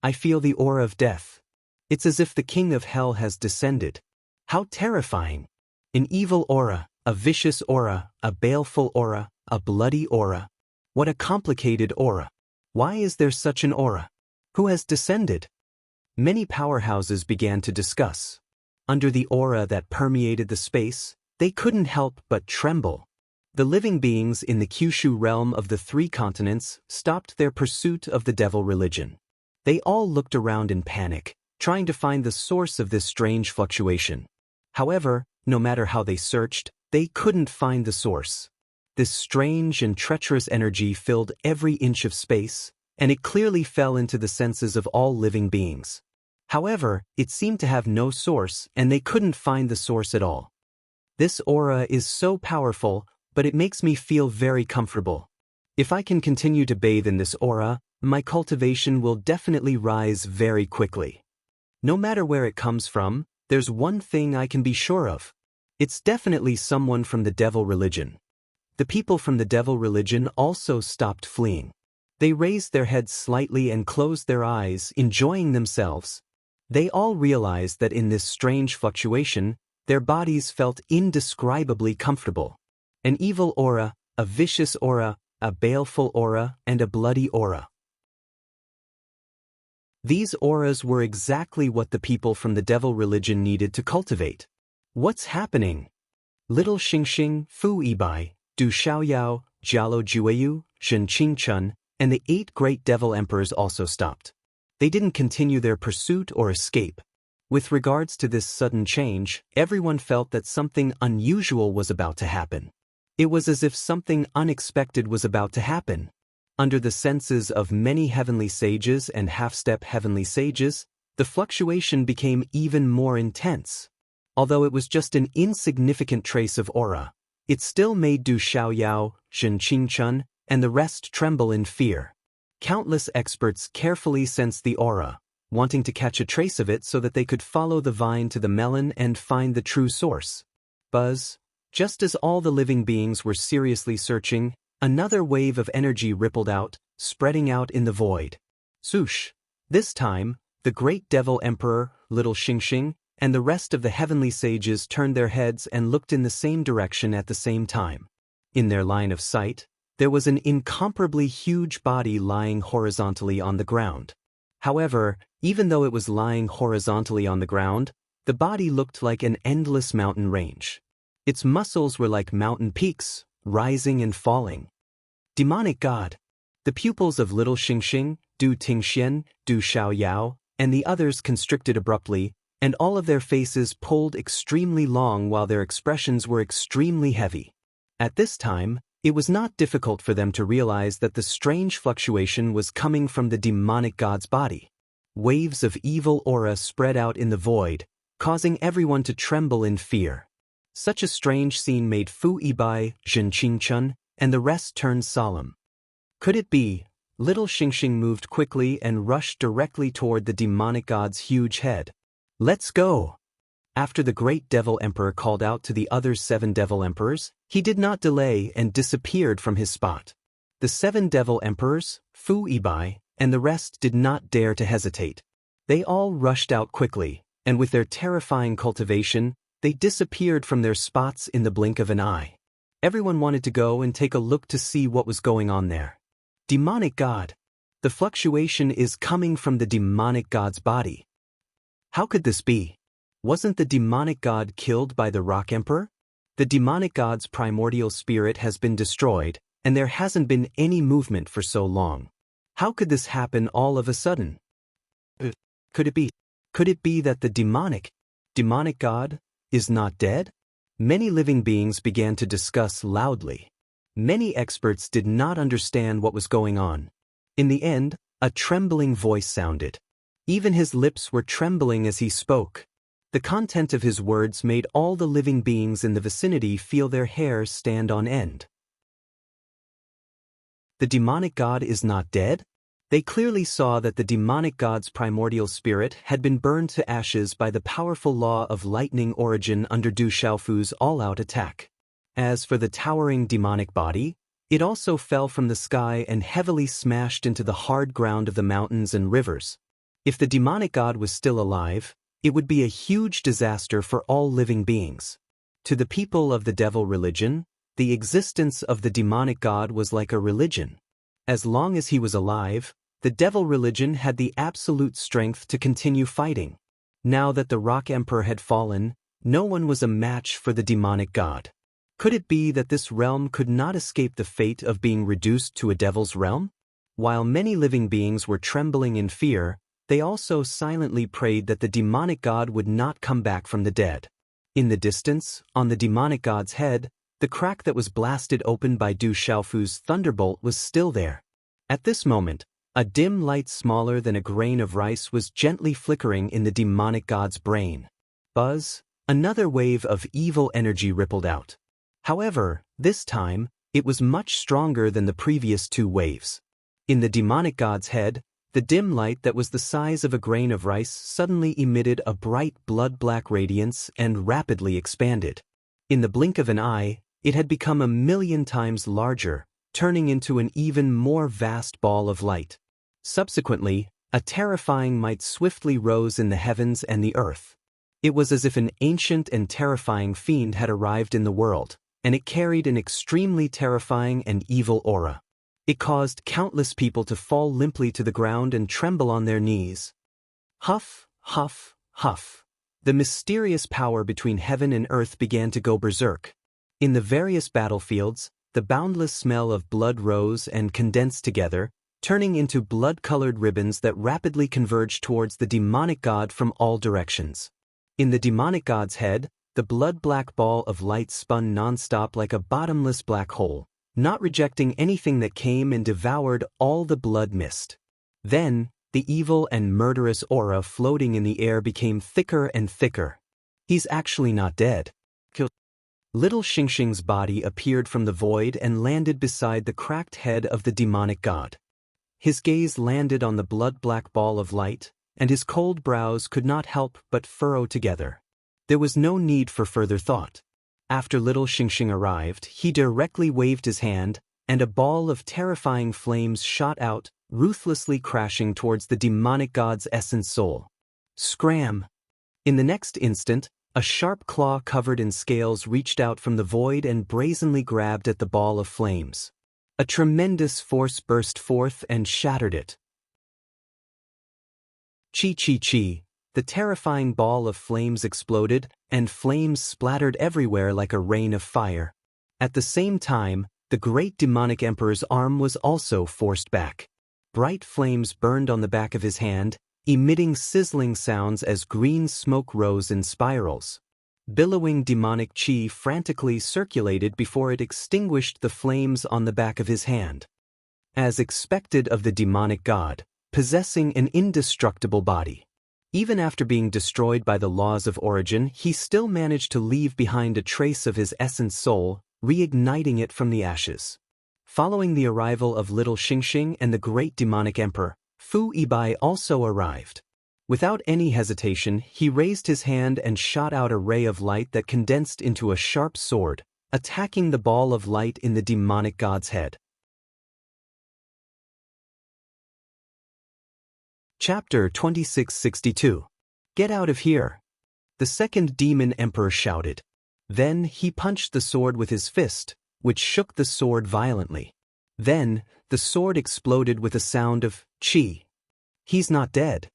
I feel the aura of death. It's as if the king of hell has descended. How terrifying! An evil aura, a vicious aura, a baleful aura, a bloody aura. What a complicated aura. Why is there such an aura? Who has descended? Many powerhouses began to discuss. Under the aura that permeated the space, they couldn't help but tremble. The living beings in the Kyushu realm of the 3 continents stopped their pursuit of the devil religion. They all looked around in panic, trying to find the source of this strange fluctuation. However, no matter how they searched, they couldn't find the source. This strange and treacherous energy filled every inch of space, and it clearly fell into the senses of all living beings. However, it seemed to have no source, and they couldn't find the source at all. This aura is so powerful, but it makes me feel very comfortable. If I can continue to bathe in this aura, my cultivation will definitely rise very quickly. No matter where it comes from, there's one thing I can be sure of. It's definitely someone from the devil religion. The people from the devil religion also stopped fleeing. They raised their heads slightly and closed their eyes, enjoying themselves. They all realized that in this strange fluctuation, their bodies felt indescribably comfortable. An evil aura, a vicious aura, a baleful aura, and a bloody aura. These auras were exactly what the people from the devil religion needed to cultivate. What's happening? Little Xingxing, Fu Yibai, Du Xiaoyao, Jialo Jueyu, Shen Qingchun, and the 8 great devil emperors also stopped. They didn't continue their pursuit or escape. With regards to this sudden change, everyone felt that something unusual was about to happen. It was as if something unexpected was about to happen. Under the senses of many heavenly sages and half-step heavenly sages, the fluctuation became even more intense. Although it was just an insignificant trace of aura, it still made Du Xiaoyao, Zhen Qingchun, and the rest tremble in fear. Countless experts carefully sensed the aura, wanting to catch a trace of it so that they could follow the vine to the melon and find the true source. Buzz, just as all the living beings were seriously searching, another wave of energy rippled out, spreading out in the void. Swoosh! This time, the great devil emperor, little Xingxing, and the rest of the heavenly sages turned their heads and looked in the same direction at the same time. In their line of sight, there was an incomparably huge body lying horizontally on the ground. However, even though it was lying horizontally on the ground, the body looked like an endless mountain range. Its muscles were like mountain peaks, rising and falling. Demonic God! The pupils of little Xingxing, Du Tingxian, Du Xiaoyao, and the others constricted abruptly, and all of their faces pulled extremely long while their expressions were extremely heavy. At this time, it was not difficult for them to realize that the strange fluctuation was coming from the demonic god's body. Waves of evil aura spread out in the void, causing everyone to tremble in fear. Such a strange scene made Fu Yibai, Zhen Qingchun, and the rest turned solemn. Could it be? Little Xingxing moved quickly and rushed directly toward the demonic god's huge head. Let's go! After the great devil emperor called out to the other 7 devil emperors, he did not delay and disappeared from his spot. The 7 devil emperors, Fu Yibai, and the rest did not dare to hesitate. They all rushed out quickly, and with their terrifying cultivation, they disappeared from their spots in the blink of an eye. Everyone wanted to go and take a look to see what was going on there. Demonic God! The fluctuation is coming from the demonic god's body. How could this be? Wasn't the demonic god killed by the rock emperor? The demonic god's primordial spirit has been destroyed, and there hasn't been any movement for so long. How could this happen all of a sudden? Could it be that the demonic god is not dead? Many living beings began to discuss loudly. Many experts did not understand what was going on. In the end, a trembling voice sounded. Even his lips were trembling as he spoke. The content of his words made all the living beings in the vicinity feel their hair stand on end. The demonic god is not dead? They clearly saw that the demonic god's primordial spirit had been burned to ashes by the powerful law of lightning origin under Du Xiaofu's all-out attack. As for the towering demonic body, it also fell from the sky and heavily smashed into the hard ground of the mountains and rivers. If the demonic god was still alive, it would be a huge disaster for all living beings. To the people of the devil religion, the existence of the demonic god was like a religion. As long as he was alive, the devil religion had the absolute strength to continue fighting. Now that the rock emperor had fallen, no one was a match for the demonic god. Could it be that this realm could not escape the fate of being reduced to a devil's realm? While many living beings were trembling in fear, they also silently prayed that the demonic god would not come back from the dead. In the distance, on the demonic god's head, the crack that was blasted open by Du Xiaofu's thunderbolt was still there. At this moment, a dim light smaller than a grain of rice was gently flickering in the demonic god's brain. Buzz! Another wave of evil energy rippled out. However, this time, it was much stronger than the previous 2 waves. In the demonic god's head, the dim light that was the size of a grain of rice suddenly emitted a bright blood-black radiance and rapidly expanded. In the blink of an eye, it had become 1,000,000 times larger, turning into an even more vast ball of light. Subsequently, a terrifying might swiftly rose in the heavens and the earth. It was as if an ancient and terrifying fiend had arrived in the world, and it carried an extremely terrifying and evil aura. It caused countless people to fall limply to the ground and tremble on their knees. Huff, huff, huff. The mysterious power between heaven and earth began to go berserk. In the various battlefields, the boundless smell of blood rose and condensed together, turning into blood-colored ribbons that rapidly converged towards the demonic god from all directions. In the demonic god's head, the blood-black ball of light spun non-stop like a bottomless black hole, not rejecting anything that came and devoured all the blood mist. Then, the evil and murderous aura floating in the air became thicker and thicker. He's actually not dead. Little Xingxing's body appeared from the void and landed beside the cracked head of the demonic god. His gaze landed on the blood-black ball of light, and his cold brows could not help but furrow together. There was no need for further thought. After little Xingxing arrived, he directly waved his hand, and a ball of terrifying flames shot out, ruthlessly crashing towards the demonic god's essence soul. Scram! In the next instant, a sharp claw covered in scales reached out from the void and brazenly grabbed at the ball of flames. A tremendous force burst forth and shattered it. Chi. The terrifying ball of flames exploded, and flames splattered everywhere like a rain of fire. At the same time, the great demonic emperor's arm was also forced back. Bright flames burned on the back of his hand, emitting sizzling sounds as green smoke rose in spirals. Billowing demonic chi frantically circulated before it extinguished the flames on the back of his hand. As expected of the demonic god, possessing an indestructible body. Even after being destroyed by the laws of origin, he still managed to leave behind a trace of his essence soul, reigniting it from the ashes. Following the arrival of little Xingxing and the great demonic emperor, Fu Yibai also arrived. Without any hesitation, he raised his hand and shot out a ray of light that condensed into a sharp sword, attacking the ball of light in the demonic god's head. Chapter 2662. Get out of here! The second demon emperor shouted. Then he punched the sword with his fist, which shook the sword violently. Then, the sword exploded with a sound of chi. He's not dead.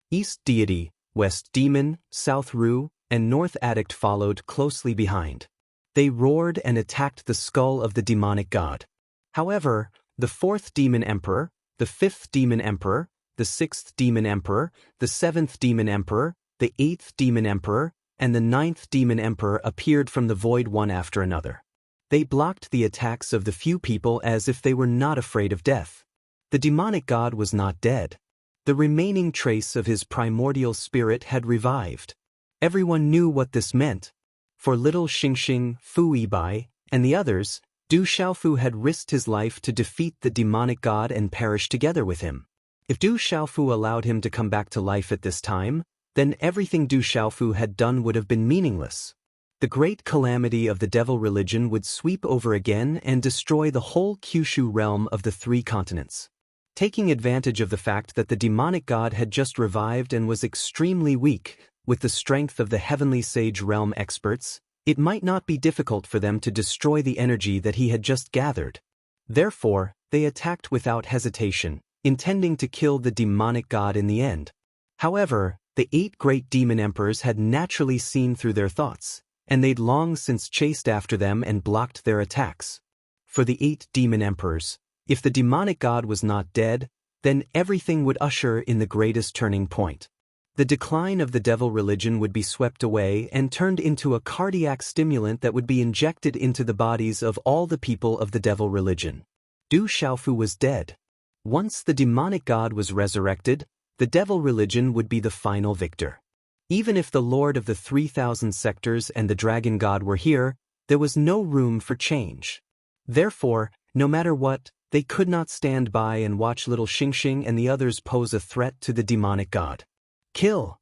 East deity, West demon, South Ru, and North addict followed closely behind. They roared and attacked the skull of the demonic god. However, the fourth demon emperor, the fifth demon emperor, the sixth demon emperor, the seventh demon emperor, the eighth demon emperor, and the ninth demon emperor appeared from the void one after another. They blocked the attacks of the few people as if they were not afraid of death. The demonic god was not dead. The remaining trace of his primordial spirit had revived. Everyone knew what this meant. For little Xingxing, Fu Yibai, and the others, Du Xiaofu had risked his life to defeat the demonic god and perish together with him. If Du Xiaofu allowed him to come back to life at this time, then everything Du Xiaofu had done would have been meaningless. The great calamity of the devil religion would sweep over again and destroy the whole Kyushu realm of the 3 continents. Taking advantage of the fact that the demonic god had just revived and was extremely weak, with the strength of the heavenly sage realm experts, it might not be difficult for them to destroy the energy that he had just gathered. Therefore, they attacked without hesitation, intending to kill the demonic god in the end. However, the 8 great demon emperors had naturally seen through their thoughts, and they'd long since chased after them and blocked their attacks. For the 8 demon emperors, if the demonic god was not dead, then everything would usher in the greatest turning point. The decline of the devil religion would be swept away and turned into a cardiac stimulant that would be injected into the bodies of all the people of the devil religion. Du Xiaofu was dead. Once the demonic god was resurrected, the devil religion would be the final victor. Even if the lord of the 3,000 sectors and the dragon god were here, there was no room for change. Therefore, no matter what, they could not stand by and watch little Xingxing and the others pose a threat to the demonic god. Kill!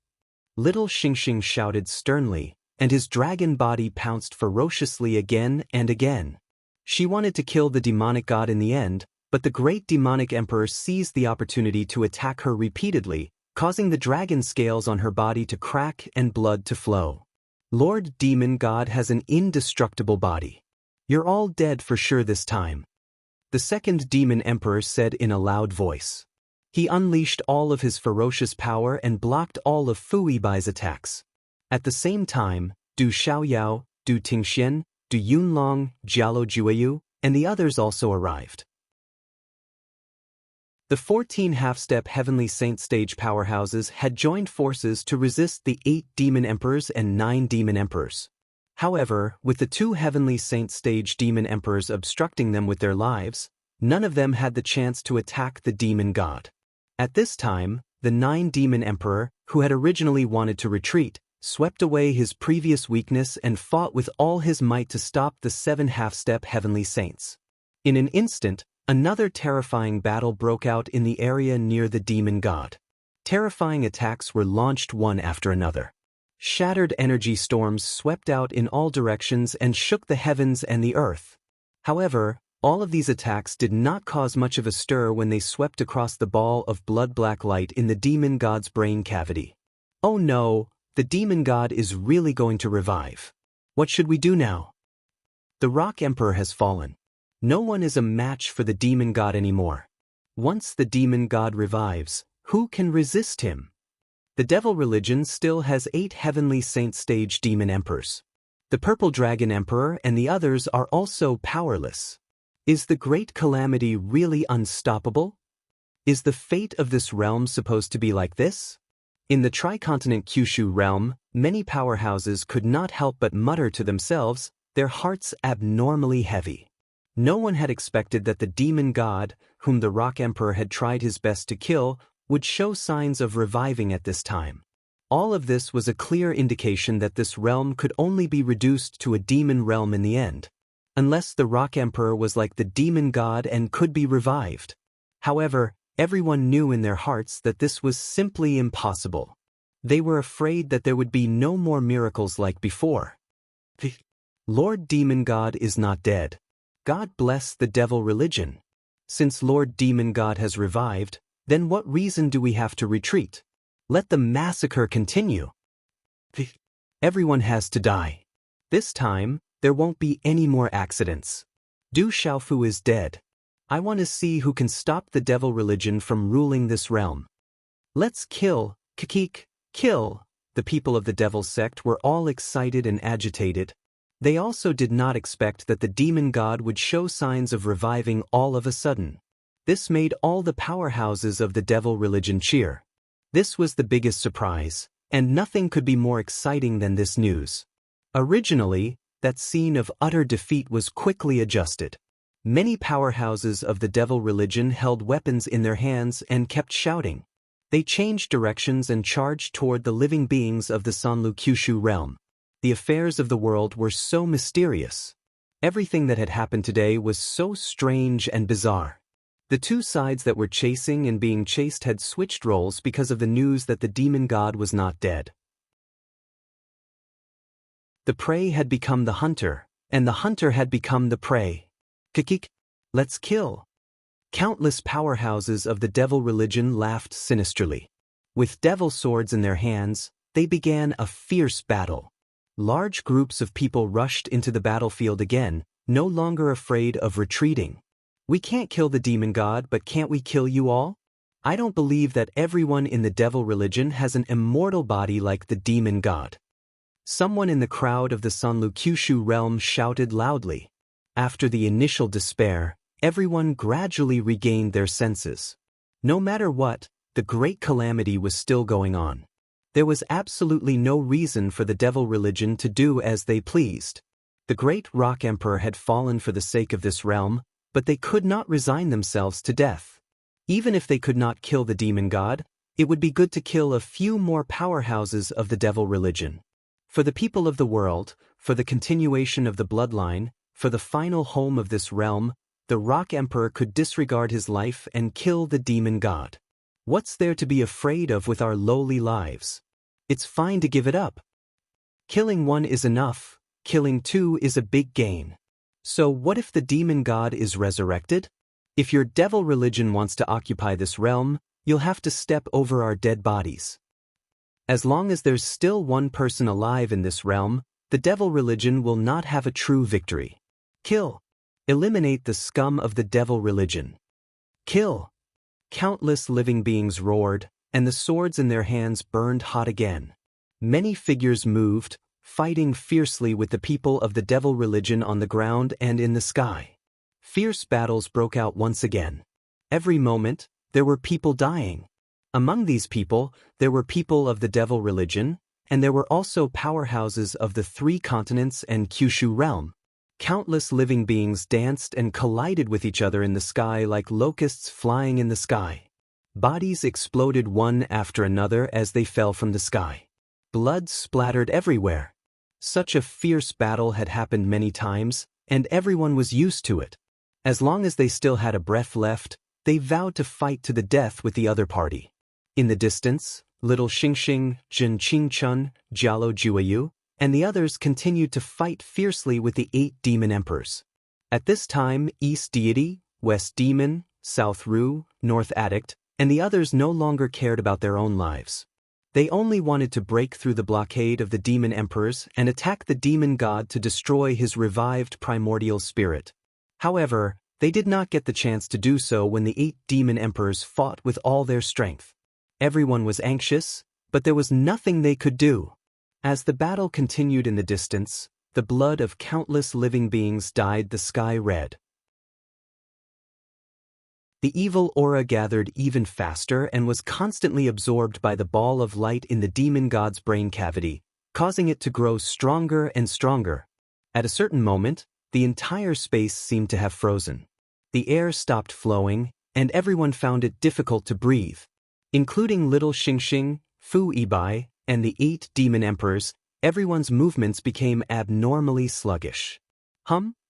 Little Xingxing shouted sternly, and his dragon body pounced ferociously again and again. She wanted to kill the demonic god in the end, but the great demonic emperor seized the opportunity to attack her repeatedly, causing the dragon scales on her body to crack and blood to flow. Lord Demon God has an indestructible body. You're all dead for sure this time. The second demon emperor said in a loud voice. He unleashed all of his ferocious power and blocked all of Fu Yibai's attacks. At the same time, Du Xiaoyao, Du Tingxian, Du Yunlong, Jialo Jueyu, and the others also arrived. The 14 half-step heavenly saint stage powerhouses had joined forces to resist the 8 demon emperors and 9 demon emperors. However, with the 2 heavenly saint stage demon emperors obstructing them with their lives, none of them had the chance to attack the demon god. At this time, the 9 demon emperor, who had originally wanted to retreat, swept away his previous weakness and fought with all his might to stop the 7 half-step heavenly saints. In an instant, another terrifying battle broke out in the area near the demon god. Terrifying attacks were launched one after another. Shattered energy storms swept out in all directions and shook the heavens and the earth. However, all of these attacks did not cause much of a stir when they swept across the ball of blood-black light in the demon god's brain cavity. Oh no, the demon god is really going to revive. What should we do now? The Rock Emperor has fallen. No one is a match for the demon god anymore. Once the demon god revives, who can resist him? The devil religion still has 8 heavenly saint stage demon emperors. The purple dragon emperor and the others are also powerless. Is the great calamity really unstoppable? Is the fate of this realm supposed to be like this? In the tricontinent Kyushu realm, many powerhouses could not help but mutter to themselves, their hearts abnormally heavy. No one had expected that the demon god, whom the Rock Emperor had tried his best to kill, would show signs of reviving at this time. All of this was a clear indication that this realm could only be reduced to a demon realm in the end, unless the Rock Emperor was like the demon god and could be revived. However, everyone knew in their hearts that this was simply impossible. They were afraid that there would be no more miracles like before. The Lord Demon God is not dead. God bless the devil religion. Since Lord Demon God has revived, then what reason do we have to retreat? Let the massacre continue. Everyone has to die. This time, there won't be any more accidents. Du Xiaofu is dead. I want to see who can stop the devil religion from ruling this realm. Let's kill, kill. The people of the devil sect were all excited and agitated. They also did not expect that the demon god would show signs of reviving all of a sudden. This made all the powerhouses of the devil religion cheer. This was the biggest surprise, and nothing could be more exciting than this news. Originally, that scene of utter defeat was quickly adjusted. Many powerhouses of the devil religion held weapons in their hands and kept shouting. They changed directions and charged toward the living beings of the Sanlu Kyushu realm. The affairs of the world were so mysterious. Everything that had happened today was so strange and bizarre. The two sides that were chasing and being chased had switched roles because of the news that the demon god was not dead. The prey had become the hunter, and the hunter had become the prey. Let's kill. Countless powerhouses of the devil religion laughed sinisterly. With devil swords in their hands, they began a fierce battle. Large groups of people rushed into the battlefield again, no longer afraid of retreating. We can't kill the demon god, but can't we kill you all? I don't believe that everyone in the devil religion has an immortal body like the demon god. Someone in the crowd of the Sanlu Kyushu realm shouted loudly. After the initial despair, everyone gradually regained their senses. No matter what, the great calamity was still going on. There was absolutely no reason for the devil religion to do as they pleased. The great Rock Emperor had fallen for the sake of this realm, but they could not resign themselves to death. Even if they could not kill the demon god, it would be good to kill a few more powerhouses of the devil religion. For the people of the world, for the continuation of the bloodline, for the final home of this realm, the Rock Emperor could disregard his life and kill the demon god. What's there to be afraid of with our lowly lives? It's fine to give it up. Killing one is enough, killing two is a big gain. So what if the demon god is resurrected? If your devil religion wants to occupy this realm, you'll have to step over our dead bodies. As long as there's still one person alive in this realm, the devil religion will not have a true victory. Kill. Eliminate the scum of the devil religion. Kill. Countless living beings roared, and the swords in their hands burned hot again. Many figures moved, fighting fiercely with the people of the devil religion on the ground and in the sky. Fierce battles broke out once again. Every moment, there were people dying. Among these people, there were people of the devil religion, and there were also powerhouses of the 3 continents and Kyushu realm. Countless living beings danced and collided with each other in the sky like locusts flying in the sky. Bodies exploded one after another as they fell from the sky. Blood splattered everywhere. Such a fierce battle had happened many times, and everyone was used to it. As long as they still had a breath left, they vowed to fight to the death with the other party. In the distance, little Xingxing, Jin Qingchun, Jialo Juayu, and the others continued to fight fiercely with the 8 demon emperors. At this time, East Deity, West Demon, South Ru, North Addict, and the others no longer cared about their own lives. They only wanted to break through the blockade of the demon emperors and attack the demon god to destroy his revived primordial spirit. However, they did not get the chance to do so when the 8 demon emperors fought with all their strength. Everyone was anxious, but there was nothing they could do. As the battle continued in the distance, the blood of countless living beings dyed the sky red. The evil aura gathered even faster and was constantly absorbed by the ball of light in the demon god's brain cavity, causing it to grow stronger and stronger. At a certain moment, the entire space seemed to have frozen. The air stopped flowing, and everyone found it difficult to breathe. Including little Xingxing, Fu Ibai, and the 8 demon emperors, everyone's movements became abnormally sluggish.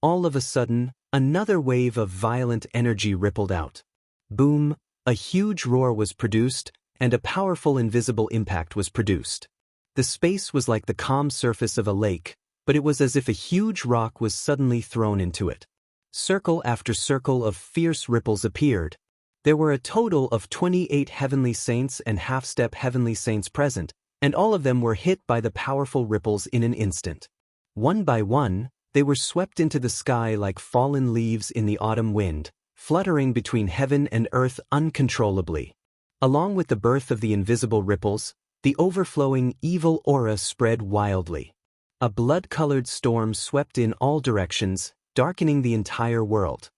All of a sudden, another wave of violent energy rippled out. Boom, a huge roar was produced, and a powerful invisible impact was produced. The space was like the calm surface of a lake, but it was as if a huge rock was suddenly thrown into it. Circle after circle of fierce ripples appeared. There were a total of 28 heavenly saints and half-step heavenly saints present, and all of them were hit by the powerful ripples in an instant. One by one, they were swept into the sky like fallen leaves in the autumn wind, fluttering between heaven and earth uncontrollably. Along with the birth of the invisible ripples, the overflowing evil aura spread wildly. A blood-colored storm swept in all directions, darkening the entire world.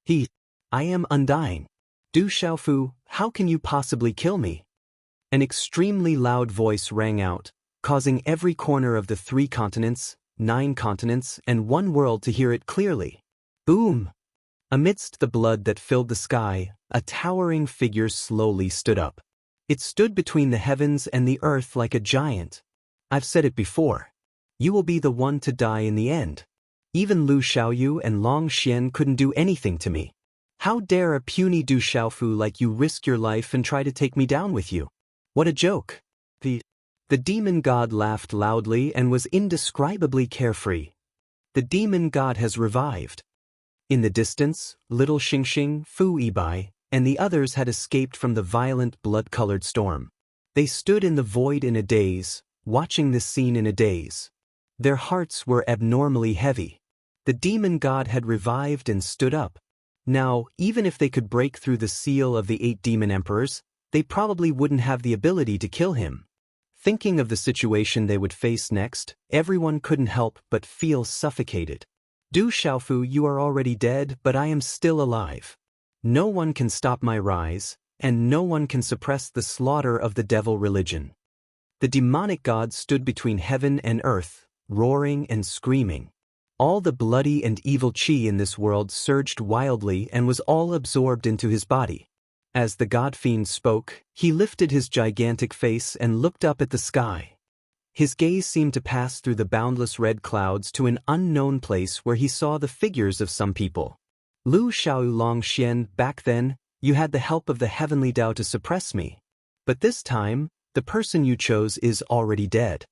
I am undying. Du Xiaofu, how can you possibly kill me? An extremely loud voice rang out, causing every corner of the 3 continents, 9 continents, and 1 world to hear it clearly. Boom! Amidst the blood that filled the sky, a towering figure slowly stood up. It stood between the heavens and the earth like a giant. I've said it before. You will be the one to die in the end. Even Lu Xiaoyu and Long Xian couldn't do anything to me. How dare a puny Du Xiaofu like you risk your life and try to take me down with you? What a joke. The demon god laughed loudly and was indescribably carefree. The demon god has revived. In the distance, little Xingxing, Fu Ibai, and the others had escaped from the violent blood-colored storm. They stood in the void in a daze, watching this scene in a daze. Their hearts were abnormally heavy. The demon god had revived and stood up. Now, even if they could break through the seal of the 8 demon emperors, they probably wouldn't have the ability to kill him. Thinking of the situation they would face next, everyone couldn't help but feel suffocated. Du Xiaofu, you are already dead, but I am still alive. No one can stop my rise, and no one can suppress the slaughter of the devil religion. The demonic god stood between heaven and earth, roaring and screaming. All the bloody and evil chi in this world surged wildly and was all absorbed into his body. As the god-fiend spoke, he lifted his gigantic face and looked up at the sky. His gaze seemed to pass through the boundless red clouds to an unknown place where he saw the figures of some people. Lu Xiao Long Xian, back then, you had the help of the heavenly Tao to suppress me. But this time, the person you chose is already dead.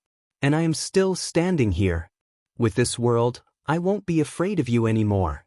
And I am still standing here. With this world, I won't be afraid of you anymore.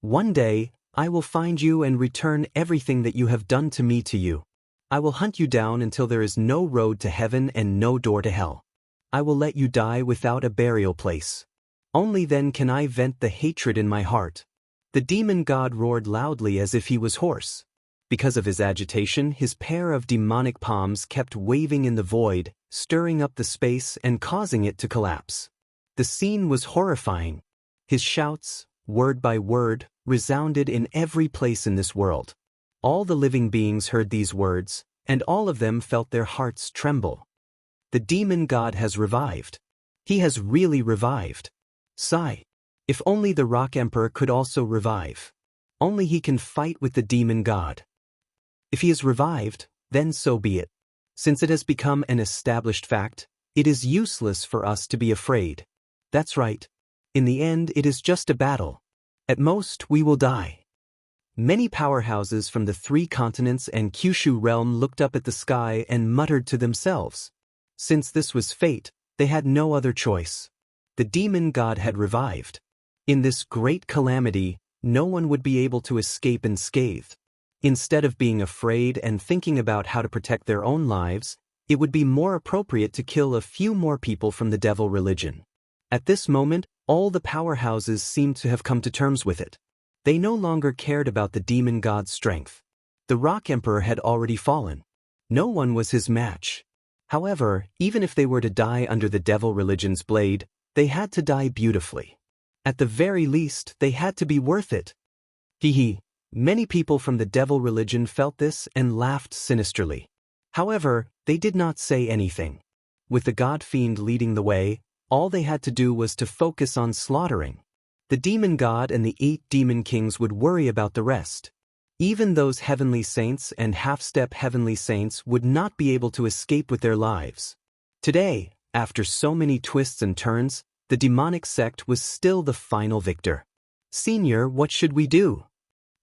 One day, I will find you and return everything that you have done to me to you. I will hunt you down until there is no road to heaven and no door to hell. I will let you die without a burial place. Only then can I vent the hatred in my heart. The demon god roared loudly as if he was hoarse. Because of his agitation, his pair of demonic palms kept waving in the void, stirring up the space and causing it to collapse. The scene was horrifying. His shouts, word by word, resounded in every place in this world. All the living beings heard these words, and all of them felt their hearts tremble. The demon god has revived. He has really revived. Sigh. If only the Rock Emperor could also revive. Only he can fight with the demon god. If he is revived, then so be it. Since it has become an established fact, it is useless for us to be afraid. That's right. In the end, it is just a battle. At most, we will die. Many powerhouses from the 3 continents and Kyushu realm looked up at the sky and muttered to themselves. Since this was fate, they had no other choice. The demon god had revived. In this great calamity, no one would be able to escape unscathed. Instead of being afraid and thinking about how to protect their own lives, it would be more appropriate to kill a few more people from the devil religion. At this moment, all the powerhouses seemed to have come to terms with it. They no longer cared about the demon god's strength. The Rock Emperor had already fallen. No one was his match. However, even if they were to die under the devil religion's blade, they had to die beautifully. At the very least, they had to be worth it. Hee. Many people from the devil religion felt this and laughed sinisterly. However, they did not say anything. With the god fiend leading the way, all they had to do was to focus on slaughtering. The demon god and the 8 demon kings would worry about the rest. Even those heavenly saints and half-step heavenly saints would not be able to escape with their lives. Today, after so many twists and turns, the demonic sect was still the final victor. Senior, what should we do?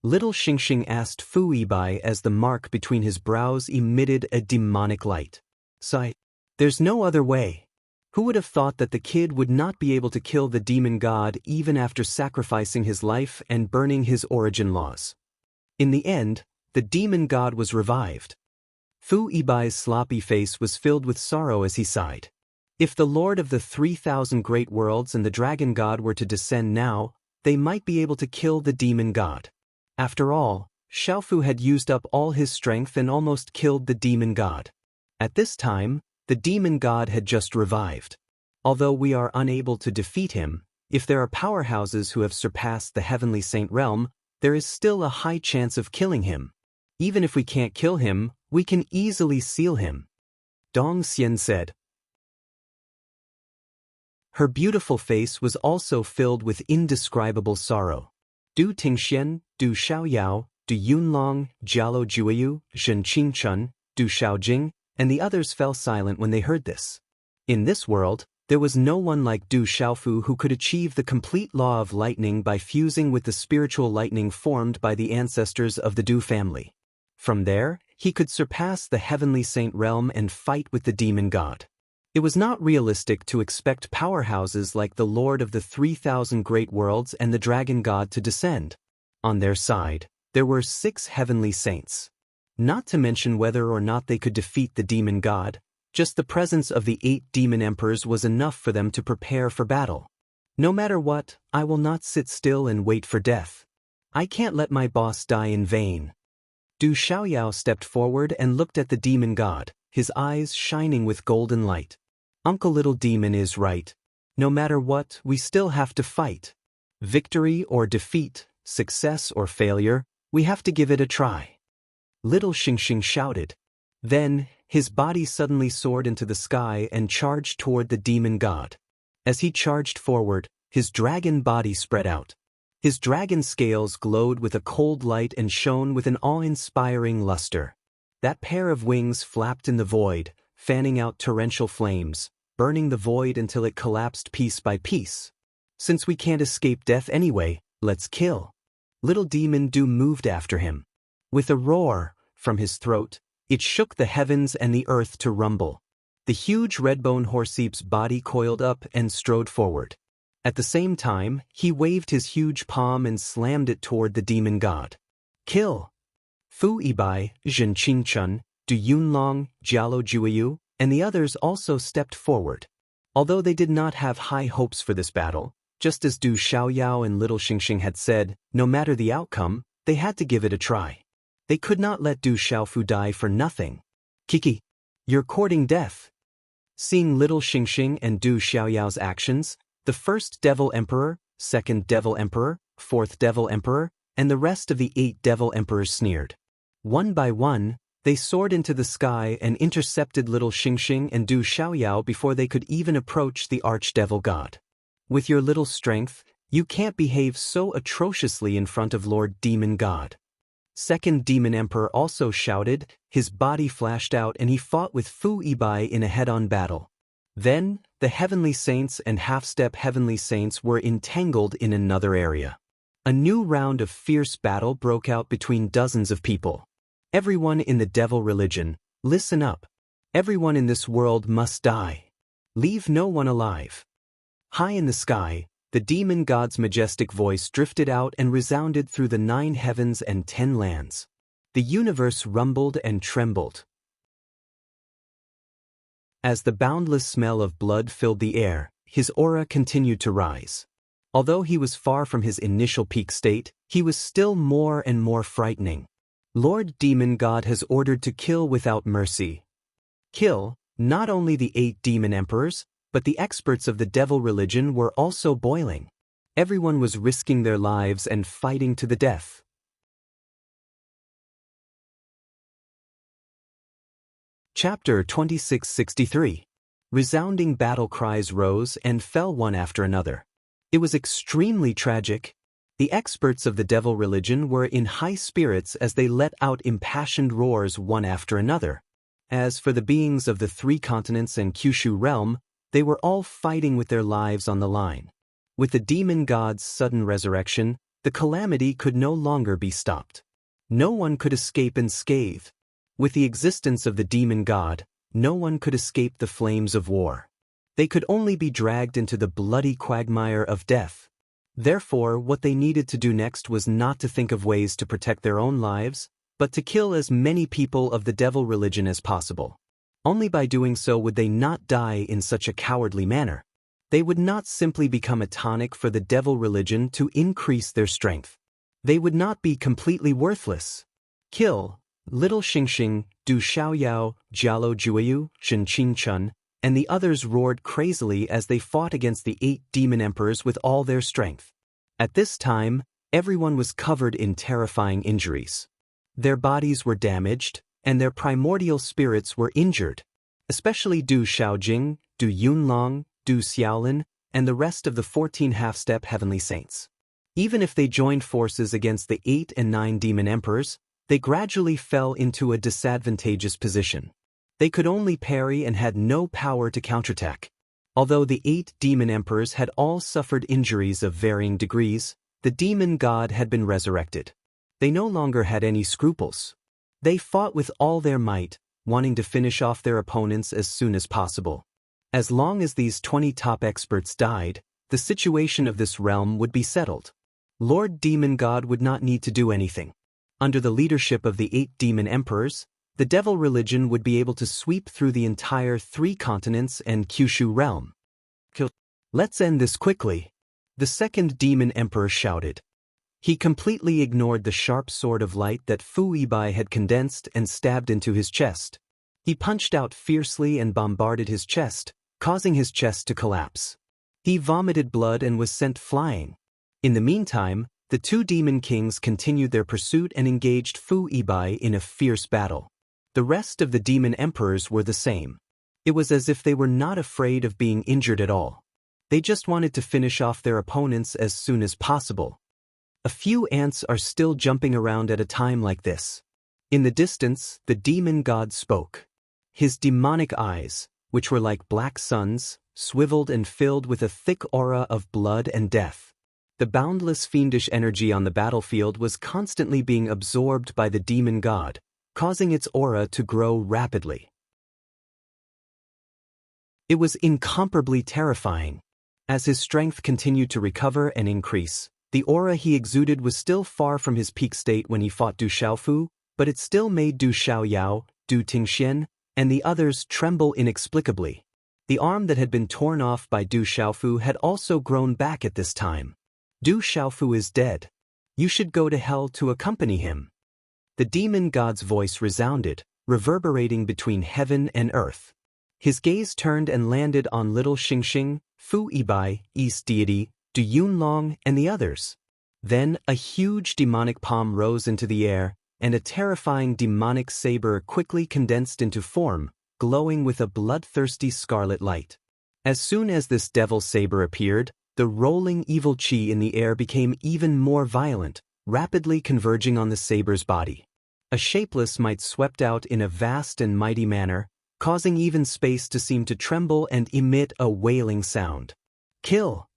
Little Xingxing asked Fu Yibai as the mark between his brows emitted a demonic light. Sigh. There's no other way. Who would have thought that the kid would not be able to kill the demon god even after sacrificing his life and burning his origin laws? In the end, the demon god was revived. Fu Yibai's sloppy face was filled with sorrow as he sighed. If the Lord of the 3,000 great worlds and the dragon god were to descend now, they might be able to kill the demon god. After all, Xiaofu had used up all his strength and almost killed the demon god. At this time, the demon god had just revived. Although we are unable to defeat him, if there are powerhouses who have surpassed the heavenly saint realm, there is still a high chance of killing him. Even if we can't kill him, we can easily seal him. Dong Xian said. Her beautiful face was also filled with indescribable sorrow. Du Tingxian, Du Xiaoyao, Du Yunlong, Jialo Juiyu, Zhen Qingchun, Du Xiaojing, and the others fell silent when they heard this. In this world, there was no one like Du Xiaofu who could achieve the complete law of lightning by fusing with the spiritual lightning formed by the ancestors of the Du family. From there, he could surpass the heavenly saint realm and fight with the demon god. It was not realistic to expect powerhouses like the Lord of the 3,000 great worlds and the dragon god to descend. On their side, there were 6 heavenly saints. Not to mention whether or not they could defeat the demon god, just the presence of the 8 demon emperors was enough for them to prepare for battle. No matter what, I will not sit still and wait for death. I can't let my boss die in vain. Du Xiaoyao stepped forward and looked at the demon god, his eyes shining with golden light. Uncle Little Demon is right. No matter what, we still have to fight. Victory or defeat, success or failure, we have to give it a try. Little Xingxing shouted. Then, his body suddenly soared into the sky and charged toward the demon god. As he charged forward, his dragon body spread out. His dragon scales glowed with a cold light and shone with an awe-inspiring luster. That pair of wings flapped in the void, fanning out torrential flames, burning the void until it collapsed piece by piece. Since we can't escape death anyway, let's kill. Little Demon Du moved after him. With a roar from his throat, it shook the heavens and the earth to rumble. The huge redbone horseap's body coiled up and strode forward. At the same time, he waved his huge palm and slammed it toward the demon god. Kill! Fu Yibai, Zhen Qingchun, Du Yunlong, Jialo Juiyu, and the others also stepped forward. Although they did not have high hopes for this battle, just as Du Xiaoyao and Little Xingxing had said, no matter the outcome, they had to give it a try. They could not let Du Xiaofu die for nothing. Kiki, you're courting death. Seeing Little Xingxing and Du Xiaoyao's actions, the first Devil Emperor, second Devil Emperor, fourth Devil Emperor, and the rest of the 8 Devil Emperors sneered. One by one, they soared into the sky and intercepted little Xingxing and Du Xiaoyao before they could even approach the archdevil god. With your little strength, you can't behave so atrociously in front of Lord Demon God. Second Demon Emperor also shouted, his body flashed out and he fought with Fu Yibai in a head-on battle. Then, the Heavenly Saints and half-step Heavenly Saints were entangled in another area. A new round of fierce battle broke out between dozens of people. Everyone in the devil religion, listen up. Everyone in this world must die. Leave no one alive. High in the sky, the demon god's majestic voice drifted out and resounded through the 9 heavens and 10 lands. The universe rumbled and trembled. As the boundless smell of blood filled the air, his aura continued to rise. Although he was far from his initial peak state, he was still more and more frightening. Lord Demon God has ordered to kill without mercy. Kill, not only the 8 demon emperors, but the experts of the devil religion were also boiling. Everyone was risking their lives and fighting to the death. Chapter 2663. Resounding battle cries rose and fell one after another. It was extremely tragic. The experts of the devil religion were in high spirits as they let out impassioned roars one after another. As for the beings of the 3 continents and Kyushu realm, they were all fighting with their lives on the line. With the demon god's sudden resurrection, the calamity could no longer be stopped. No one could escape unscathed. With the existence of the demon god, no one could escape the flames of war. They could only be dragged into the bloody quagmire of death. Therefore, what they needed to do next was not to think of ways to protect their own lives, but to kill as many people of the devil religion as possible. Only by doing so would they not die in such a cowardly manner. They would not simply become a tonic for the devil religion to increase their strength. They would not be completely worthless. Kill Little Xingxing, Du Xiaoyao, Jialo Juiyu, Shen Qingchun, and the others roared crazily as they fought against the 8 demon emperors with all their strength. At this time, everyone was covered in terrifying injuries. Their bodies were damaged, and their primordial spirits were injured, especially Du Xiaojing, Du Yunlong, Du Xiaolin, and the rest of the 14 half-step heavenly saints. Even if they joined forces against the 8 and 9 demon emperors, they gradually fell into a disadvantageous position. They could only parry and had no power to counterattack. Although the 8 demon emperors had all suffered injuries of varying degrees, the demon god had been resurrected. They no longer had any scruples. They fought with all their might, wanting to finish off their opponents as soon as possible. As long as these 20 top experts died, the situation of this realm would be settled. Lord Demon God would not need to do anything. Under the leadership of the 8 demon emperors, the devil religion would be able to sweep through the entire 3 continents and Kyushu realm. Let's end this quickly, the second demon emperor shouted. He completely ignored the sharp sword of light that Fu Yibai had condensed and stabbed into his chest. He punched out fiercely and bombarded his chest, causing his chest to collapse. He vomited blood and was sent flying. In the meantime, the 2 demon kings continued their pursuit and engaged Fu Yibai in a fierce battle. The rest of the demon emperors were the same. It was as if they were not afraid of being injured at all. They just wanted to finish off their opponents as soon as possible. A few ants are still jumping around at a time like this. In the distance, the demon god spoke. His demonic eyes, which were like black suns, swiveled and filled with a thick aura of blood and death. The boundless fiendish energy on the battlefield was constantly being absorbed by the demon god, causing its aura to grow rapidly. It was incomparably terrifying. As his strength continued to recover and increase, the aura he exuded was still far from his peak state when he fought Du Xiaofu, but it still made Du Xiaoyao, Du Tingxian, and the others tremble inexplicably. The arm that had been torn off by Du Xiaofu had also grown back at this time. Du Xiaofu is dead. You should go to hell to accompany him. The demon god's voice resounded, reverberating between heaven and earth. His gaze turned and landed on little Xingxing, Fu Yibai, East Deity, Du Yunlong, and the others. Then a huge demonic palm rose into the air, and a terrifying demonic saber quickly condensed into form, glowing with a bloodthirsty scarlet light. As soon as this devil saber appeared, the rolling evil chi in the air became even more violent, rapidly converging on the saber's body. A shapeless might swept out in a vast and mighty manner, causing even space to seem to tremble and emit a wailing sound. "Kill!"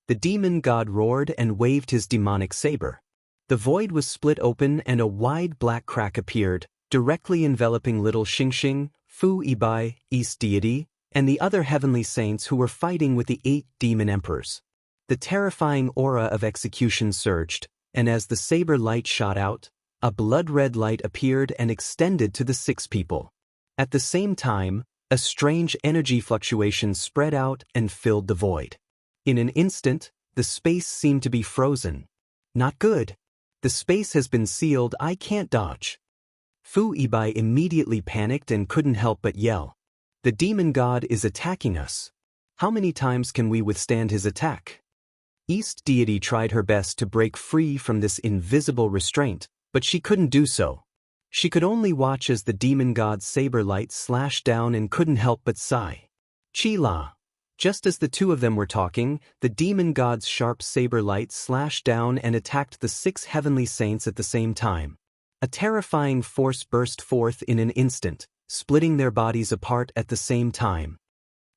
The demon god roared and waved his demonic saber. The void was split open and a wide black crack appeared, directly enveloping little Xingxing, Fu Ibai, East Deity, and the other heavenly saints who were fighting with the 8 demon emperors. The terrifying aura of execution surged, and as the saber light shot out, a blood-red light appeared and extended to the 6 people. At the same time, a strange energy fluctuation spread out and filled the void. In an instant, the space seemed to be frozen. "Not good. The space has been sealed, I can't dodge." Fu Ibai immediately panicked and couldn't help but yell. "The demon god is attacking us. How many times can we withstand his attack?" East Deity tried her best to break free from this invisible restraint, but she couldn't do so. She could only watch as the demon god's saber light slashed down and couldn't help but sigh. "Chi-la." Just as the two of them were talking, the demon god's sharp saber light slashed down and attacked the 6 heavenly saints at the same time. A terrifying force burst forth in an instant, splitting their bodies apart at the same time.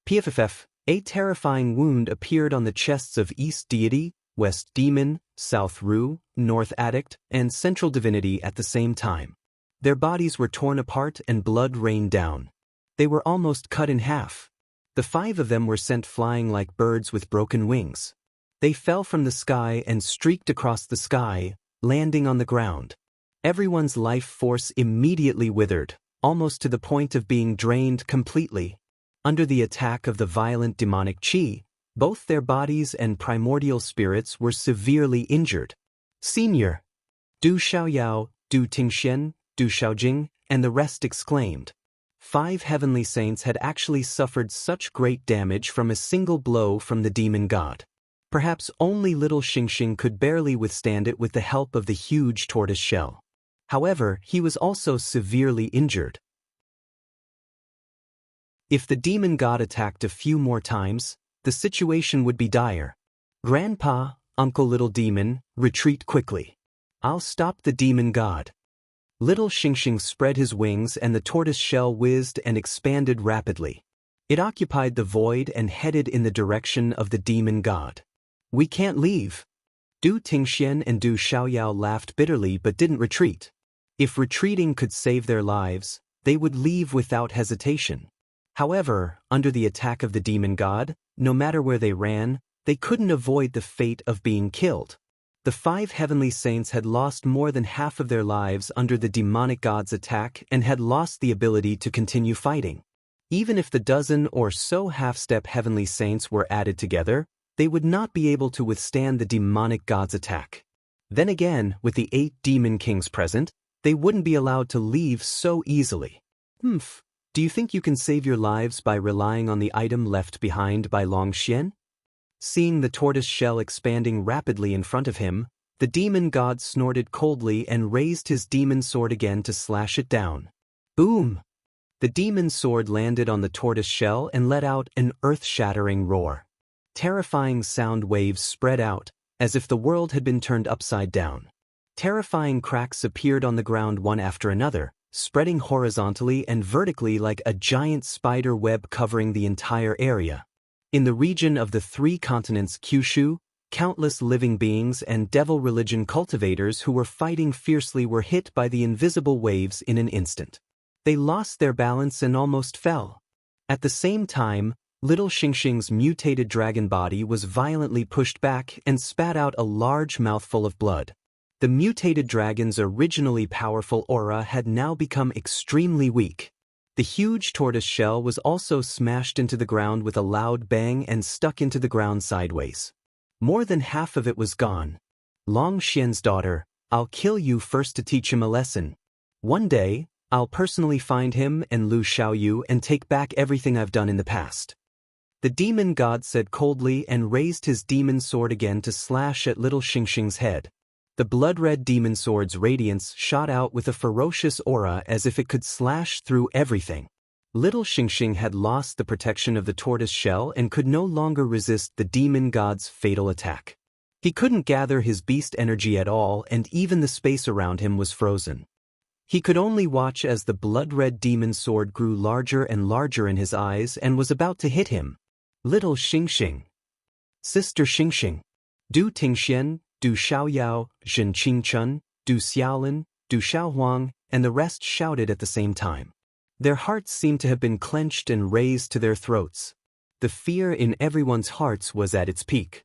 Pff, a terrifying wound appeared on the chests of East Deity, West Demon, South Ru, North Addict, and Central Divinity at the same time. Their bodies were torn apart and blood rained down. They were almost cut in half. The 5 of them were sent flying like birds with broken wings. They fell from the sky and streaked across the sky, landing on the ground. Everyone's life force immediately withered, almost to the point of being drained completely. Under the attack of the violent demonic chi, both their bodies and primordial spirits were severely injured. Senior! Du Xiaoyao, Du Tingxian, Du Xiaojing, and the rest exclaimed. 5 heavenly saints had actually suffered such great damage from a single blow from the demon god. Perhaps only little Xingxing could barely withstand it with the help of the huge tortoise shell. However, he was also severely injured. If the demon god attacked a few more times, the situation would be dire. "Grandpa, Uncle Little Demon, retreat quickly. I'll stop the demon god." Little Xingxing spread his wings and the tortoise shell whizzed and expanded rapidly. It occupied the void and headed in the direction of the demon god. "We can't leave." Du Tingxian and Du Xiaoyao laughed bitterly but didn't retreat. If retreating could save their lives, they would leave without hesitation. However, under the attack of the demon god, no matter where they ran, they couldn't avoid the fate of being killed. The 5 heavenly saints had lost more than half of their lives under the demonic god's attack and had lost the ability to continue fighting. Even if the dozen or so half-step heavenly saints were added together, they would not be able to withstand the demonic god's attack. Then again, with the 8 demon kings present, they wouldn't be allowed to leave so easily. Do you think you can save your lives by relying on the item left behind by Long Xian? Seeing the tortoise shell expanding rapidly in front of him, the demon god snorted coldly and raised his demon sword again to slash it down. Boom! The demon sword landed on the tortoise shell and let out an earth-shattering roar. Terrifying sound waves spread out, as if the world had been turned upside down. Terrifying cracks appeared on the ground one after another, spreading horizontally and vertically like a giant spider web covering the entire area. In the region of the 3 continents Kyushu, countless living beings and devil religion cultivators who were fighting fiercely were hit by the invisible waves in an instant. They lost their balance and almost fell. At the same time, little Xingxing's mutated dragon body was violently pushed back and spat out a large mouthful of blood. The mutated dragon's originally powerful aura had now become extremely weak. The huge tortoise shell was also smashed into the ground with a loud bang and stuck into the ground sideways. More than half of it was gone. Long Xian's daughter, I'll kill you first to teach him a lesson. One day, I'll personally find him and Lu Xiaoyu and take back everything I've done in the past. The demon god said coldly and raised his demon sword again to slash at little Xingxing's head. The blood-red demon sword's radiance shot out with a ferocious aura as if it could slash through everything. Little Xingxing had lost the protection of the tortoise shell and could no longer resist the demon god's fatal attack. He couldn't gather his beast energy at all, and even the space around him was frozen. He could only watch as the blood-red demon sword grew larger and larger in his eyes and was about to hit him. Little Xingxing. Sister Xingxing. Du Tingxian, Du Xiaoyao, Zhen Qingchun, Du Xiaolin, Du Xiaohuang, and the rest shouted at the same time. Their hearts seemed to have been clenched and raised to their throats. The fear in everyone's hearts was at its peak.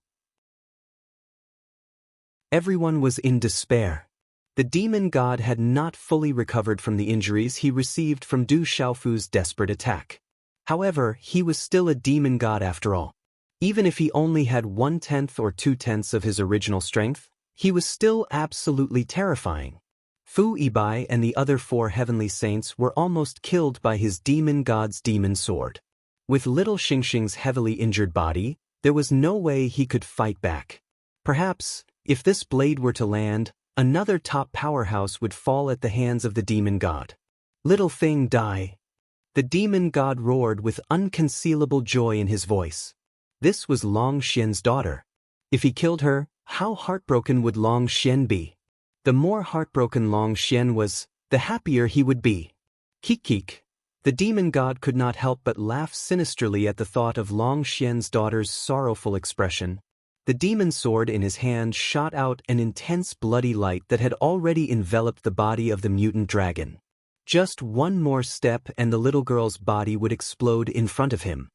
Everyone was in despair. The demon god had not fully recovered from the injuries he received from Du Xiaofu's desperate attack. However, he was still a demon god after all. Even if he only had 1/10 or 2/10 of his original strength, he was still absolutely terrifying. Fu Yibai and the other 4 heavenly saints were almost killed by his demon god's demon sword. With little Xingxing's heavily injured body, there was no way he could fight back. Perhaps, if this blade were to land, another top powerhouse would fall at the hands of the demon god. Little thing, die. The demon god roared with unconcealable joy in his voice. This was Long Xian's daughter. If he killed her, how heartbroken would Long Xian be? The more heartbroken Long Xian was, the happier he would be. Kik. The demon god could not help but laugh sinisterly at the thought of Long Xian's daughter's sorrowful expression. The demon sword in his hand shot out an intense bloody light that had already enveloped the body of the mutant dragon. Just one more step and the little girl's body would explode in front of him.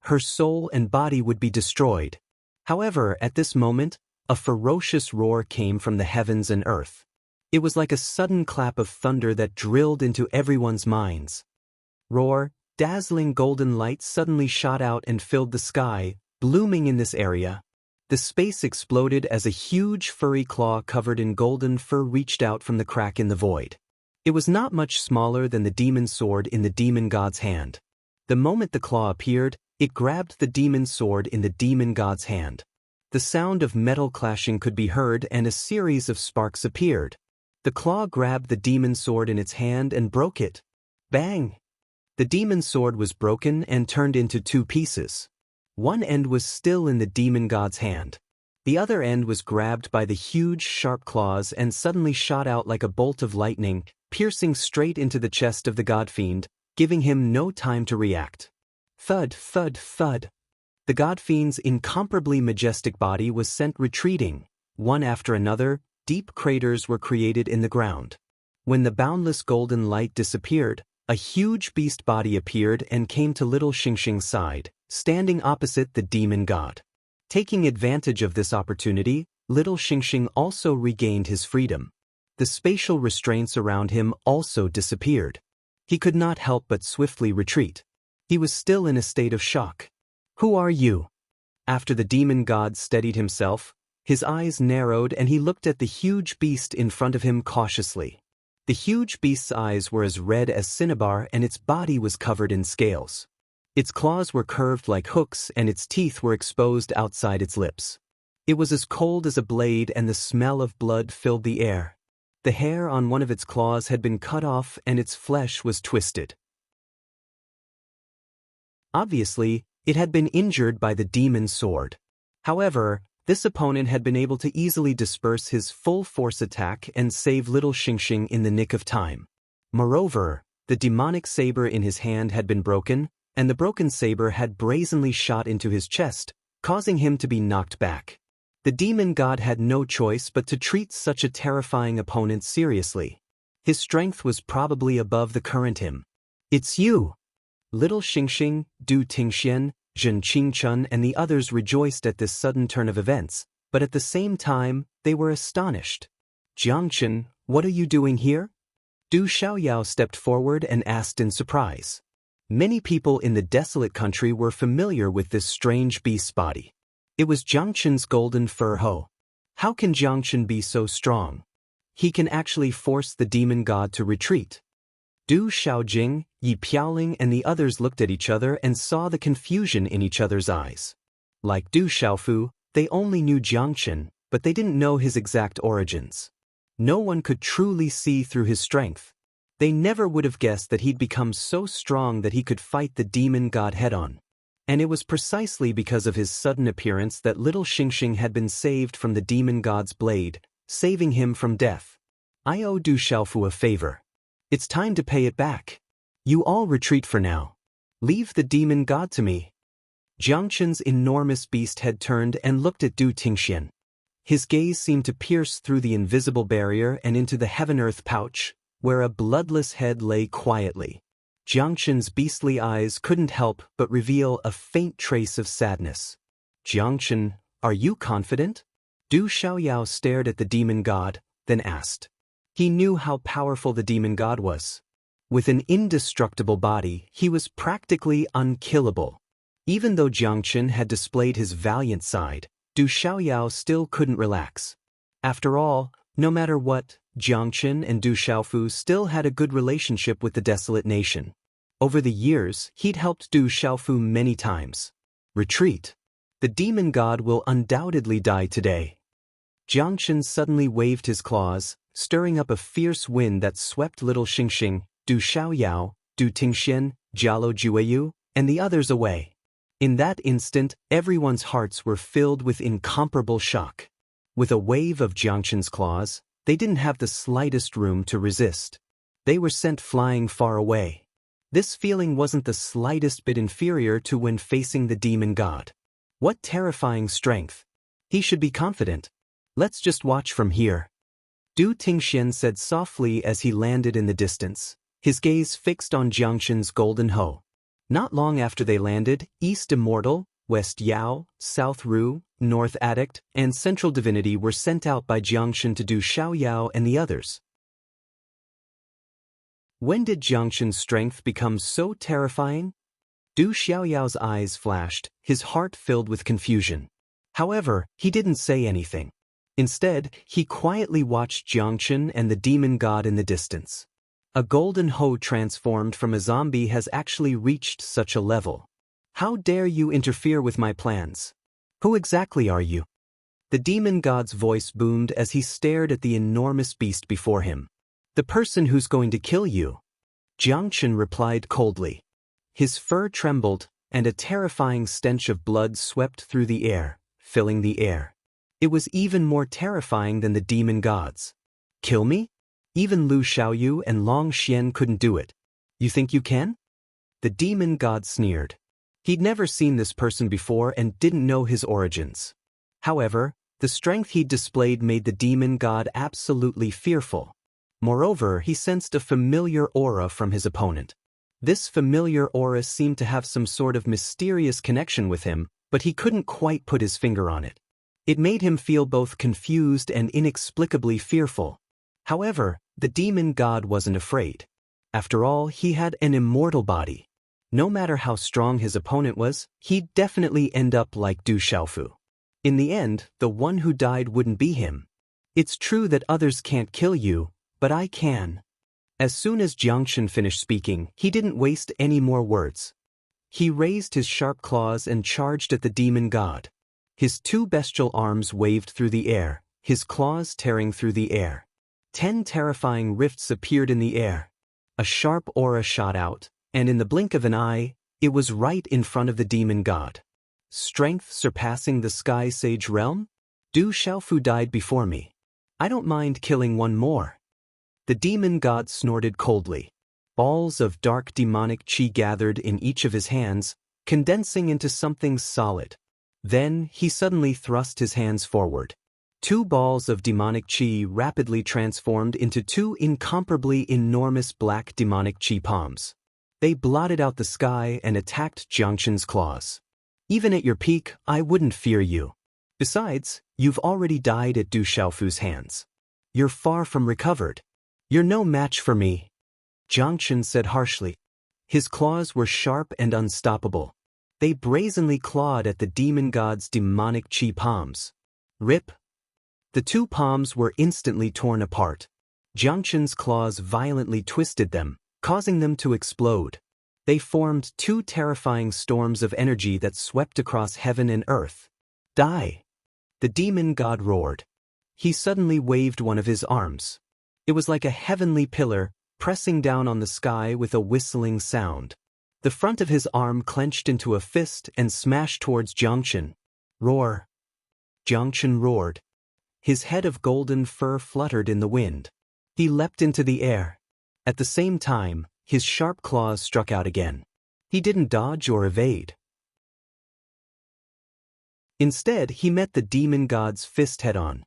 Her soul and body would be destroyed. However, at this moment, a ferocious roar came from the heavens and earth. It was like a sudden clap of thunder that drilled into everyone's minds. Roar, dazzling golden light suddenly shot out and filled the sky, blooming in this area. The space exploded as a huge furry claw covered in golden fur reached out from the crack in the void. It was not much smaller than the demon sword in the demon god's hand. The moment the claw appeared, it grabbed the demon sword in the demon god's hand. The sound of metal clashing could be heard and a series of sparks appeared. The claw grabbed the demon sword in its hand and broke it. Bang! The demon sword was broken and turned into 2 pieces. One end was still in the demon god's hand. The other end was grabbed by the huge sharp claws and suddenly shot out like a bolt of lightning, piercing straight into the chest of the god-fiend, giving him no time to react. Thud, thud, thud. The god-fiend's incomparably majestic body was sent retreating. One after another, deep craters were created in the ground. When the boundless golden light disappeared, a huge beast body appeared and came to little Xingxing's side, standing opposite the demon god. Taking advantage of this opportunity, little Xingxing also regained his freedom. The spatial restraints around him also disappeared. He could not help but swiftly retreat. He was still in a state of shock. Who are you? After the demon god steadied himself, his eyes narrowed and he looked at the huge beast in front of him cautiously. The huge beast's eyes were as red as cinnabar and its body was covered in scales. Its claws were curved like hooks and its teeth were exposed outside its lips. It was as cold as a blade and the smell of blood filled the air. The hair on one of its claws had been cut off and its flesh was twisted. Obviously, it had been injured by the demon sword. However, this opponent had been able to easily disperse his full force attack and save little Xingxing in the nick of time. Moreover, the demonic saber in his hand had been broken, and the broken saber had brazenly shot into his chest, causing him to be knocked back. The demon god had no choice but to treat such a terrifying opponent seriously. His strength was probably above the current him. It's you! Little Xingxing, Du Tingxian, Zhen Qingchun and the others rejoiced at this sudden turn of events, but at the same time, they were astonished. Jiangchen, what are you doing here? Du Xiaoyao stepped forward and asked in surprise. Many people in the desolate country were familiar with this strange beast's body. It was Jiangchen's golden fur hoe. How can Jiangchen be so strong? He can actually force the demon god to retreat. Du Xiaojing, Yi Piaoling and the others looked at each other and saw the confusion in each other's eyes. Like Du Xiaofu, they only knew Jiangchen, but they didn't know his exact origins. No one could truly see through his strength. They never would have guessed that he'd become so strong that he could fight the demon god head-on. And it was precisely because of his sudden appearance that little Xingxing had been saved from the demon god's blade, saving him from death. I owe Du Xiaofu a favor. It's time to pay it back. You all retreat for now. Leave the demon god to me. Jiangchen's enormous beast had turned and looked at Du Tingxian. His gaze seemed to pierce through the invisible barrier and into the heaven-earth pouch, where a bloodless head lay quietly. Jiangchen's beastly eyes couldn't help but reveal a faint trace of sadness. Jiangchen, are you confident? Du Xiaoyao stared at the demon god, then asked. He knew how powerful the demon god was. With an indestructible body, he was practically unkillable. Even though Jiangchen had displayed his valiant side, Du Xiaoyao still couldn't relax. After all, no matter what, Jiangchen and Du Xiaofu still had a good relationship with the desolate nation. Over the years, he'd helped Du Xiaofu many times. Retreat. The demon god will undoubtedly die today. Jiangchen suddenly waved his claws, stirring up a fierce wind that swept little Xingxing, Du Xiaoyao, Du Tingxian, Jialo Jueyu, and the others away. In that instant, everyone's hearts were filled with incomparable shock. With a wave of Jiangchen's claws, they didn't have the slightest room to resist. They were sent flying far away. This feeling wasn't the slightest bit inferior to when facing the demon god. What terrifying strength! He should be confident. Let's just watch from here. Du Tingxian said softly as he landed in the distance, his gaze fixed on Jiangchen's golden hoe. Not long after they landed, East Immortal, West Yao, South Ru, North Addict, and Central Divinity were sent out by Jiangchen to Du Xiaoyao and the others. When did Jiangchen's strength become so terrifying? Du Xiaoyao's eyes flashed, his heart filled with confusion. However, he didn't say anything. Instead, he quietly watched Jiangchen and the demon god in the distance. A golden hoe transformed from a zombie has actually reached such a level. How dare you interfere with my plans? Who exactly are you? The demon god's voice boomed as he stared at the enormous beast before him. The person who's going to kill you. Jiangchen replied coldly. His fur trembled, and a terrifying stench of blood swept through the air, filling the air. It was even more terrifying than the demon gods. Kill me? Even Lu Xiaoyu and Long Xian couldn't do it. You think you can? The demon god sneered. He'd never seen this person before and didn't know his origins. However, the strength he'd displayed made the demon god absolutely fearful. Moreover, he sensed a familiar aura from his opponent. This familiar aura seemed to have some sort of mysterious connection with him, but he couldn't quite put his finger on it. It made him feel both confused and inexplicably fearful. However, the demon god wasn't afraid. After all, he had an immortal body. No matter how strong his opponent was, he'd definitely end up like Du Xiaofu. In the end, the one who died wouldn't be him. It's true that others can't kill you, but I can. As soon as Jiangchen finished speaking, he didn't waste any more words. He raised his sharp claws and charged at the demon god. His two bestial arms waved through the air, his claws tearing through the air. 10 terrifying rifts appeared in the air. A sharp aura shot out, and in the blink of an eye, it was right in front of the demon god. Strength surpassing the Sky Sage realm? Du Xiaofu died before me. I don't mind killing one more. The demon god snorted coldly. Balls of dark demonic chi gathered in each of his hands, condensing into something solid. Then, he suddenly thrust his hands forward. 2 balls of demonic chi rapidly transformed into 2 incomparably enormous black demonic chi palms. They blotted out the sky and attacked Jiangchen's claws. Even at your peak, I wouldn't fear you. Besides, you've already died at Du Xiaofu's hands. You're far from recovered. You're no match for me. Jiangchen said harshly. His claws were sharp and unstoppable. They brazenly clawed at the demon god's demonic chi palms. Rip! The 2 palms were instantly torn apart. Jiangchen's claws violently twisted them, causing them to explode. They formed 2 terrifying storms of energy that swept across heaven and earth. Die! The demon god roared. He suddenly waved one of his arms. It was like a heavenly pillar, pressing down on the sky with a whistling sound. The front of his arm clenched into a fist and smashed towards Jiangchen. Roar! Jiangchen roared. His head of golden fur fluttered in the wind. He leapt into the air. At the same time, his sharp claws struck out again. He didn't dodge or evade. Instead, he met the demon god's fist head-on.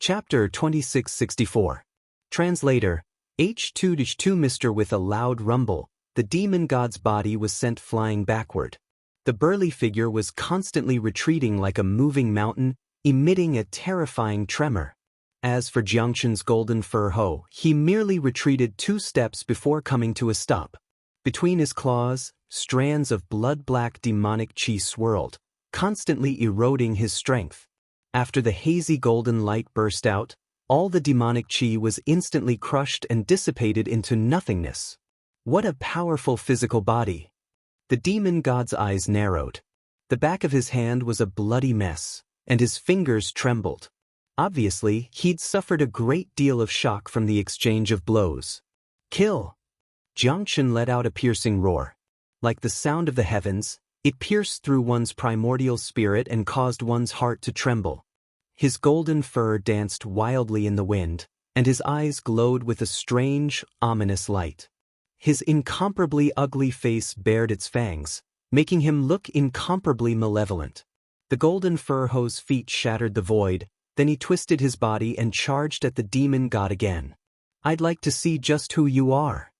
Chapter 2664. Translator. H2-2 Mr. With a loud rumble, the demon god's body was sent flying backward. The burly figure was constantly retreating like a moving mountain, emitting a terrifying tremor. As for Jiangchen's golden fur hoe, he merely retreated 2 steps before coming to a stop. Between his claws, strands of blood-black demonic chi swirled, constantly eroding his strength. After the hazy golden light burst out, all the demonic chi was instantly crushed and dissipated into nothingness. What a powerful physical body! The demon god's eyes narrowed. The back of his hand was a bloody mess, and his fingers trembled. Obviously, he'd suffered a great deal of shock from the exchange of blows. Kill! Jiangchen let out a piercing roar. Like the sound of the heavens, it pierced through one's primordial spirit and caused one's heart to tremble. His golden fur danced wildly in the wind, and his eyes glowed with a strange, ominous light. His incomparably ugly face bared its fangs, making him look incomparably malevolent. The golden fur hoe's feet shattered the void, then he twisted his body and charged at the demon god again. I'd like to see just who you are.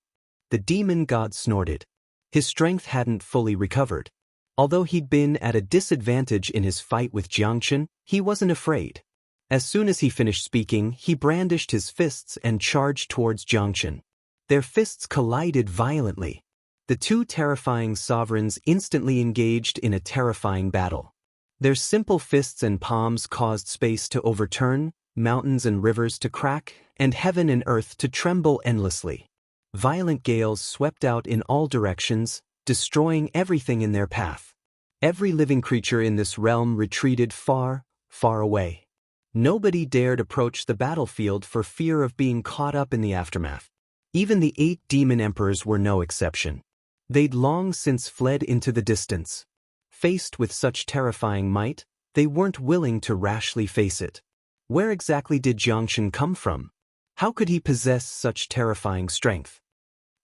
The demon god snorted. His strength hadn't fully recovered. Although he'd been at a disadvantage in his fight with Jiangchen, he wasn't afraid. As soon as he finished speaking, he brandished his fists and charged towards Jiangchen. Their fists collided violently. The 2 terrifying sovereigns instantly engaged in a terrifying battle. Their simple fists and palms caused space to overturn, mountains and rivers to crack, and heaven and earth to tremble endlessly. Violent gales swept out in all directions, destroying everything in their path. Every living creature in this realm retreated far, far away. Nobody dared approach the battlefield for fear of being caught up in the aftermath. Even the 8 demon emperors were no exception. They'd long since fled into the distance. Faced with such terrifying might, they weren't willing to rashly face it. Where exactly did Jiangchen come from? How could he possess such terrifying strength?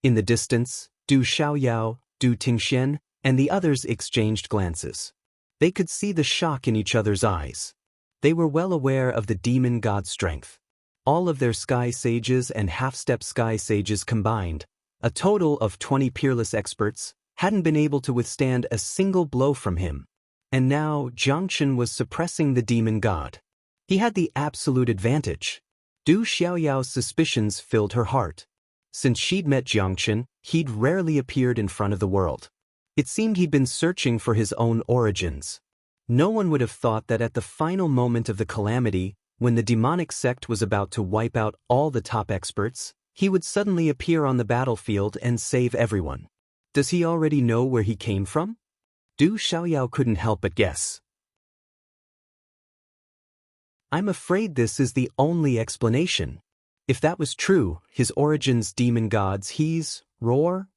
In the distance, Du Xiaoyao, Du Tingxian, and the others exchanged glances. They could see the shock in each other's eyes. They were well aware of the demon god's strength. All of their sky sages and half-step sky sages combined, a total of 20 peerless experts, hadn't been able to withstand a single blow from him. And now Jiangchen was suppressing the demon god. He had the absolute advantage. Du Xiaoyao's suspicions filled her heart. Since she'd met Jiangchen, he'd rarely appeared in front of the world. It seemed he'd been searching for his own origins. No one would have thought that at the final moment of the calamity, when the demonic sect was about to wipe out all the top experts, he would suddenly appear on the battlefield and save everyone. Does he already know where he came from? Du Xiaoyao couldn't help but guess. I'm afraid this is the only explanation. If that was true, his origins demon gods, he's... Roar?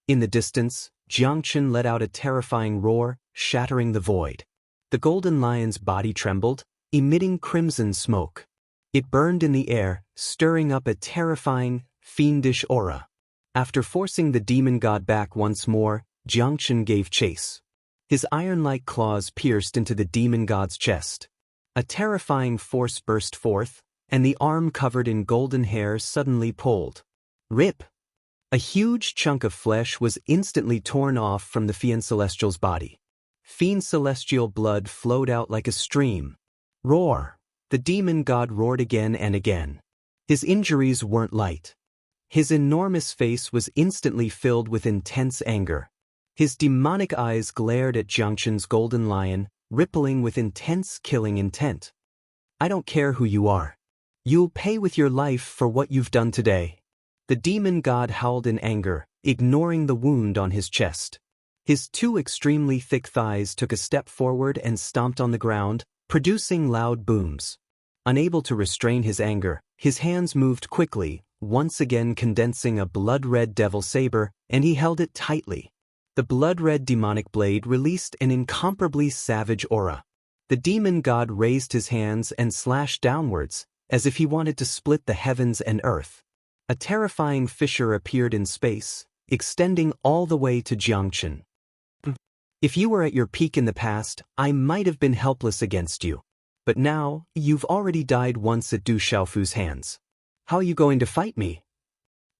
In the distance, Jiangchen let out a terrifying roar, shattering the void. The golden lion's body trembled, emitting crimson smoke. It burned in the air, stirring up a terrifying, fiendish aura. After forcing the demon god back once more, Jiangchen gave chase. His iron-like claws pierced into the demon god's chest. A terrifying force burst forth, and the arm covered in golden hair suddenly pulled. Rip! A huge chunk of flesh was instantly torn off from the Fiend Celestial's body. Fiend Celestial blood flowed out like a stream. Roar! The demon god roared again and again. His injuries weren't light. His enormous face was instantly filled with intense anger. His demonic eyes glared at Jiangchen's golden lion, rippling with intense killing intent. I don't care who you are. You'll pay with your life for what you've done today. The demon god howled in anger, ignoring the wound on his chest. His two extremely thick thighs took a step forward and stomped on the ground, producing loud booms. Unable to restrain his anger, his hands moved quickly, once again condensing a blood-red devil saber, and he held it tightly. The blood-red demonic blade released an incomparably savage aura. The demon god raised his hands and slashed downwards, as if he wanted to split the heavens and earth. A terrifying fissure appeared in space, extending all the way to Jiangchen. If you were at your peak in the past, I might have been helpless against you. But now, you've already died once at Du Xiaofu's hands. How are you going to fight me?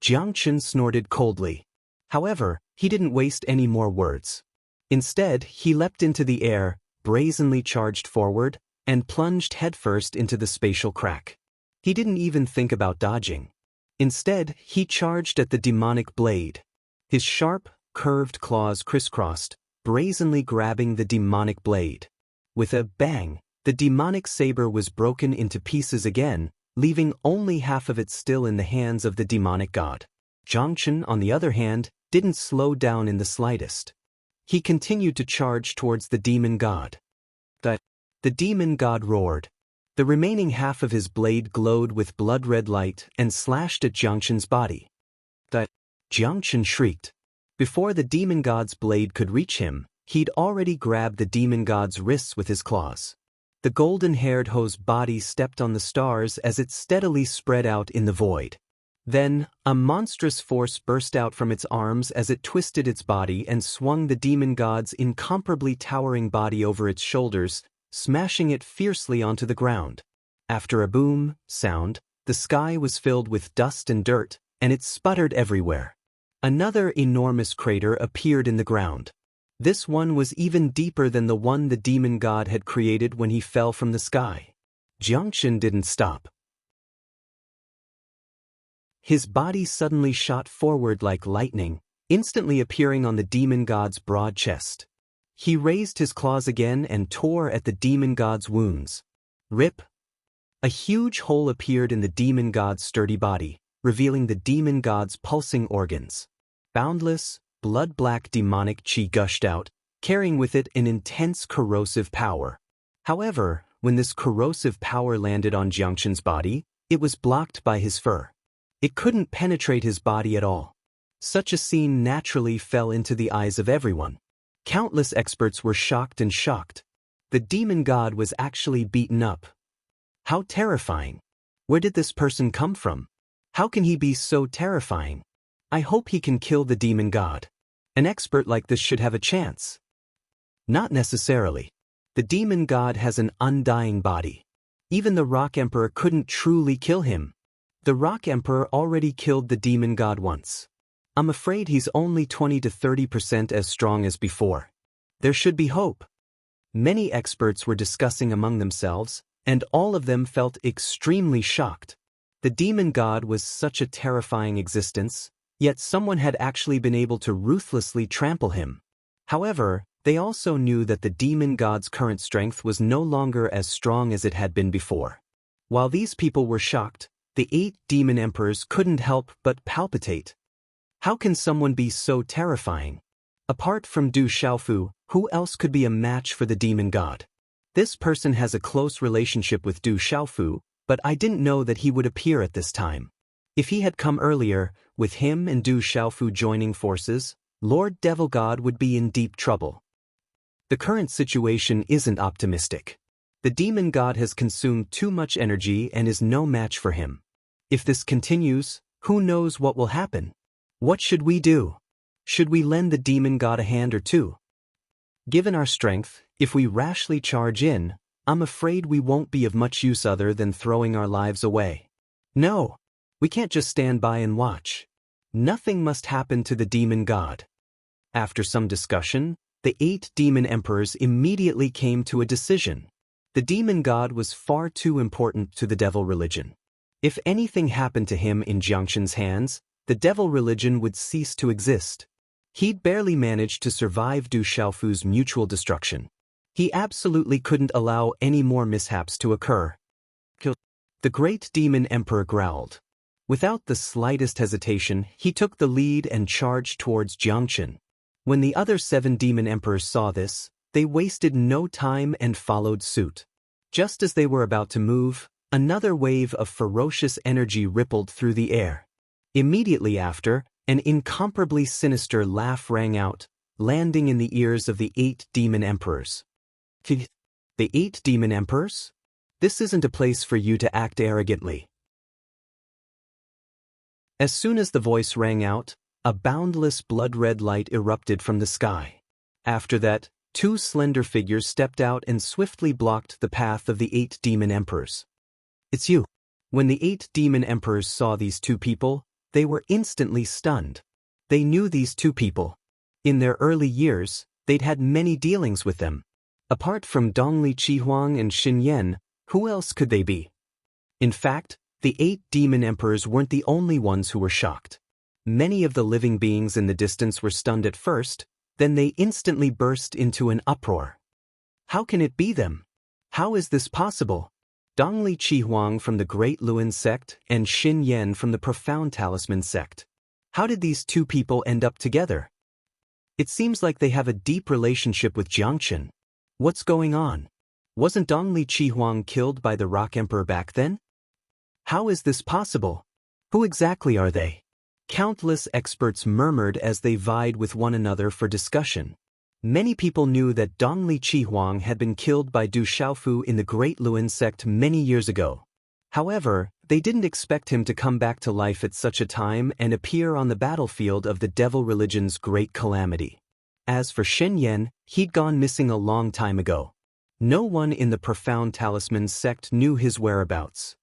Jiangchen snorted coldly. However, he didn't waste any more words. Instead, he leapt into the air, brazenly charged forward, and plunged headfirst into the spatial crack. He didn't even think about dodging. Instead, he charged at the demonic blade. His sharp, curved claws crisscrossed, brazenly grabbing the demonic blade. With a bang, the demonic saber was broken into pieces again, leaving only half of it still in the hands of the demonic god. Jiangchen, on the other hand, didn't slow down in the slightest. He continued to charge towards the demon god. The demon god roared. The remaining half of his blade glowed with blood-red light and slashed at Jiangchen's body. Jiangchen shrieked. Before the demon god's blade could reach him, he'd already grabbed the demon god's wrists with his claws. The golden-haired ho's body stepped on the stars as it steadily spread out in the void. Then, a monstrous force burst out from its arms as it twisted its body and swung the demon god's incomparably towering body over its shoulders, smashing it fiercely onto the ground. After a boom sound, the sky was filled with dust and dirt, and it sputtered everywhere. Another enormous crater appeared in the ground. This one was even deeper than the one the demon god had created when he fell from the sky. Jiangchen didn't stop. His body suddenly shot forward like lightning, instantly appearing on the demon god's broad chest. He raised his claws again and tore at the demon god's wounds. Rip! A huge hole appeared in the demon god's sturdy body, revealing the demon god's pulsing organs. Boundless, blood-black demonic qi gushed out, carrying with it an intense corrosive power. However, when this corrosive power landed on Jiangchen's body, it was blocked by his fur. It couldn't penetrate his body at all. Such a scene naturally fell into the eyes of everyone. Countless experts were shocked and shocked. The demon god was actually beaten up. How terrifying! Where did this person come from? How can he be so terrifying? I hope he can kill the demon god. An expert like this should have a chance. Not necessarily. The demon god has an undying body. Even the Rock Emperor couldn't truly kill him. The Rock Emperor already killed the demon god once. I'm afraid he's only 20 to 30% as strong as before. There should be hope. Many experts were discussing among themselves, and all of them felt extremely shocked. The demon god was such a terrifying existence, yet someone had actually been able to ruthlessly trample him. However, they also knew that the demon god's current strength was no longer as strong as it had been before. While these people were shocked, the 8 demon emperors couldn't help but palpitate. How can someone be so terrifying? Apart from Du Xiaofu, who else could be a match for the demon god? This person has a close relationship with Du Xiaofu, but I didn't know that he would appear at this time. If he had come earlier, with him and Du Xiaofu joining forces, Lord Devil God would be in deep trouble. The current situation isn't optimistic. The demon god has consumed too much energy and is no match for him. If this continues, who knows what will happen? What should we do? Should we lend the demon god a hand or two? Given our strength, if we rashly charge in, I'm afraid we won't be of much use other than throwing our lives away. No, we can't just stand by and watch. Nothing must happen to the demon god. After some discussion, the 8 demon emperors immediately came to a decision. The demon god was far too important to the devil religion. If anything happened to him in Jiangchen's hands, the devil religion would cease to exist. He'd barely managed to survive Du Xiaofu's mutual destruction. He absolutely couldn't allow any more mishaps to occur. The great demon emperor growled. Without the slightest hesitation, he took the lead and charged towards Jiangchen. When the other 7 demon emperors saw this, they wasted no time and followed suit. Just as they were about to move, another wave of ferocious energy rippled through the air. Immediately after, an incomparably sinister laugh rang out, landing in the ears of the 8 demon emperors. The 8 demon emperors? This isn't a place for you to act arrogantly. As soon as the voice rang out, a boundless blood-red light erupted from the sky. After that, 2 slender figures stepped out and swiftly blocked the path of the 8 demon emperors. It's you. When the 8 demon emperors saw these 2 people, they were instantly stunned. They knew these 2 people. In their early years, they'd had many dealings with them. Apart from Dongli Qihuang and Xin Yan, who else could they be? In fact, the 8 demon emperors weren't the only ones who were shocked. Many of the living beings in the distance were stunned at first, then they instantly burst into an uproar. How can it be them? How is this possible? Dongli Qihuang from the Great Luan sect and Xin Yan from the Profound Talisman sect. How did these 2 people end up together? It seems like they have a deep relationship with Jiangchen. What's going on? Wasn't Dongli Qihuang killed by the Rock Emperor back then? How is this possible? Who exactly are they? Countless experts murmured as they vied with one another for discussion. Many people knew that Dongli Qihuang had been killed by Du Xiaofu in the Great Luan sect many years ago. However, they didn't expect him to come back to life at such a time and appear on the battlefield of the devil religion's great calamity. As for Shen Yan, he'd gone missing a long time ago. No one in the Profound Talisman sect knew his whereabouts.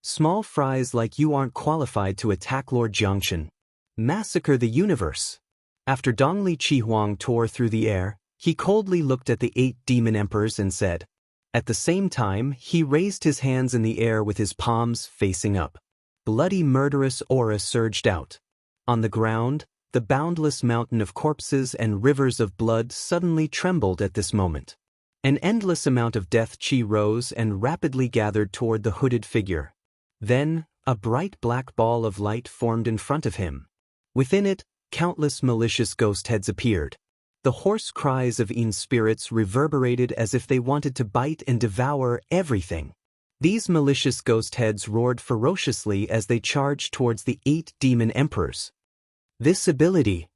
Small fries like you aren't qualified to attack Lord Jiangchen. Massacre the universe. After Dongli Qihuang tore through the air, he coldly looked at the 8 demon emperors and said. At the same time, he raised his hands in the air with his palms facing up. Bloody murderous aura surged out. On the ground, the boundless mountain of corpses and rivers of blood suddenly trembled at this moment. An endless amount of death chi rose and rapidly gathered toward the hooded figure. Then, a bright black ball of light formed in front of him. Within it, countless malicious ghost heads appeared. The hoarse cries of Yin spirits reverberated as if they wanted to bite and devour everything. These malicious ghost heads roared ferociously as they charged towards the 8 demon emperors. This ability.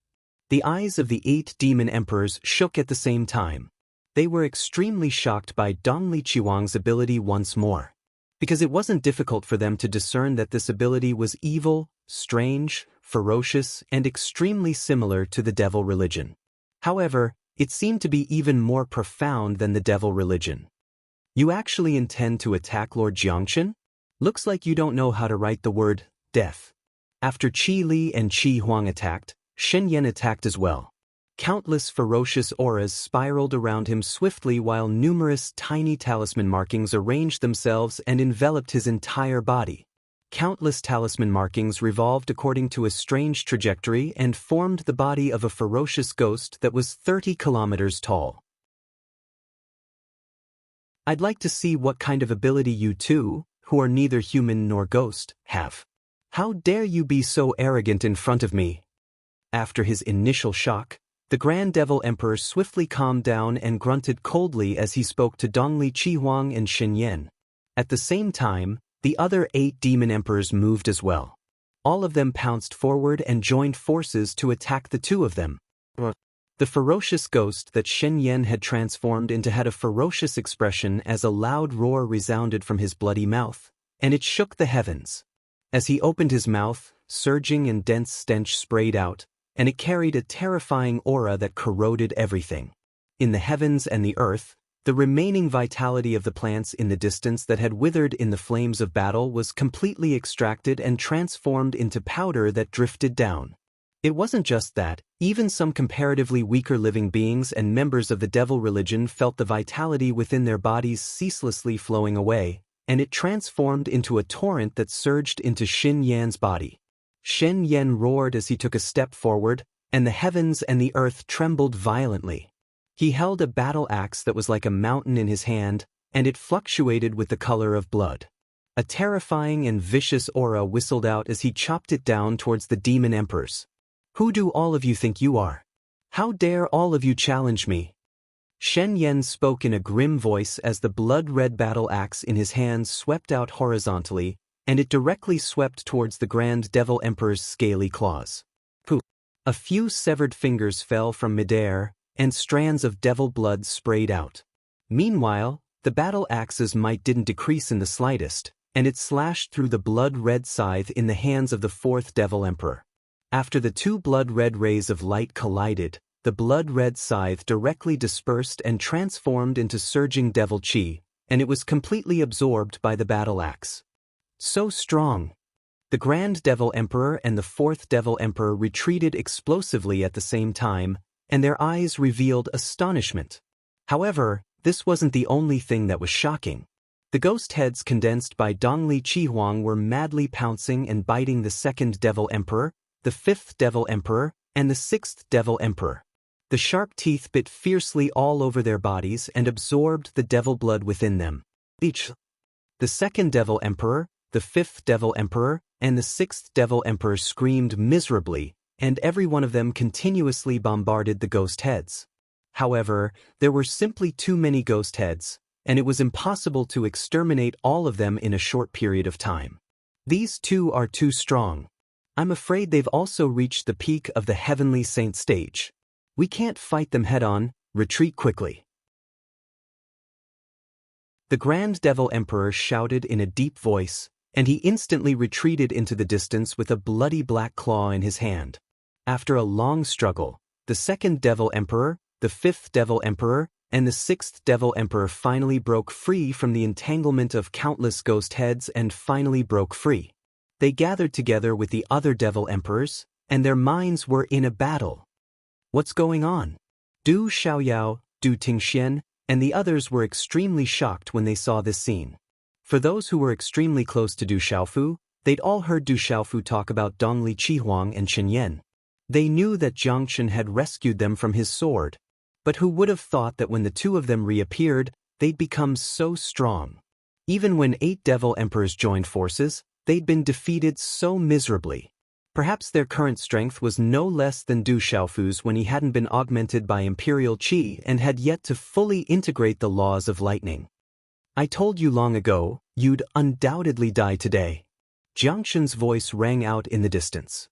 The eyes of the 8 demon emperors shook at the same time. They were extremely shocked by Dongli Qihuang's ability once more. Because it wasn't difficult for them to discern that this ability was evil, strange, ferocious, and extremely similar to the devil religion. However, it seemed to be even more profound than the devil religion. You actually intend to attack Lord Jiangchen? Looks like you don't know how to write the word death. After Qi Li and Qi Huang attacked, Shen Yan attacked as well. Countless ferocious auras spiraled around him swiftly while numerous tiny talisman markings arranged themselves and enveloped his entire body. Countless talisman markings revolved according to a strange trajectory and formed the body of a ferocious ghost that was 30 kilometers tall. I'd like to see what kind of ability you 2, who are neither human nor ghost, have. How dare you be so arrogant in front of me? After his initial shock, the Grand Devil Emperor swiftly calmed down and grunted coldly as he spoke to Dongli Qihuang and Xin Yan. At the same time, the other 8 demon emperors moved as well. All of them pounced forward and joined forces to attack the 2 of them. The ferocious ghost that Shen Yan had transformed into had a ferocious expression as a loud roar resounded from his bloody mouth, and it shook the heavens. As he opened his mouth, surging and dense stench sprayed out, and it carried a terrifying aura that corroded everything. In the heavens and the earth, the remaining vitality of the plants in the distance that had withered in the flames of battle was completely extracted and transformed into powder that drifted down. It wasn't just that, even some comparatively weaker living beings and members of the devil religion felt the vitality within their bodies ceaselessly flowing away, and it transformed into a torrent that surged into Xin Yan's body. Shen Yan roared as he took a step forward, and the heavens and the earth trembled violently. He held a battle axe that was like a mountain in his hand, and it fluctuated with the color of blood. A terrifying and vicious aura whistled out as he chopped it down towards the demon emperors. Who do all of you think you are? How dare all of you challenge me? Shen Yen spoke in a grim voice as the blood-red battle axe in his hands swept out horizontally, and it directly swept towards the Grand Devil Emperor's scaly claws. Pooh! A few severed fingers fell from midair, and strands of devil blood sprayed out. Meanwhile, the battle axe's might didn't decrease in the slightest, and it slashed through the blood-red scythe in the hands of the fourth Devil Emperor. After the two blood-red rays of light collided, the blood-red scythe directly dispersed and transformed into surging devil chi, and it was completely absorbed by the battle axe. So strong! The Grand Devil Emperor and the fourth Devil Emperor retreated explosively at the same time, and their eyes revealed astonishment. However, this wasn't the only thing that was shocking. The ghost heads condensed by Dongli Chihuang were madly pouncing and biting the second Devil Emperor, the fifth Devil Emperor, and the sixth Devil Emperor. The sharp teeth bit fiercely all over their bodies and absorbed the devil blood within them. The second Devil Emperor, the fifth Devil Emperor, and the sixth Devil Emperor screamed miserably, and every one of them continuously bombarded the ghost heads. However, there were simply too many ghost heads, and it was impossible to exterminate all of them in a short period of time. These two are too strong. I'm afraid they've also reached the peak of the Heavenly Saint stage. We can't fight them head-on, retreat quickly. The Grand Devil Emperor shouted in a deep voice, and he instantly retreated into the distance with a bloody black claw in his hand. After a long struggle, the second Devil Emperor, the fifth Devil Emperor, and the sixth Devil Emperor finally broke free from the entanglement of countless ghost heads and finally broke free. They gathered together with the other Devil Emperors, and their minds were in a battle. What's going on? Du Xiaoyao, Du Tingxian, and the others were extremely shocked when they saw this scene. For those who were extremely close to Du Xiaofu, they'd all heard Du Xiaofu talk about Dongli Chihuang and Chen Yen. They knew that Jiang Shen had rescued them from his sword. But who would have thought that when the two of them reappeared, they'd become so strong? Even when 8 Devil Emperors joined forces, they'd been defeated so miserably. Perhaps their current strength was no less than Du Xiaofu's when he hadn't been augmented by Imperial Qi and had yet to fully integrate the laws of lightning. I told you long ago, you'd undoubtedly die today. Jiang Shen's voice rang out in the distance.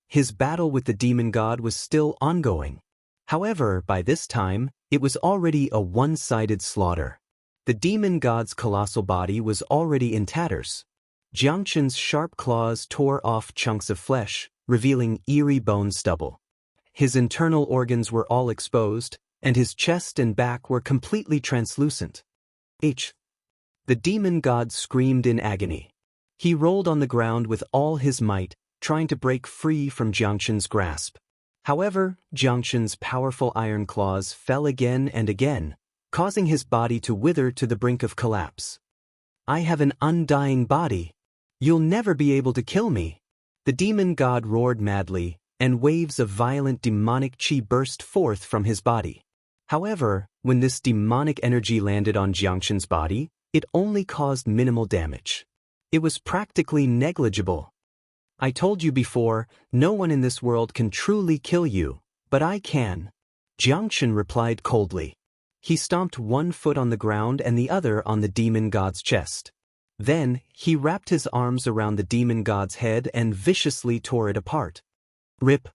His battle with the demon god was still ongoing. However, by this time, it was already a one-sided slaughter. The demon god's colossal body was already in tatters. Jiang Shen's sharp claws tore off chunks of flesh, revealing eerie bone stubble. His internal organs were all exposed, and his chest and back were completely translucent. The demon god screamed in agony. He rolled on the ground with all his might, trying to break free from Jiang Shen's grasp. However, Jiang Shen's powerful iron claws fell again and again, causing his body to wither to the brink of collapse. I have an undying body. You'll never be able to kill me. The demon god roared madly, and waves of violent demonic chi burst forth from his body. However, when this demonic energy landed on Jiang Shen's body, it only caused minimal damage. It was practically negligible. I told you before, no one in this world can truly kill you, but I can. Jiang Shen replied coldly. He stomped one foot on the ground and the other on the demon god's chest. Then, he wrapped his arms around the demon god's head and viciously tore it apart. Rip!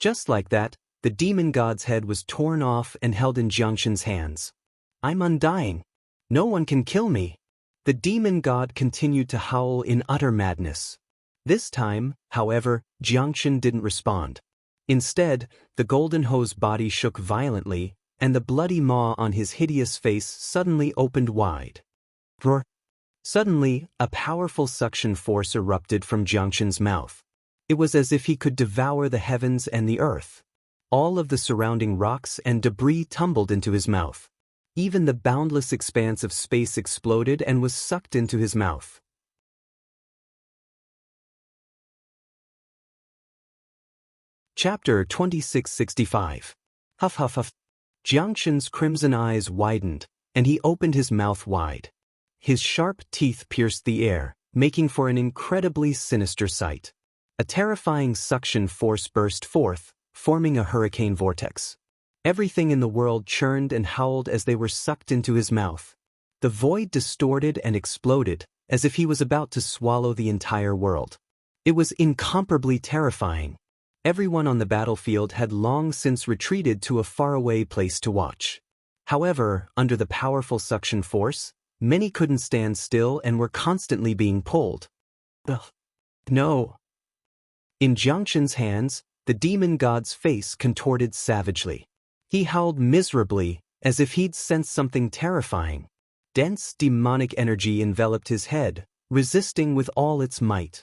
Just like that, the demon god's head was torn off and held in Jiang Shen's hands. I'm undying. No one can kill me. The demon god continued to howl in utter madness. This time, however, Jiang Shen didn't respond. Instead, the golden ho's body shook violently, and the bloody maw on his hideous face suddenly opened wide. Roar! Suddenly, a powerful suction force erupted from Jiang Shen's mouth. It was as if he could devour the heavens and the earth. All of the surrounding rocks and debris tumbled into his mouth. Even the boundless expanse of space exploded and was sucked into his mouth. Chapter 2665. Huff huff huff. Jiang Shen's crimson eyes widened, and he opened his mouth wide. His sharp teeth pierced the air, making for an incredibly sinister sight. A terrifying suction force burst forth, forming a hurricane vortex. Everything in the world churned and howled as they were sucked into his mouth. The void distorted and exploded, as if he was about to swallow the entire world. It was incomparably terrifying. Everyone on the battlefield had long since retreated to a faraway place to watch. However, under the powerful suction force, many couldn't stand still and were constantly being pulled. Ugh. No. In Jiangxin's hands, the demon god's face contorted savagely. He howled miserably, as if he'd sensed something terrifying. Dense demonic energy enveloped his head, resisting with all its might.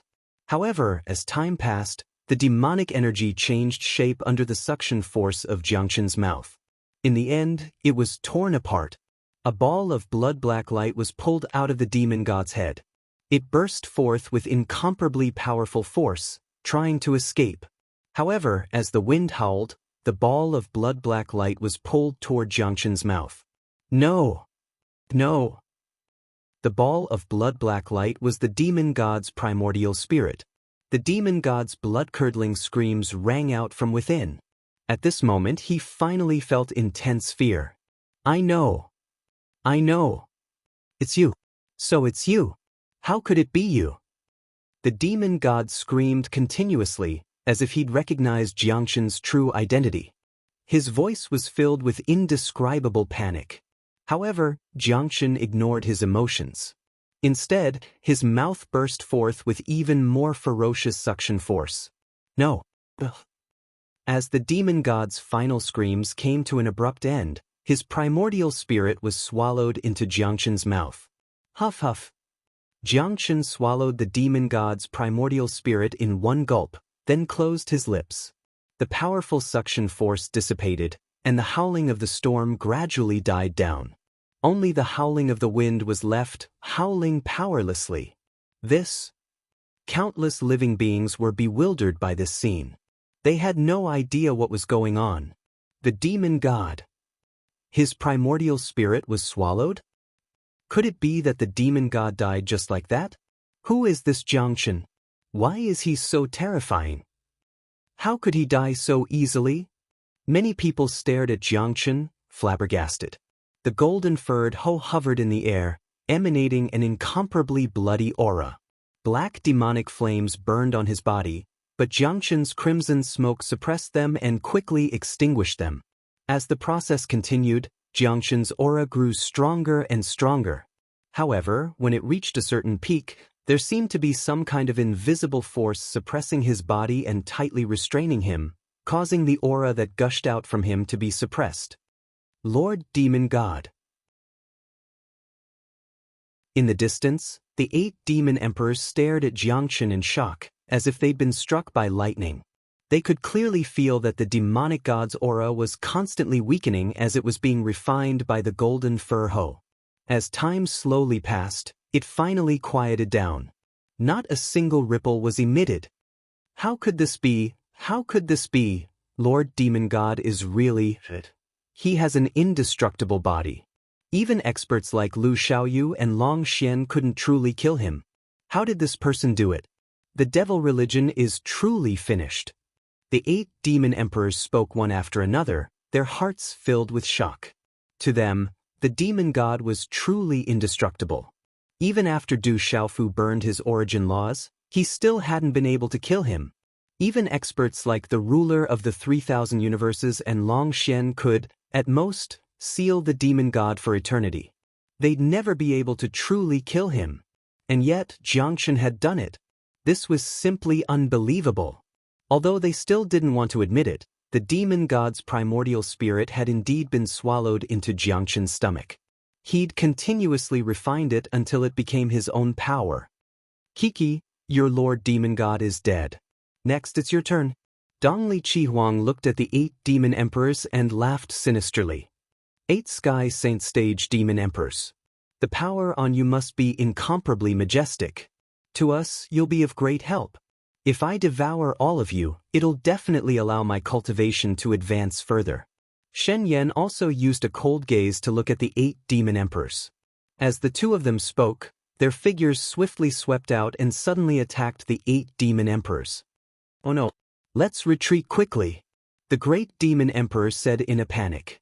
However, as time passed, the demonic energy changed shape under the suction force of Jiangxin's mouth. In the end, it was torn apart. A ball of blood-black light was pulled out of the demon god's head. It burst forth with incomparably powerful force, trying to escape. However, as the wind howled, the ball of blood-black light was pulled toward Jiangxin's mouth. No! No! The ball of blood-black light was the demon god's primordial spirit. The demon god's blood-curdling screams rang out from within. At this moment he finally felt intense fear. I know. I know. It's you. So it's you. How could it be you? The demon god screamed continuously, as if he'd recognized Jiangxin's true identity. His voice was filled with indescribable panic. However, Jiangxin ignored his emotions. Instead, his mouth burst forth with even more ferocious suction force. No. Ugh. As the demon god's final screams came to an abrupt end, his primordial spirit was swallowed into Jiangxin's mouth. Huff huff. Jiangxin swallowed the demon god's primordial spirit in one gulp, then closed his lips. The powerful suction force dissipated, and the howling of the storm gradually died down. Only the howling of the wind was left, howling powerlessly. Countless living beings were bewildered by this scene. They had no idea what was going on. The demon god. His primordial spirit was swallowed? Could it be that the demon god died just like that? Who is this Jiangxin? Why is he so terrifying? How could he die so easily? Many people stared at Jiangxin, flabbergasted. The golden-furred Ho hovered in the air, emanating an incomparably bloody aura. Black demonic flames burned on his body, but Jiangxin's crimson smoke suppressed them and quickly extinguished them. As the process continued, Jiangxin's aura grew stronger and stronger. However, when it reached a certain peak, there seemed to be some kind of invisible force suppressing his body and tightly restraining him, causing the aura that gushed out from him to be suppressed. Lord Demon God. In the distance, the 8 demon emperors stared at Jiangxin in shock, as if they'd been struck by lightning. They could clearly feel that the demonic god's aura was constantly weakening as it was being refined by the golden fur Ho. As time slowly passed, it finally quieted down. Not a single ripple was emitted. How could this be? How could this be? Lord Demon God is really fit. He has an indestructible body. Even experts like Lu Xiaoyu and Long Xian couldn't truly kill him. How did this person do it? The devil religion is truly finished. The 8 demon emperors spoke one after another, their hearts filled with shock. To them, the demon god was truly indestructible. Even after Du Xiaofu burned his origin laws, he still hadn't been able to kill him. Even experts like the ruler of the 3,000 universes and Long Xian could, at most, seal the demon god for eternity. They'd never be able to truly kill him. And yet, Jiangxin had done it. This was simply unbelievable. Although they still didn't want to admit it, the demon god's primordial spirit had indeed been swallowed into Jiangxin's stomach. He'd continuously refined it until it became his own power. Kiki, your Lord Demon God is dead. Next it's your turn. Dongli Chihuang looked at the 8 demon emperors and laughed sinisterly. 8 Sky Saint Stage demon emperors. The power on you must be incomparably majestic. To us, you'll be of great help. If I devour all of you, it'll definitely allow my cultivation to advance further. Shen Yan also used a cold gaze to look at the 8 demon emperors. As the two of them spoke, their figures swiftly swept out and suddenly attacked the 8 demon emperors. Oh no! Let's retreat quickly. the great demon emperor said in a panic.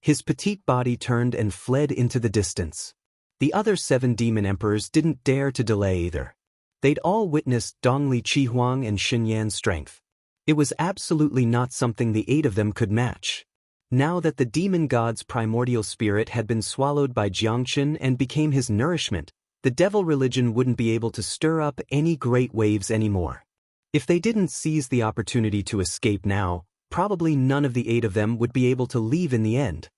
His petite body turned and fled into the distance. The other 7 demon emperors didn't dare to delay either. They'd all witnessed Dongli Qihuang and Xinyan's strength. It was absolutely not something the 8 of them could match. Now that the demon god's primordial spirit had been swallowed by Jiangchen and became his nourishment, the devil religion wouldn't be able to stir up any great waves anymore. If they didn't seize the opportunity to escape now, probably none of the 8 of them would be able to leave in the end.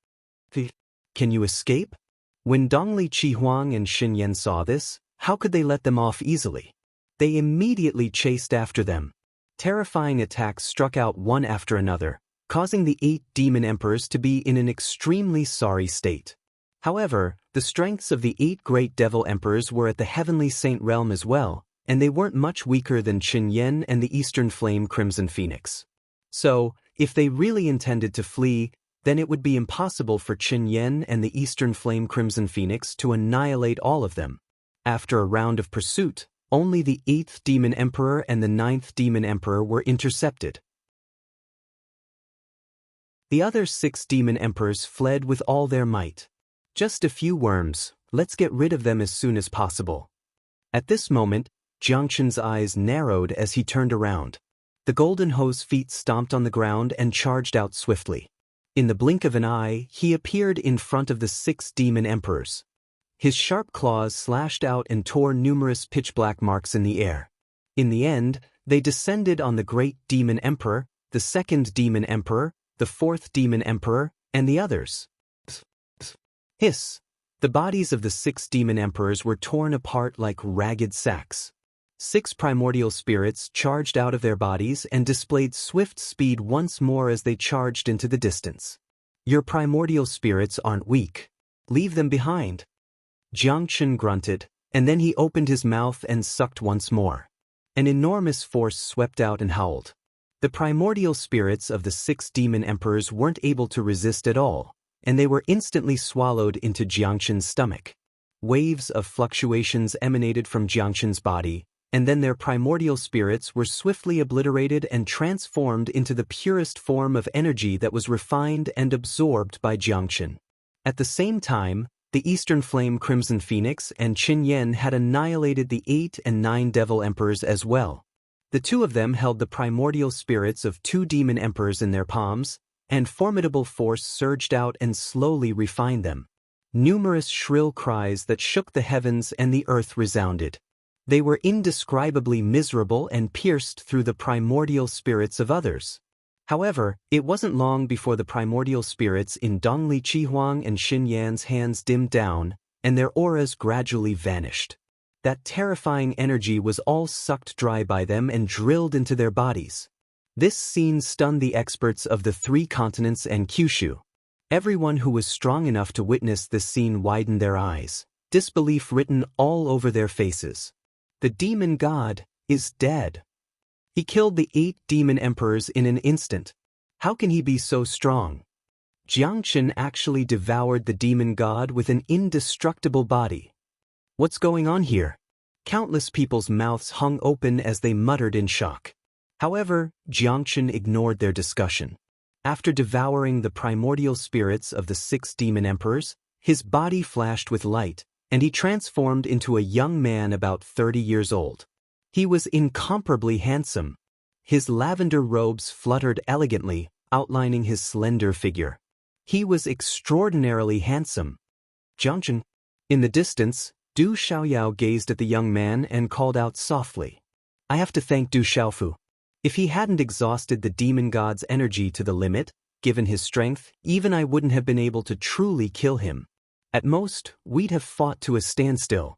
Can you escape? When Dongli Qihuang and Xinyan saw this, how could they let them off easily? They immediately chased after them. Terrifying attacks struck out one after another, causing the 8 demon emperors to be in an extremely sorry state. However, the strengths of the 8 great devil emperors were at the heavenly saint realm as well, and they weren't much weaker than Qinyan and the Eastern Flame Crimson Phoenix. So, if they really intended to flee, then it would be impossible for Qinyan and the Eastern Flame Crimson Phoenix to annihilate all of them. After a round of pursuit, only the 8th demon emperor and the 9th demon emperor were intercepted. The other 6 demon emperors fled with all their might. Just a few worms, let's get rid of them as soon as possible. At this moment, Jiangchen's eyes narrowed as he turned around. The golden ho's feet stomped on the ground and charged out swiftly. In the blink of an eye, he appeared in front of the 6 demon emperors. His sharp claws slashed out and tore numerous pitch-black marks in the air. In the end, they descended on the great demon emperor, the 2nd demon emperor, the 4th demon emperor, and the others. Hiss! The bodies of the 6 demon emperors were torn apart like ragged sacks. 6 primordial spirits charged out of their bodies and displayed swift speed once more as they charged into the distance. Your primordial spirits aren't weak. Leave them behind. Jiangchen grunted, and then he opened his mouth and sucked once more. An enormous force swept out and howled. The primordial spirits of the 6 demon emperors weren't able to resist at all, and they were instantly swallowed into Jiangchen's stomach. Waves of fluctuations emanated from Jiangchen's body, and then their primordial spirits were swiftly obliterated and transformed into the purest form of energy that was refined and absorbed by Jiangchen. At the same time, the Eastern Flame Crimson Phoenix and Qinyan had annihilated the 8 and 9 devil emperors as well. The 2 of them held the primordial spirits of 2 demon emperors in their palms, and formidable force surged out and slowly refined them. Numerous shrill cries that shook the heavens and the earth resounded. They were indescribably miserable and pierced through the primordial spirits of others. However, it wasn't long before the primordial spirits in Dongli Qihuang and Xinyan's hands dimmed down, and their auras gradually vanished. That terrifying energy was all sucked dry by them and drilled into their bodies. This scene stunned the experts of the 3 continents and Kyushu. Everyone who was strong enough to witness this scene widened their eyes, disbelief written all over their faces. The demon god is dead. He killed the 8 demon emperors in an instant. How can he be so strong? Jiangchen actually devoured the demon god with an indestructible body. What's going on here? Countless people's mouths hung open as they muttered in shock. However, Jiangchen ignored their discussion. After devouring the primordial spirits of the 6 demon emperors, his body flashed with light, and he transformed into a young man about 30 years old. He was incomparably handsome. His lavender robes fluttered elegantly, outlining his slender figure. He was extraordinarily handsome. Jiangchen. In the distance, Du Xiaoyao gazed at the young man and called out softly. I have to thank Du Xiaofu. If he hadn't exhausted the demon god's energy to the limit, given his strength, even I wouldn't have been able to truly kill him. At most, we'd have fought to a standstill.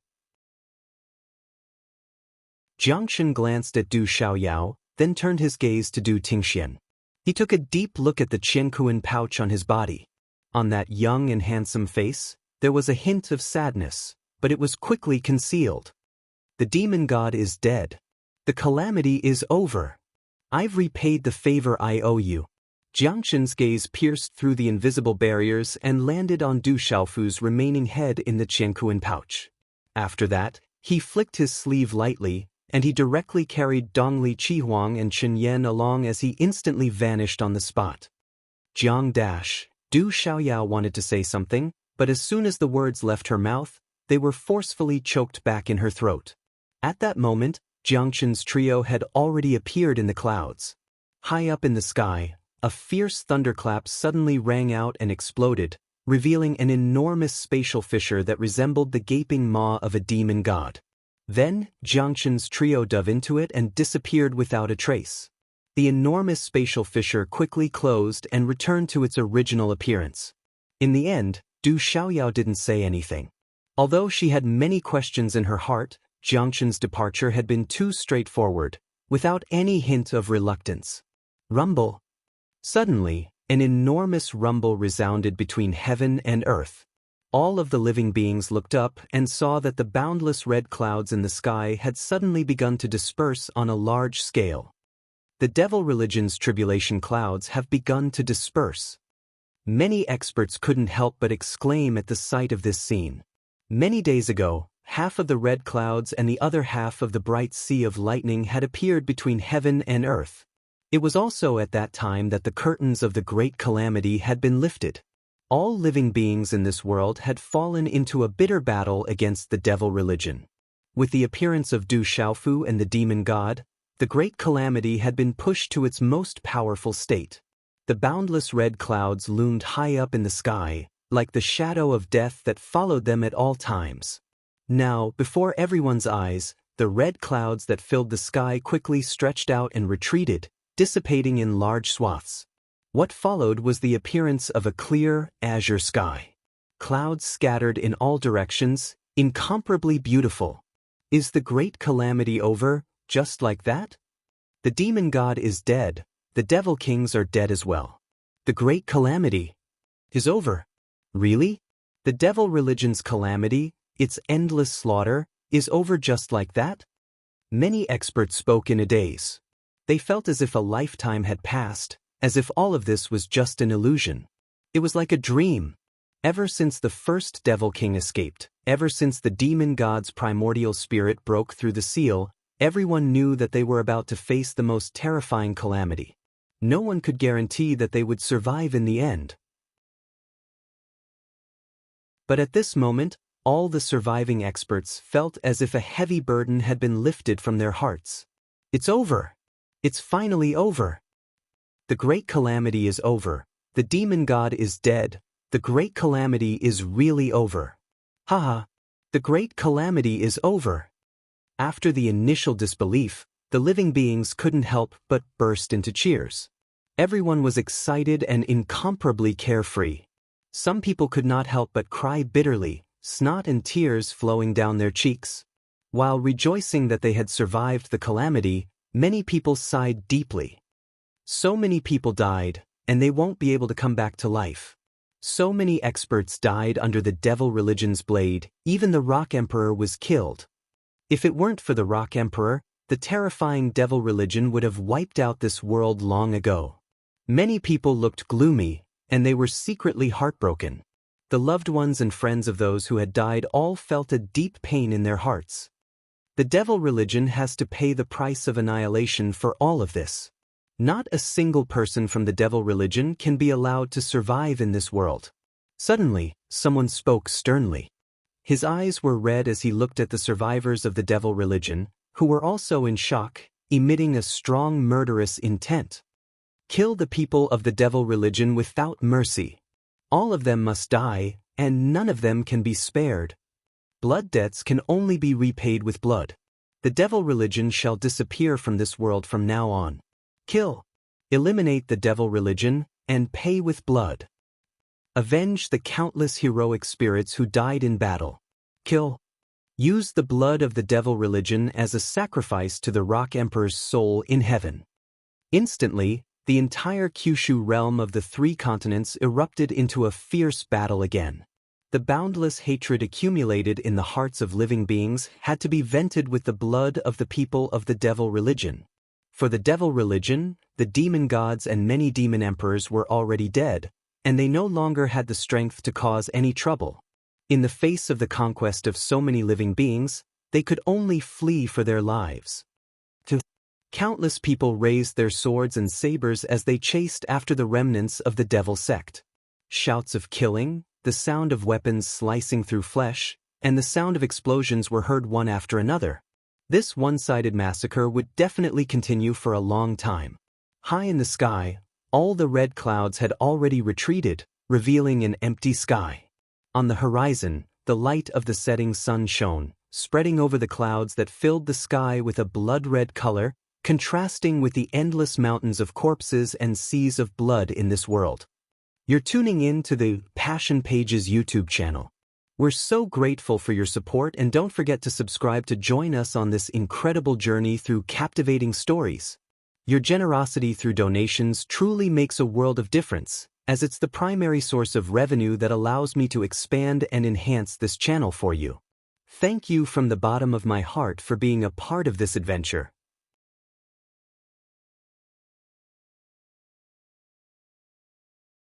Jiangchen glanced at Du Xiaoyao, then turned his gaze to Du Tingxian. He took a deep look at the Qiankuan pouch on his body. On that young and handsome face, there was a hint of sadness, but it was quickly concealed. The demon god is dead. The calamity is over. I've repaid the favor I owe you. Jiangchen's gaze pierced through the invisible barriers and landed on Du Xiaofu's remaining head in the Qiankuan pouch. After that, he flicked his sleeve lightly, and he directly carried Dongli Qihuang and Chen Yan along as he instantly vanished on the spot. Jiang Dash, Du Xiaoyao wanted to say something, but as soon as the words left her mouth, they were forcefully choked back in her throat. At that moment, Jiang Chen's trio had already appeared in the clouds. High up in the sky, a fierce thunderclap suddenly rang out and exploded, revealing an enormous spatial fissure that resembled the gaping maw of a demon god. Then, Jiang Chen's trio dove into it and disappeared without a trace. The enormous spatial fissure quickly closed and returned to its original appearance. In the end, Du Xiaoyao didn't say anything. Although she had many questions in her heart, Jiang Chen's departure had been too straightforward, without any hint of reluctance. Rumble. Suddenly, an enormous rumble resounded between heaven and earth. All of the living beings looked up and saw that the boundless red clouds in the sky had suddenly begun to disperse on a large scale. The devil religion's tribulation clouds have begun to disperse. Many experts couldn't help but exclaim at the sight of this scene. Many days ago, half of the red clouds and the other half of the bright sea of lightning had appeared between heaven and earth. It was also at that time that the curtains of the great calamity had been lifted. All living beings in this world had fallen into a bitter battle against the devil religion. With the appearance of Du Xiaofu and the demon god, the great calamity had been pushed to its most powerful state. The boundless red clouds loomed high up in the sky, like the shadow of death that followed them at all times. Now, before everyone's eyes, the red clouds that filled the sky quickly stretched out and retreated, dissipating in large swaths. What followed was the appearance of a clear, azure sky. Clouds scattered in all directions, incomparably beautiful. Is the great calamity over, just like that? The demon god is dead, the devil kings are dead as well. The great calamity is over. Really? The devil religion's calamity, its endless slaughter, is over just like that? Many experts spoke in a daze. They felt as if a lifetime had passed, as if all of this was just an illusion. It was like a dream. Ever since the first devil king escaped, ever since the demon god's primordial spirit broke through the seal, everyone knew that they were about to face the most terrifying calamity. No one could guarantee that they would survive in the end. But at this moment, all the surviving experts felt as if a heavy burden had been lifted from their hearts. It's over. It's finally over. The great calamity is over. The demon god is dead. The great calamity is really over. Haha. The great calamity is over. After the initial disbelief, the living beings couldn't help but burst into cheers. Everyone was excited and incomparably carefree. Some people could not help but cry bitterly, snot and tears flowing down their cheeks. While rejoicing that they had survived the calamity, many people sighed deeply. So many people died, and they won't be able to come back to life. So many experts died under the devil religion's blade, even the Rock Emperor was killed. If it weren't for the Rock Emperor, the terrifying devil religion would have wiped out this world long ago. Many people looked gloomy, and they were secretly heartbroken. The loved ones and friends of those who had died all felt a deep pain in their hearts. The devil religion has to pay the price of annihilation for all of this. Not a single person from the devil religion can be allowed to survive in this world. Suddenly, someone spoke sternly. His eyes were red as he looked at the survivors of the devil religion, who were also in shock, emitting a strong murderous intent. Kill the people of the devil religion without mercy. All of them must die, and none of them can be spared. Blood debts can only be repaid with blood. The devil religion shall disappear from this world from now on. Kill. Eliminate the devil religion, and pay with blood. Avenge the countless heroic spirits who died in battle. Kill. Use the blood of the devil religion as a sacrifice to the Rock Emperor's soul in heaven. Instantly, the entire Kyushu realm of the three continents erupted into a fierce battle again. The boundless hatred accumulated in the hearts of living beings had to be vented with the blood of the people of the devil religion. For the devil religion, the demon gods and many demon emperors were already dead, and they no longer had the strength to cause any trouble. In the face of the conquest of so many living beings, they could only flee for their lives. Countless people raised their swords and sabers as they chased after the remnants of the devil sect. Shouts of killing, the sound of weapons slicing through flesh, and the sound of explosions were heard one after another. This one-sided massacre would definitely continue for a long time. High in the sky, all the red clouds had already retreated, revealing an empty sky. On the horizon, the light of the setting sun shone, spreading over the clouds that filled the sky with a blood-red color, contrasting with the endless mountains of corpses and seas of blood in this world. You're tuning in to the Passion Pages YouTube channel. We're so grateful for your support, and don't forget to subscribe to join us on this incredible journey through captivating stories. Your generosity through donations truly makes a world of difference, as it's the primary source of revenue that allows me to expand and enhance this channel for you. Thank you from the bottom of my heart for being a part of this adventure.